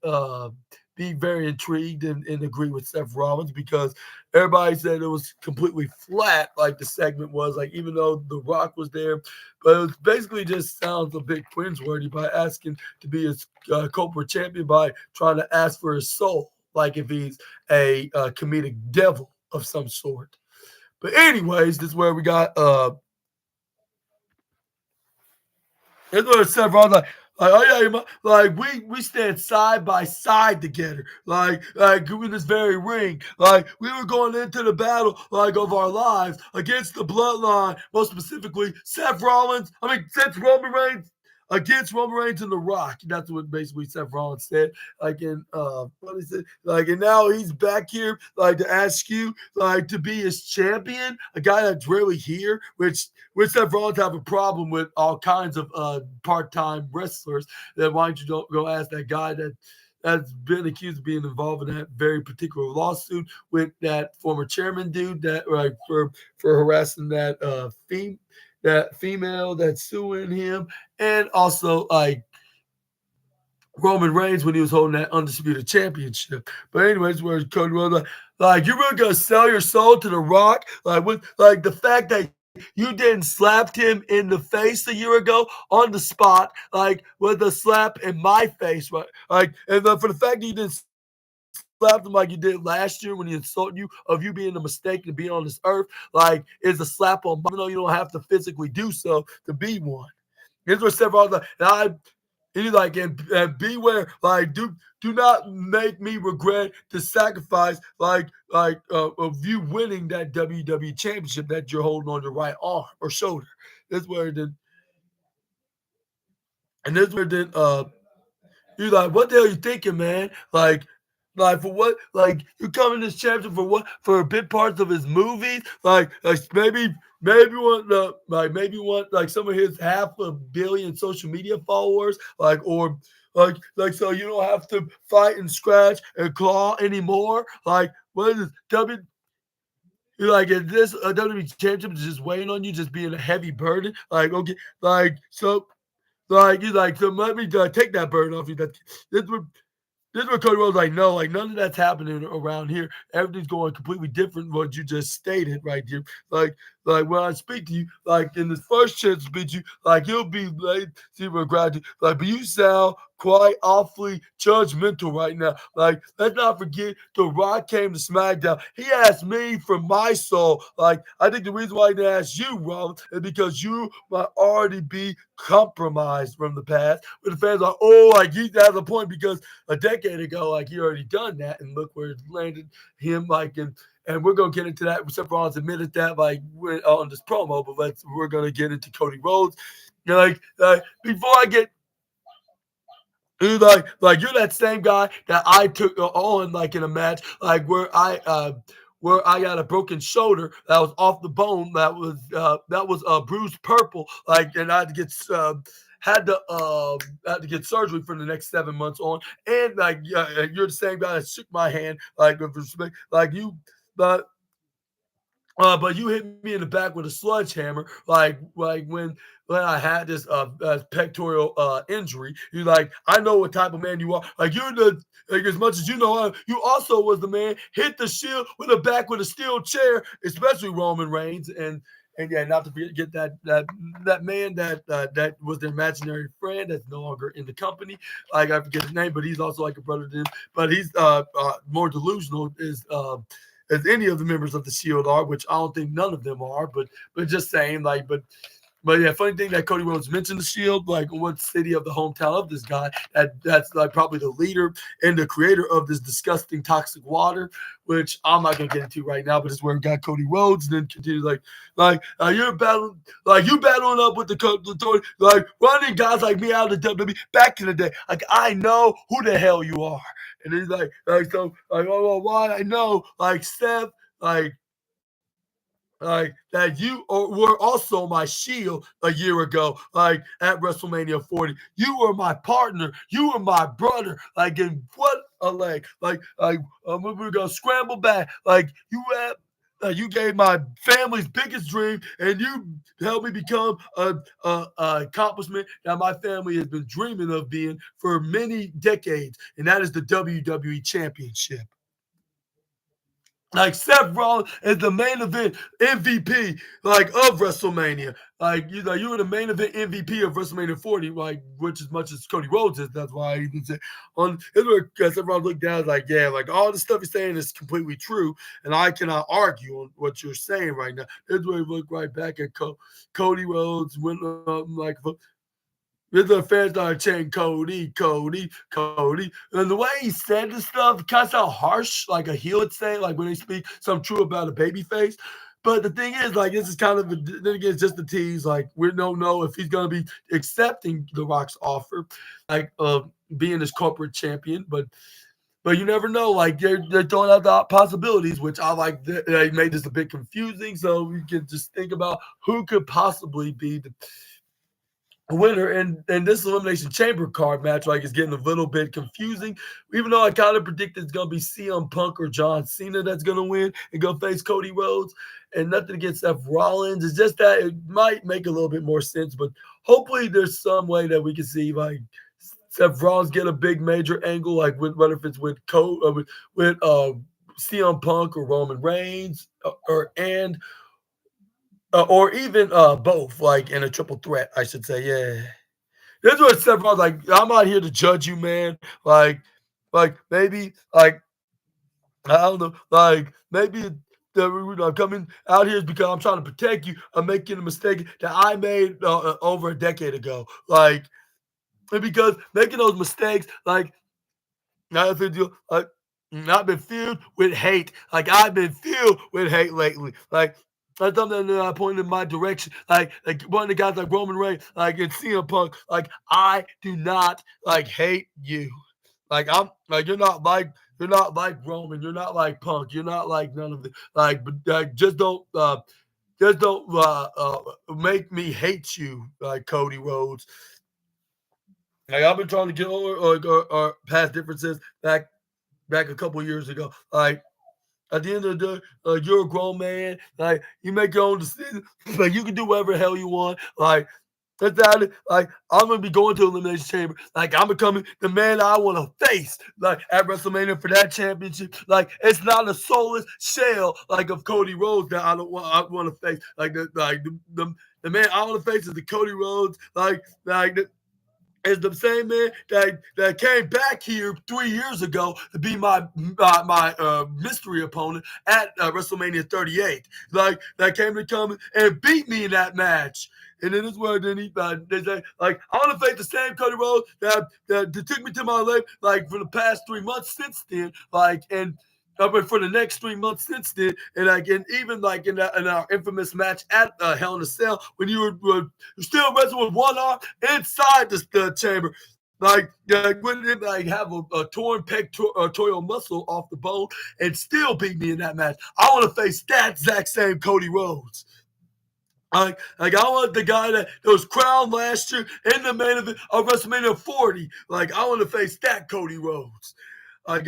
very intrigued and agree with Seth Rollins because everybody said it was completely flat, the segment was, even though The Rock was there. But it basically just sounds a bit cringeworthy by asking to be a Culprit champion by trying to ask for his soul, if he's a comedic devil of some sort. But anyways, this is where we got it's where Seth Rollins oh yeah, we stand side by side together, in this very ring, we were going into the battle, of our lives against the bloodline, most specifically Seth Roman Reigns against Roman Reigns and The Rock. That's what basically Seth Rollins said. What is it? And now he's back here, to ask you, to be his champion, a guy that's rarely here, which Seth Rollins have a problem with all kinds of part-time wrestlers. Then why don't you go ask that guy that's been accused of being involved in that very particular lawsuit with that former chairman dude that for harassing that female that's suing him, and also Roman Reigns when he was holding that undisputed championship. But anyways, where Cody Rhodes you're really gonna sell your soul to The Rock, with the fact that you didn't slap him in the face a year ago on the spot, with a slap in my face, right? And for the fact that you didn't slapped him like you did last year when he insulted you of you being a mistake to be on this earth, like is a slap on, even though you don't have to physically do so to be one. Here's what several like, and he's like, and beware, like do not make me regret the sacrifice, of you winning that WWE championship that you're holding on your right arm or shoulder. This where it did, and this where it did. You're like, what the hell you thinking, man? Like for what? Like you coming to this championship for what? For big parts of his movies? Like maybe want like some of his 500 million social media followers, like so you don't have to fight and scratch and claw anymore. Like what is W? You're like, is this a WWE championship is just weighing on you, just being a heavy burden? Like okay, like so. Like he's like, so let me take that burden off you. This what this is what Cody Rhodes like, no, like none of that's happening around here. Everything's going completely different what you just stated right here. Like when I speak to you, like in this first chance to speak to you, like you'll be late, see what gratitude. Like, but you sound quite awfully judgmental right now. Like, let's not forget The Rock came to SmackDown. He asked me for my soul. Like, I think the reason why he didn't ask you, Rob, is because you might already be compromised from the past. But the fans are like, oh, like he has a point because a decade ago, like he already done that, and look where it landed him. Like, and we're gonna get into that. Except for admitted that, like we're on this promo, but we're gonna get into Cody Rhodes. Like before I get. Like you're that same guy that I took on like in a match, like where I got a broken shoulder that was off the bone that was bruised purple, like and I had to get had to get surgery for the next 7 months on, and like you're the same guy that shook my hand like with respect, like you, but you hit me in the back with a sledgehammer, like when I had this pectoral injury. You're like, I know what type of man you are. Like you're the like as much as you know, you also was the man hit the Shield with a back with a steel chair, especially Roman Reigns, and yeah, not to forget that man that was their imaginary friend that's no longer in the company. Like I forget his name, but he's also like a brother to him. But he's more delusional as any of the members of the Shield are, which I don't think none of them are, but just saying, like, but yeah, funny thing that Cody Rhodes mentioned the Shield, like what city of the hometown of this guy, that's like probably the leader and the creator of this disgusting toxic water, which I'm not gonna get into right now, but it's where we got Cody Rhodes, and then continues you're battling, like you battling up with the authority, like running guys like me out of the WWE back in the day. Like I know who the hell you are. And he's like so like oh why I know like Steph like that you were also my shield a year ago, like at WrestleMania 40. You were my partner. You were my brother. Like, in what a leg. We're gonna scramble back. Like you had. You gave my family's biggest dream, and you helped me become a accomplishment that my family has been dreaming of being for many decades, and that is the WWE Championship. Like Seth Rollins is the main event MVP, like of WrestleMania. You were the main event MVP of WrestleMania 40, like which as much as Cody Rhodes is. That's why I even said on his where Seth Rollins looked down like, yeah, like all the stuff he's saying is completely true, and I cannot argue on what you're saying right now. This is where he looked right back at Cody Rhodes, went like the fans started chanting Cody, Cody, Cody. And the way he said this stuff kind of sound harsh, like a heel would say, like when they speak something true about a baby face. But the thing is, like, this is kind of, then again, it's just a tease. Like, we don't know if he's going to be accepting The Rock's offer, like, being his corporate champion. But you never know. Like, they're throwing out the possibilities, which I like. They made this a bit confusing. So we can just think about who could possibly be the winner and this elimination chamber card match like is getting a little bit confusing, even though I kind of predicted it's gonna be CM Punk or John Cena that's gonna win and go face Cody Rhodes. And nothing against Seth Rollins, it's just that it might make a little bit more sense, but hopefully there's some way that we can see like Seth Rollins get a big major angle, like whether if it's with CM Punk or Roman Reigns or even both, like in a triple threat, I should say. Yeah, that's what Seth Rollins like. I'm not here to judge you, man. Like maybe like I don't know, like maybe the coming out here is because I'm trying to protect you. I'm making a mistake that I made over a decade ago. Like, and because making those mistakes, like, now if it like, I've been filled with hate. Like I've been filled with hate lately. Like that's something that I pointed in my direction. Like one of the guys like Roman Reigns, like in CM Punk. Like I do not like hate you. Like I'm like you're not like Roman. You're not like Punk. You're not like none of the like. But just don't make me hate you like Cody Rhodes. Like I've been trying to get over or past differences back a couple years ago. Like at the end of the day, you're a grown man. Like you make your own decision. Like you can do whatever the hell you want. Like that's not it. Like I'm gonna be going to Elimination Chamber. Like I'm becoming the man I want to face. Like at WrestleMania for that championship. Like it's not a soulless shell like of Cody Rhodes that I want to face. Like the man I want to face is the Cody Rhodes. Like is the same man that came back here 3 years ago to be my mystery opponent at WrestleMania 38. Like that came to come and beat me in that match. And then this where then they say like I want to face the same Cody Rhodes that took me to my life like for the past 3 months since then. Like and but for the next 3 months since then, and like, and even like in our infamous match at Hell in a Cell, when you were still wrestling with one arm inside the chamber, like wouldn't like have a torn pectoral muscle off the bone and still beat me in that match? I want to face that exact same Cody Rhodes. Like I want the guy that was crowned last year in the main event of WrestleMania 40. Like I want to face that Cody Rhodes. Like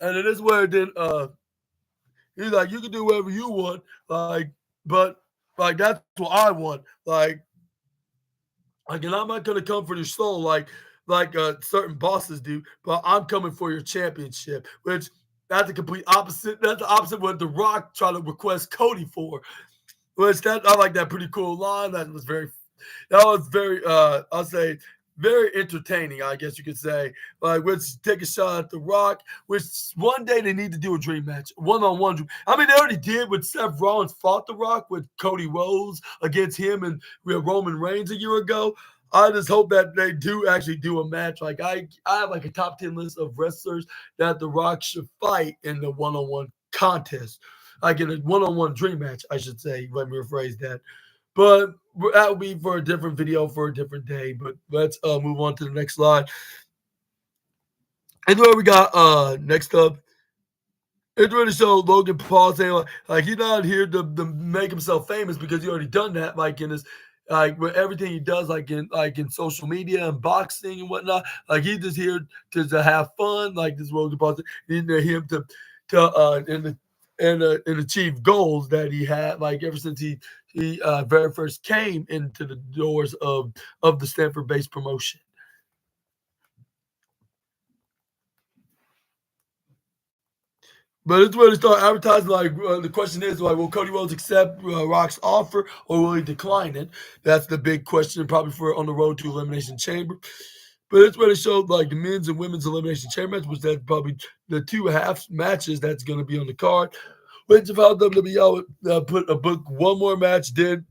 and it is where then he's like, you can do whatever you want, like, but like that's what I want. Like, and I'm not gonna come for your soul like certain bosses do, but I'm coming for your championship, which that's the complete opposite. That's the opposite what The Rock tried to request Cody for. Which that I like that pretty cool line. That was very I'll say very entertaining, I guess you could say. Like let's take a shot at The Rock, which one day they need to do a dream match. One-on-one. I mean, they already did with Seth Rollins fought The Rock with Cody Rhodes against him and with Roman Reigns a year ago. I just hope that they do actually do a match. Like I have like a top 10 list of wrestlers that The Rock should fight in the one-on-one contest. Like in a one-on-one dream match, I should say. Let me rephrase that. But that will be for a different video for a different day. But let's move on to the next slide. And where we got next up, it's really show Logan Paul saying like he's not here to make himself famous because he already done that. Like in his like with everything he does, like in social media and boxing and whatnot. Like he's just here to have fun. Like this Logan Paul, he's him and achieve goals that he had like ever since he very first came into the doors of the Stanford-based promotion. But it's where they start advertising. Like the question is, like, will Cody Rhodes accept Rock's offer or will he decline it? That's the big question, probably for on the road to Elimination Chamber. But it's where they showed like the men's and women's Elimination Chamber match, which that's probably the two half matches that's going to be on the card. Which if I WWE put a book one more match, then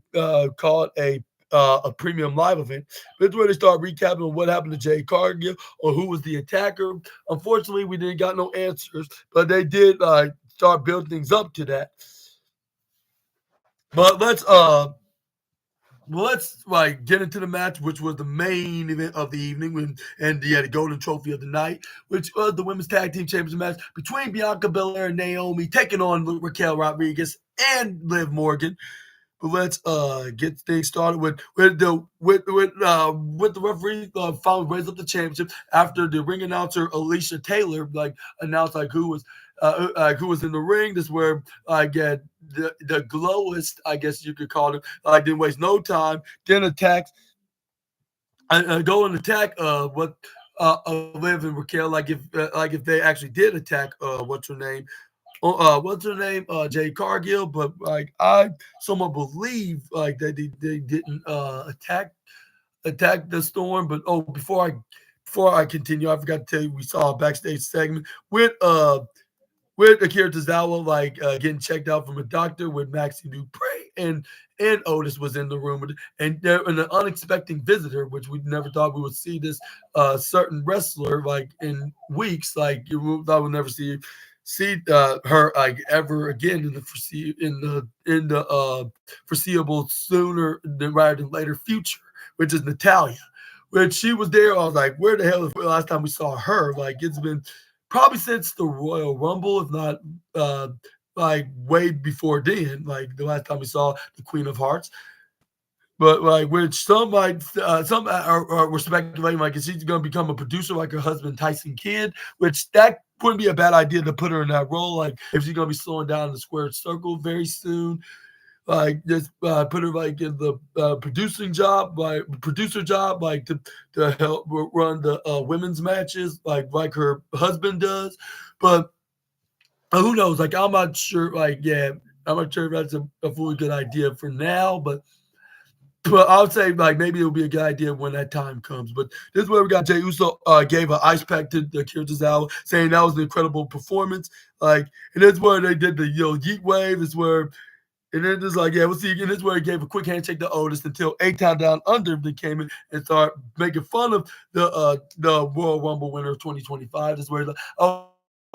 call it a premium live event. That's where they start recapping on what happened to Jade Cargill or who was the attacker. Unfortunately, we didn't got no answers, but they did start building things up to that. But let's like get into the match, which was the main event of the evening, and the golden trophy of the night, which was the women's tag team champions match between Bianca Belair and Naomi taking on Raquel Rodriguez and Liv Morgan. But let's get things started with the referee finally raised up the championship after the ring announcer Alicia Taylor like announced like who was in the ring. This is where I get the glowist, I guess you could call it. Like didn't waste no time, then attacked go and attack what Liv and Raquel like if they actually did attack what's her name? Jade Cargill. But like I somewhat believe like that they didn't attack the storm. But before I continue, I forgot to tell you we saw a backstage segment with Akira Tozawa getting checked out from a doctor with Maxie Dupre and Otis was in the room and an unexpected visitor, which we never thought we would see this certain wrestler like in weeks. Like you thought we'd never see her like ever again in the foreseeable sooner than rather than later future, which is Natalia. When she was there, I was like, where the hell is the last time we saw her? Like it's been probably since the Royal Rumble, if not like way before then, like the last time we saw the Queen of Hearts. But like, which some were speculating, like, is she going to become a producer like her husband Tyson Kidd? Which that wouldn't be a bad idea to put her in that role. Like, if she's going to be slowing down the squared circle very soon, like just put her like in the producer job, like to help run the women's matches, like her husband does. But who knows? Like I'm not sure. Like I'm not sure if that's a fully good idea for now, but I would say like maybe it'll be a good idea when that time comes. But this is where we got Jey Uso gave an ice pack to Akira Tozawa, saying that was an incredible performance. Like, and this is where they did the yeet wave. Is where. And then it's like, yeah, we'll see. And this is where he gave a quick handshake to Otis until A-Town Down Under they came in and started making fun of the Royal Rumble winner of 2025. This is where he's like, oh,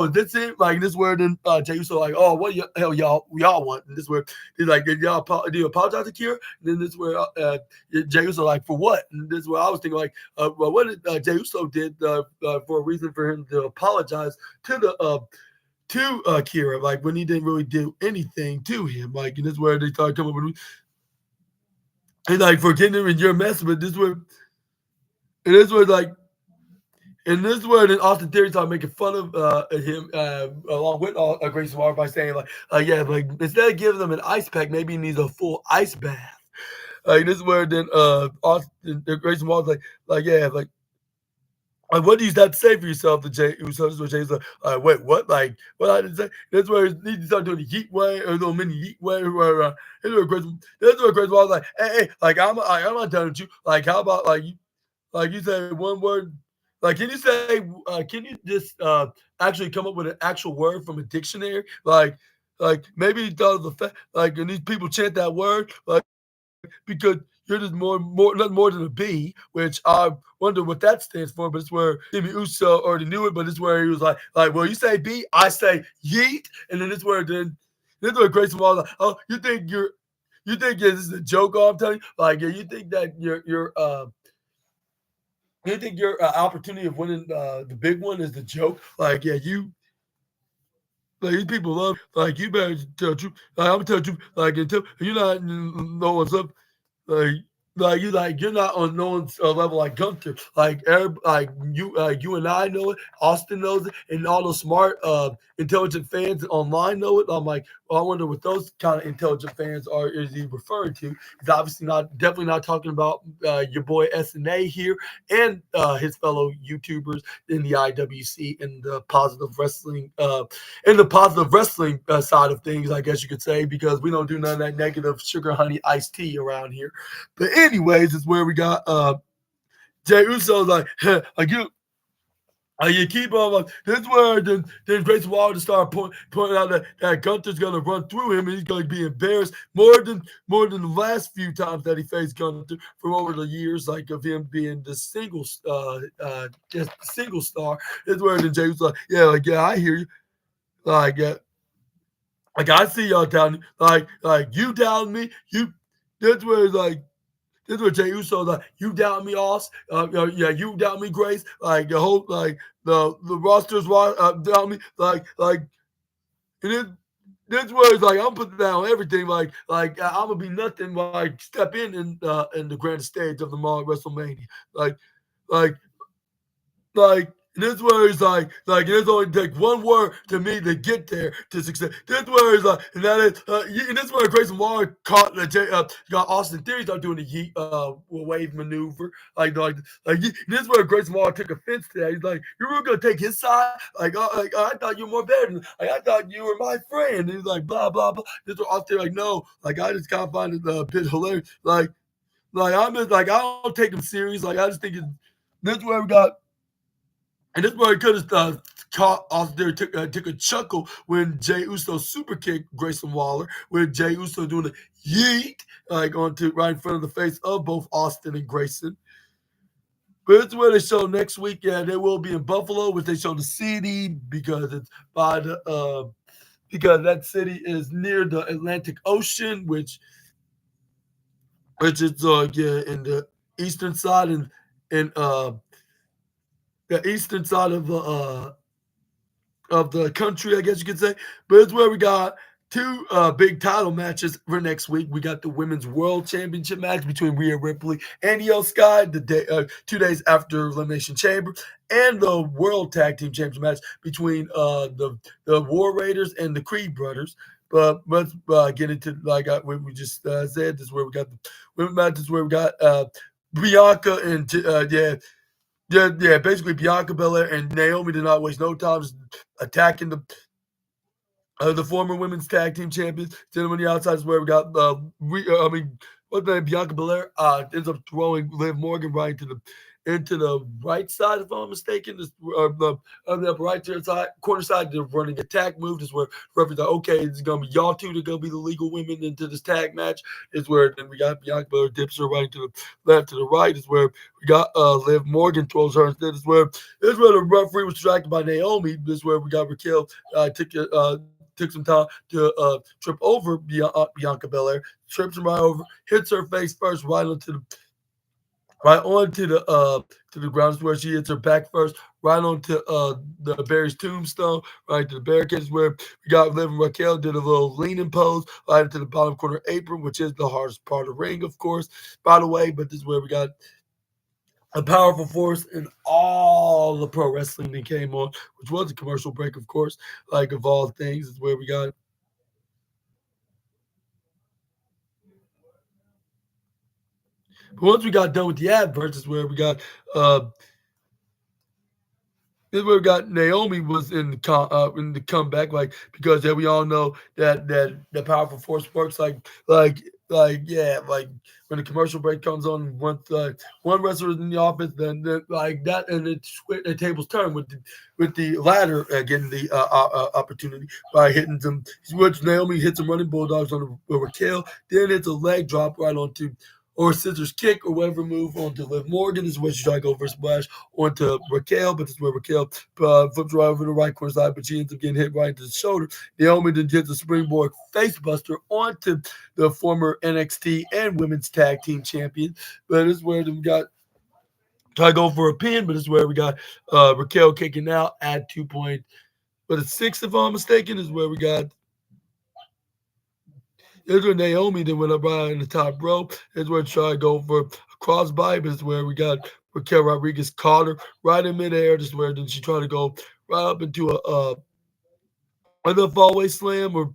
this it? Like, this is where then Jey Uso like, oh, what the hell y'all want? And this is where he's like, do you apologize to Kira? And then this is where Jey Uso like, for what? And this is where I was thinking like, well, what did Jey Uso did for a reason for him to apologize to Kira, like when he didn't really do anything to him, like, and this is where they started coming up with, and like for getting him in your mess, but this where, and this where like, and this is where then Austin Theory started making fun of him along with Grayson Waller by saying like yeah, like instead of giving him an ice pack, maybe he needs a full ice bath. Like this is where then Grayson Waller's like yeah, like what do you have to say for yourself? The Jey Uso, this is what Jay's like, wait, what? Like, what I didn't say? That's where he needs to start doing the heat wave or little mini heat wave. That's where Chris was like, hey, like I'm not done with you. Like, how about like you say one word? Like, can you say? Can you just actually come up with an actual word from a dictionary? Like maybe you thought of the fact, like, and these people chant that word, like, because you're just nothing more than a B, which I wonder what that stands for. But it's where Jimmy Uso already knew it. But it's where he was like, well, you say B, I say yeet, and then it's where Grayson was like, oh, you think this is a joke? I'm telling you, like, yeah, you think that you think your opportunity of winning the big one is the joke? Like, yeah, like these people love, like you better tell the truth. Like I'm gonna tell the truth. Like until you're not know what's up. Like, you're not on no one's level like Gunther. Like you and I know it, Austin knows it, and all those smart, intelligent fans online know it. I'm like, well, I wonder what those kind of intelligent fans is he referring to? He's obviously definitely not talking about your boy SNA here and his fellow YouTubers in the IWC and the positive wrestling side of things, I guess you could say, because we don't do none of that negative sugar honey iced tea around here. But anyways, it's where we got Jey Uso's like, like you keep on like this where then Grayson Waller just started pointing out that Gunther's gonna run through him and he's gonna be embarrassed more than the last few times that he faced Gunther from over the years, like of him being the single star. It's where then Jey was like, yeah, I hear you. Like I see y'all down, like you down me, you. That's where it's like. This is where Jey Uso like, you doubt me, Oz. Yeah, you doubt me, Grace. Like the whole the rosters doubt me. And this where it's like I'm putting down everything. Like I'm gonna be nothing. Like step in the grand stage of the Mall WrestleMania. Like like this where it's like it's only take one word to me to get there to success. This where it's like, and that is, and this where Grayson Waller got Austin Theory start doing the yeet wave maneuver. This where Grayson Waller took offense to that. He's like, you were gonna take his side? I thought you were more better. I thought you were my friend. And he's like, blah blah blah. This where Austin like, no, like I just kind of find it a bit hilarious. Like I'm just like I don't take him serious. Like I just think it's this where we got. And this where he could have caught off there, took a chuckle when Jay Uso super kicked Grayson Waller, with Jay Uso doing the yeet, like onto right in front of the face of both Austin and Grayson. But it's where they show next week. Yeah, they will be in Buffalo, which they show the city because it's by the because that city is near the Atlantic Ocean, which is yeah in the eastern side and in the eastern side of the country, I guess you could say. But it's where we got two big title matches for next week. We got the Women's World Championship match between Rhea Ripley and Io Sky, 2 days after Elimination Chamber, and the World Tag Team Championship match between the War Raiders and the Creed Brothers. But let's get into like we just said. This is where we got the women match. This is where we got Bianca and yeah, basically Bianca Belair and Naomi did not waste no time attacking the former women's tag team champions. Then on the outside is where we got what's the name? Bianca Belair ends up throwing Liv Morgan right into the right side, if I'm not mistaken. The upper right side, corner side, the running attack move is where referees are okay. It's gonna be y'all two. They're gonna be the legal women into this tag match. Is where then we got Bianca Belair dips her right to the left to the right. Is where we got Liv Morgan throws her instead. Is where the referee was distracted by Naomi. This is where we got Raquel took some time to trip over Bianca Belair, trips him right over, hits her face first right onto the ground where she hits her back first, right onto the Barry's tombstone, right to the barricades where we got Liv and Raquel did a little leaning pose right into the bottom corner apron, which is the hardest part of the ring, of course, by the way. But this is where we got a powerful force in all the pro wrestling that came on, which was a commercial break, of course, like of all things, is where we got. But once we got done with the adverts, is where we got this is where we got Naomi was in the comeback, like because yeah, we all know that the powerful force works like when the commercial break comes on, once one wrestler is in the office, then like that, and the tables turn with the ladder getting the opportunity by hitting them. Which Naomi hits some running bulldogs on Raquel, then it's a leg drop right onto or scissors kick or whatever move onto Liv Morgan. This is where she tried to go for a splash onto Raquel, but this is where Raquel flips right over the right corner side, but she ends up getting hit right into the shoulder. Naomi then hits a springboard facebuster onto the former NXT and women's tag team champion. But this is where we got try to go for a pin, but this is where we got Raquel kicking out at 2 but it's 6 if I'm mistaken, is where we got here's where Naomi then went up right in the top rope. Here's where try to go for a crossbody. This is where we got Raquel Rodriguez caught her right in midair. This is where then she tried to go right up into another fallaway slam or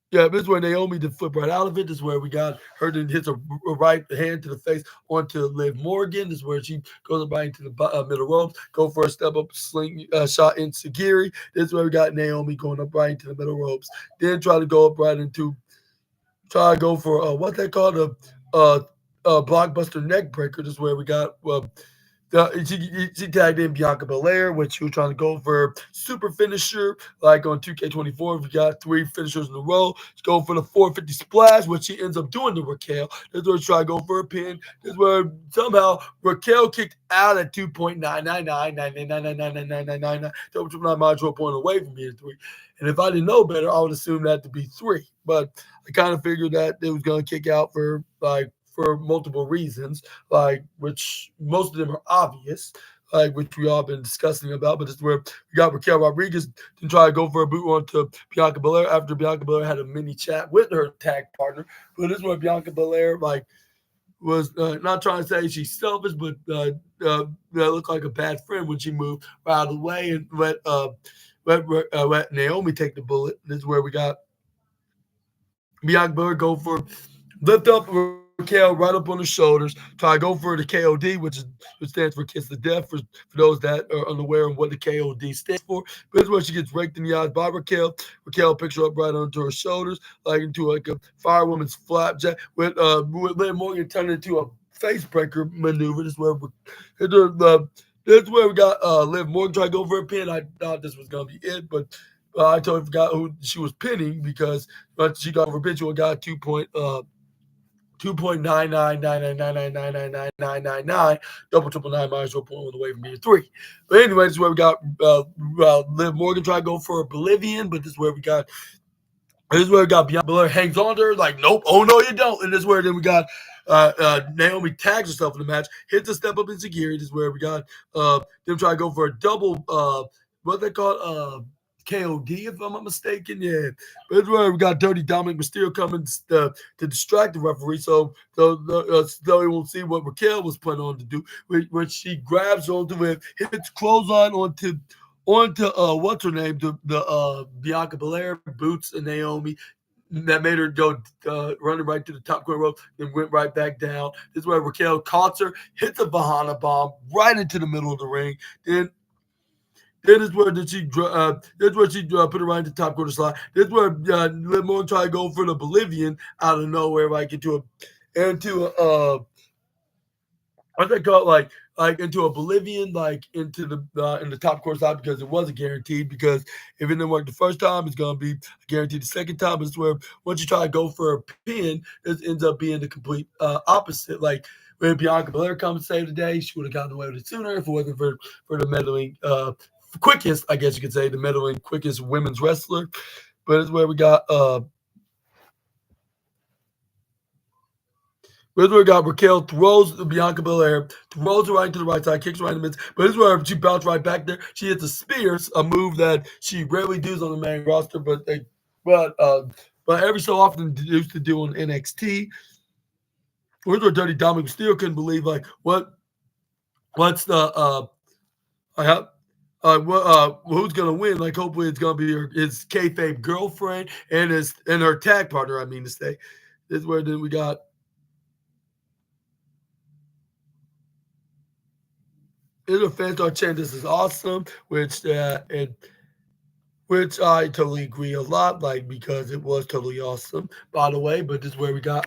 yeah, this is where Naomi did flip right out of it. This is where we got her then hits a right hand to the face onto Liv Morgan. This is where she goes right into the middle ropes, go for a step up sling shot in Sagiri. This is where we got Naomi going up right into the middle ropes. Then try to go up right into try to go for what they call a blockbuster neck breaker. This is where we got she tagged in Bianca Belair, which she was trying to go for super finisher, like on 2K24. We got 3 finishers in a row. She go for the 450 splash, which she ends up doing to Raquel. This is where she tried to go for a pin. This is where somehow Raquel kicked out at 2.99999999999. That was my module point away from being 3. And if I didn't know better, I would assume that to be 3. But I kind of figured that it was going to kick out for multiple reasons, like which most of them are obvious, like which we all been discussing about. But this is where we got Raquel Rodriguez to try to go for a boot onto Bianca Belair after Bianca Belair had a mini chat with her tag partner. But this is where Bianca Belair was not trying to say she's selfish, but that looked like a bad friend when she moved right out of the way and let Naomi take the bullet. This is where we got Bianca Belair go for lift up Raquel right up on the shoulders, try to go for the KOD, which stands for Kiss the Death for those that are unaware of what the KOD stands for. But this is where she gets raked in the eyes by Raquel. Raquel picks her up right onto her shoulders, like into like a firewoman's flapjack, with Liv Morgan turning into a face breaker maneuver. This is where That's where we got Liv Morgan trying to go for a pin. I thought this was gonna be it, but I totally forgot who she was pinning because once she got over pin, she got 2.9999999999 double triple nine minus 0.1 away from being 3. But anyway, this is where we got Liv Morgan trying to go for a Bolivian, but this is where we got Bianca Belair hangs on to her like, nope, oh no you don't. And this is where then we got Naomi tags herself in the match, hits a step up in security. This is where we got them trying to go for a double what they call KOD if I'm not mistaken. Yeah, but this is where we got Dirty Dominic Mysterio coming to distract the referee, so they won't see what Raquel was planning on to do, when she grabs onto it, hits clothesline onto what's her name, the Bianca Belair, boots and Naomi. That made her go running right to the top corner rope, then went right back down. This is where Raquel caught her, hit the Bahana bomb right into the middle of the ring. Then is where she put her right into the top corner slot. This is where Liv Morgan tried to go for the Bolivian out of nowhere, like into a what's that called? Like into a Bolivian, like into the in the top course out, because it wasn't guaranteed. Because if it didn't work the first time, it's gonna be guaranteed the second time. It's where once you try to go for a pin, it ends up being the complete opposite. Like when Bianca Belair comes to save the day, she would have gotten away with it sooner if it wasn't for the meddling quickest, I guess you could say, the meddling quickest women's wrestler. But it's where we got Riddler got Raquel, throws Bianca Belair, throws her right into the right side, kicks her right in the midst. But this is where she bounced right back there. She hits a Spears, a move that she rarely does on the main roster, but every so often used to do on NXT. Here's where Dirty Dominic still couldn't believe, like, what's the who's gonna win? Like, hopefully it's gonna be his kayfabe girlfriend and her tag partner. I mean to say, this is where then we got. The fans are chanting, "This is awesome," which I totally agree a lot, like, because it was totally awesome, by the way. But this is where we got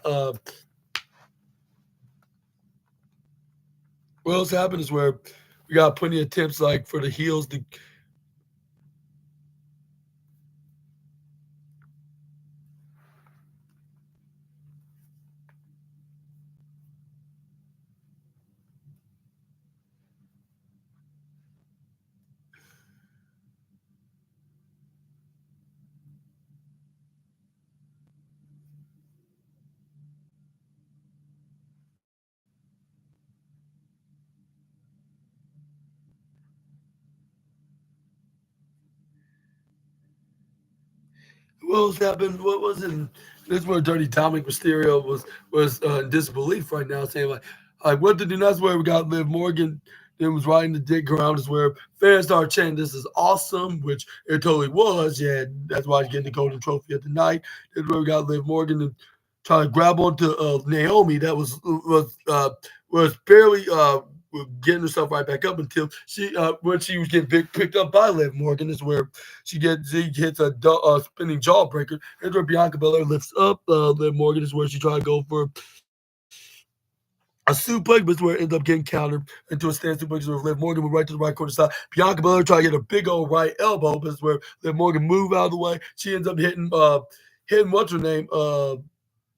what else happened is where we got plenty of attempts, like, for the heels to. What else happened? What was it? This is where Dirty Dominic Mysterio was in disbelief right now, saying like what to do. That's where we got Liv Morgan. Then was riding the dick around. Is where fans started chanting, "This is awesome," which it totally was. Yeah, that's why he's getting the golden trophy of the night. This is where we got Liv Morgan and trying to grab onto Naomi. That was barely getting herself right back up until when she was getting picked up by Liv Morgan. Is where she hits a spinning jawbreaker. Here's where Bianca Belair lifts up Liv Morgan. Is where she tried to go for a suplex, but it's where it ends up getting countered into a stand suplex where Liv Morgan went right to the right corner side. Bianca Belair tried to get a big old right elbow, but it's where Liv Morgan moved out of the way. She ends up hitting what's her name?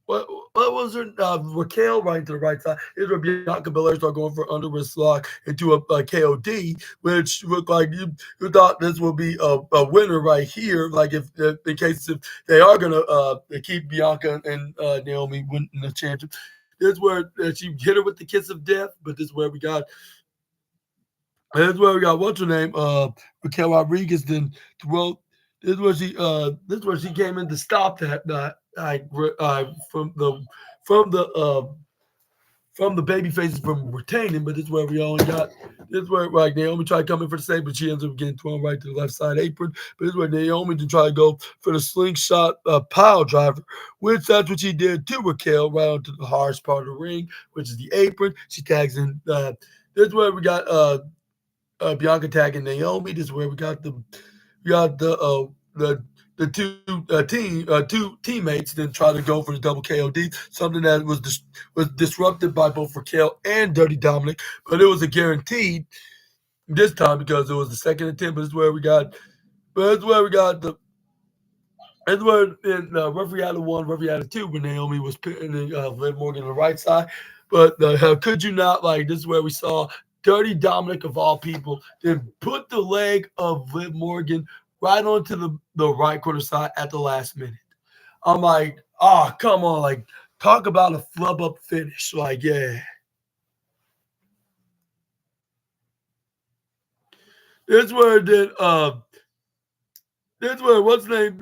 What was her Raquel right to the right side. Here's where Bianca Belair started going for under wrist lock into a KOD, which looked like you thought this would be a winner right here. Like if in case if they are gonna keep Bianca and Naomi winning the championship. This is where she hit her with the kiss of death, but this is where we got. This is where we got what's her name? Raquel Rodriguez. Then throw. This is where she came in to stop that. From the baby faces from retaining, but this is where we only got. This is where like Naomi tried to come in for the save, but she ends up getting thrown right to the left side apron. But this is where Naomi did try to go for the slingshot pile driver, which that's what she did to Raquel right onto the harsh part of the ring, which is the apron. She tags in. This is where we got Bianca tagging Naomi. This is where we got the two teammates then try to go for the double KOD, something that was disrupted by both Raquel and Dirty Dominic, but it was a guaranteed. this time because it was the second attempt. But it's where we got. But that's where we got the. That's where referee had a one, referee had a two when Naomi was pinning Liv Morgan on the right side. But how could you not like? This is where we saw Dirty Dominic of all people then put the leg of Liv Morgan right onto the right corner side at the last minute. I'm like, oh, come on. Like, talk about a flub up finish. Like, yeah. This where then that's where what's the name?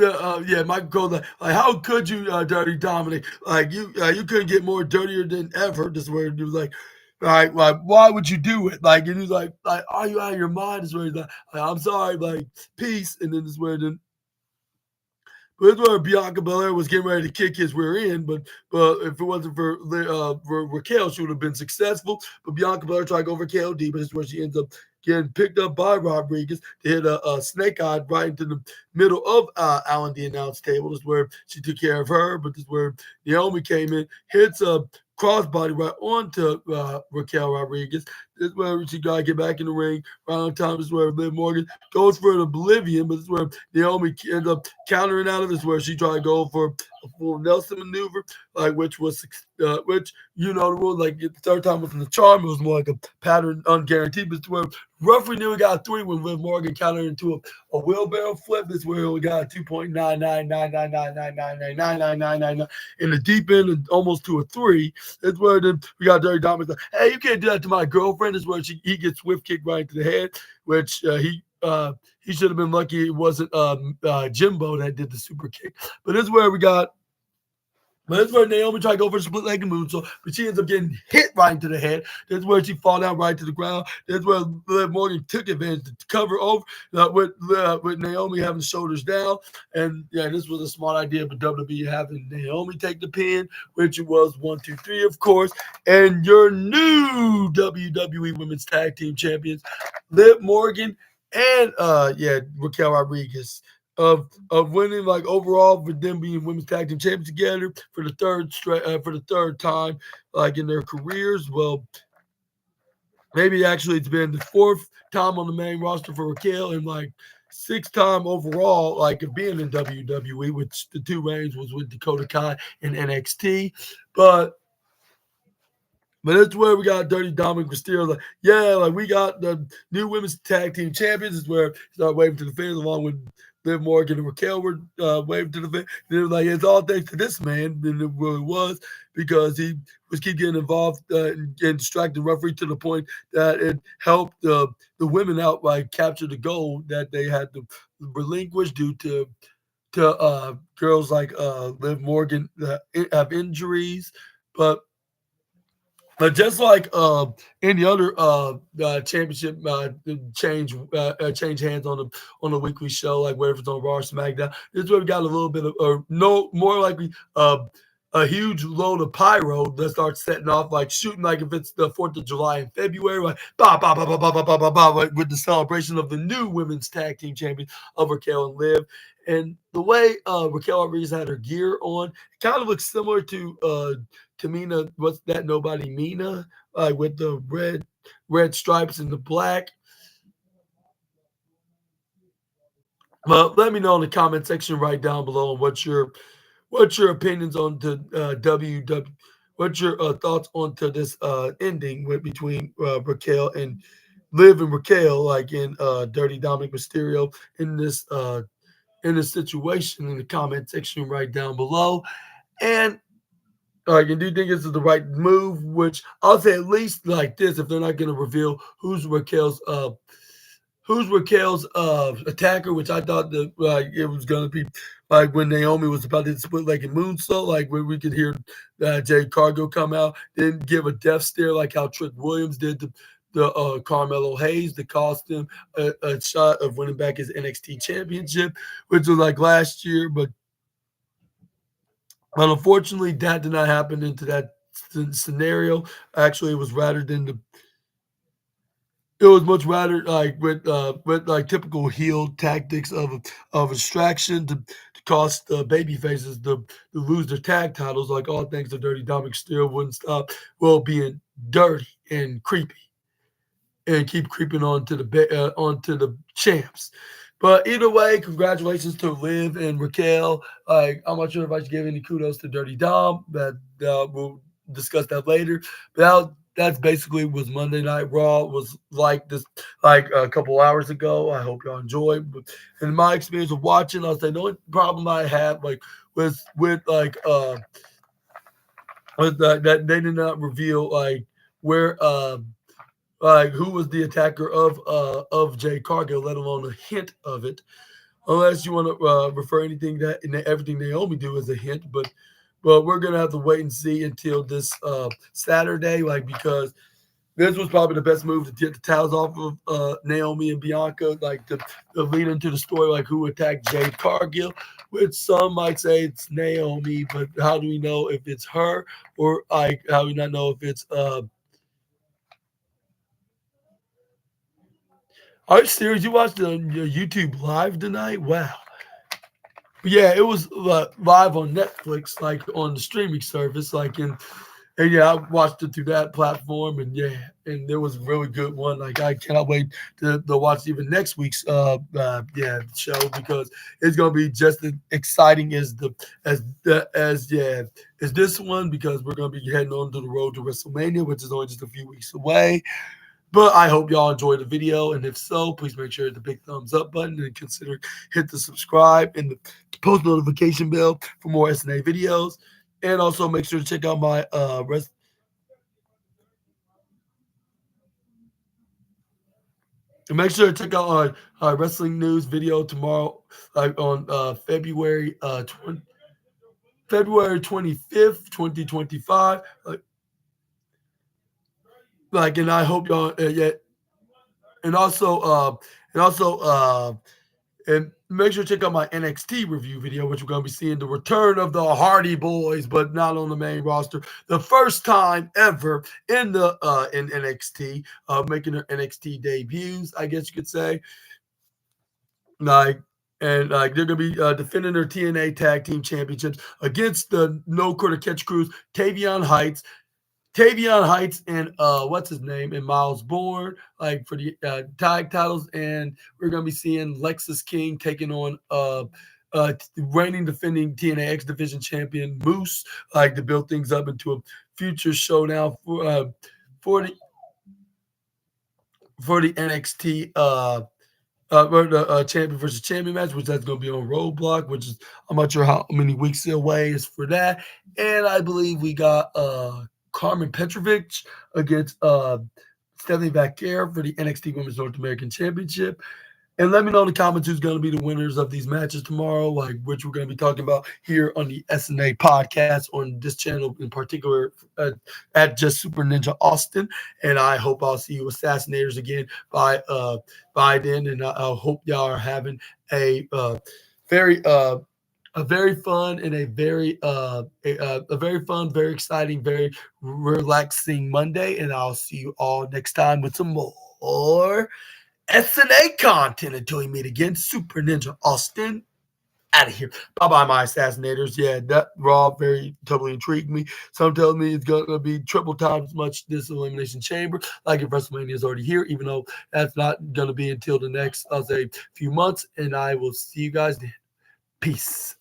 Yeah, Michael Cole. Like, how could you, Dirty Dominic? Like, you couldn't get more dirtier than ever. This is where he was like, why would you do it? Like, and he's like, are you out of your mind? This is where he's like, I'm sorry, like, peace. And then this is where then but that's where Bianca Belair was getting ready to kick his rear end, but if it wasn't for Raquel, she would have been successful. But Bianca Belair tried to go for KOD, but this is where she ends up getting picked up by Rodriguez to hit a snake eye right into the middle of Alan the announce table. This is where she took care of her, but this is where Naomi came in, hits a crossbody right onto Raquel Rodriguez. This is where she got to get back in the ring. Right on time, this is where Liv Morgan goes for an oblivion, but this is where Naomi ends up countering out of this, where she tried to go for a full Nelson maneuver, like which you know the rule. Like the third time was in the charm, it was more like a pattern, unguaranteed. But it's where roughly knew we got a three when Liv Morgan countered into a wheelbarrow flip. This is where we got 2.99999999999 in the deep end and almost to a three. That's where then we got Dirty Dominic. Like, hey, you can't do that to my girlfriend. This is where he gets swift kicked right into the head, which he should have been lucky it wasn't Jimbo that did the super kick. But this is where we got. But that's where Naomi tried to go for a split leg moonsault, but she ends up getting hit right into the head. That's where she fall down right to the ground. That's where Liv Morgan took advantage to cover over with Naomi having the shoulders down. And yeah, this was a smart idea for WWE having Naomi take the pin, which it was 1, 2, 3, of course. And your new WWE Women's Tag Team Champions, Liv Morgan and Raquel Rodriguez of winning like overall for them being women's tag team champions together for the third time like in their careers. Well, maybe actually it's been the fourth time on the main roster for Raquel and like sixth time overall like of being in WWE, which the two reigns was with Dakota Kai and NXT, but that's where we got Dirty Dominic Mysterio. Like, yeah, like we got the new women's tag team champions. Is where he started waving to the fans along with Liv Morgan and Raquel were waving to the fans. And it was like, it's all thanks to this man. And it really was because he was keep getting involved and distracting the referee to the point that it helped the women out like capture the goal that they had to relinquish due to girls like Liv Morgan that have injuries. But just like any other championship change hands on the weekly show, like whether it's on Raw or SmackDown, this is where we got a little bit of, or no, more likely a huge load of pyro that starts setting off, like shooting, like if it's the 4th of July in February, like bah, bah, bah, bah, bah, bah, bah, bah, bah, like, with the celebration of the new women's tag team champion of Raquel and Liv. And the way Raquel Rodriguez had her gear on, it kind of looks similar to Tamina, what's that? Nobody Mina, with the red stripes and the black. Well, let me know in the comment section right down below what's your opinions on the WW. What's your thoughts onto this ending with between Raquel and Liv and Raquel, like in Dirty Dominic Mysterio in this situation in the comment section right down below. And and do you think this is the right move? Which I'll say at least like this, if they're not going to reveal who's Raquel's attacker, which I thought that it was going to be like when Naomi was about to split like a moonsault, like when we could hear Jade Cargill come out, then give a death stare like how Trick Williams did to the Carmelo Hayes to cost him a shot of winning back his NXT championship, which was like last year, but unfortunately, that did not happen into that scenario. Actually, it was rather than the. It was much rather like with like typical heel tactics of extraction to cost baby faces to lose their tag titles. Like all things the Dirty Dominic still wouldn't stop. Well, being dirty and creepy. and keep creeping onto the champs. But either way, congratulations to Liv and Raquel. Like, I'm not sure if I should give any kudos to Dirty Dom, but we'll discuss that later. But that's basically was Monday Night Raw. Was like this like a couple hours ago. I hope y'all enjoyed. But in my experience of watching, I'll say the only problem I have like was with that they did not reveal like where like who was the attacker of Jade Cargill, let alone a hint of it. Unless you want to refer anything that and everything Naomi do as a hint, but we're gonna have to wait and see until this Saturday, like because this was probably the best move to get the towels off of Naomi and Bianca, like to lead into the story, like who attacked Jade Cargill, which some might say it's Naomi, but how do we know if it's her or like how do we not know if it's Are you serious? You watched the YouTube live tonight? Wow. Yeah, it was live on Netflix, like on the streaming service, like and yeah, I watched it through that platform, and yeah, and there was a really good one. Like I cannot wait to watch even next week's show because it's gonna be just as exciting as as this one because we're gonna be heading on to the road to WrestleMania, which is only just a few weeks away. But I hope y'all enjoyed the video, and if so, please make sure to hit the big thumbs up button and consider hit the subscribe and the post notification bell for more SNA videos. And also make sure to check out my make sure to check out our wrestling news video tomorrow, like on February 25th, 2025. Like, and I hope y'all and also and make sure to check out my NXT review video, which we're going to be seeing the return of the Hardy Boys, but not on the main roster. The first time ever in the in NXT, making their NXT debuts, I guess you could say. Like and like they're going to be defending their TNA Tag Team Championships against the No Quarter Catch Crews, Tavion Heights and what's his name and Miles Bourne like for the tag titles, and we're gonna be seeing Lexus King taking on reigning defending TNA X Division champion Moose, like to build things up into a future showdown for the NXT champion versus champion match, which that's going to be on Roadblock, which is I'm not sure how many weeks away is for that. And I believe we got Carmen Petrovic against Stephanie Vaquer for the NXT Women's North American Championship. And let me know in the comments who's going to be the winners of these matches tomorrow, like which we're going to be talking about here on the SNA podcast on this channel in particular at Just Super Ninja Austin. And I hope I'll see you assassinators again by then. And I hope y'all are having a very fun and a very fun, very exciting, very relaxing Monday. And I'll see you all next time with some more SNA content. Until we meet again, Super Ninja Austin out of here. Bye-bye, my assassinators. Yeah, that Raw very totally intrigued me. Some tell me it's going to be triple times much this Elimination Chamber, like if WrestleMania is already here, even though that's not going to be until the next, I'll say, few months. And I will see you guys then. Peace.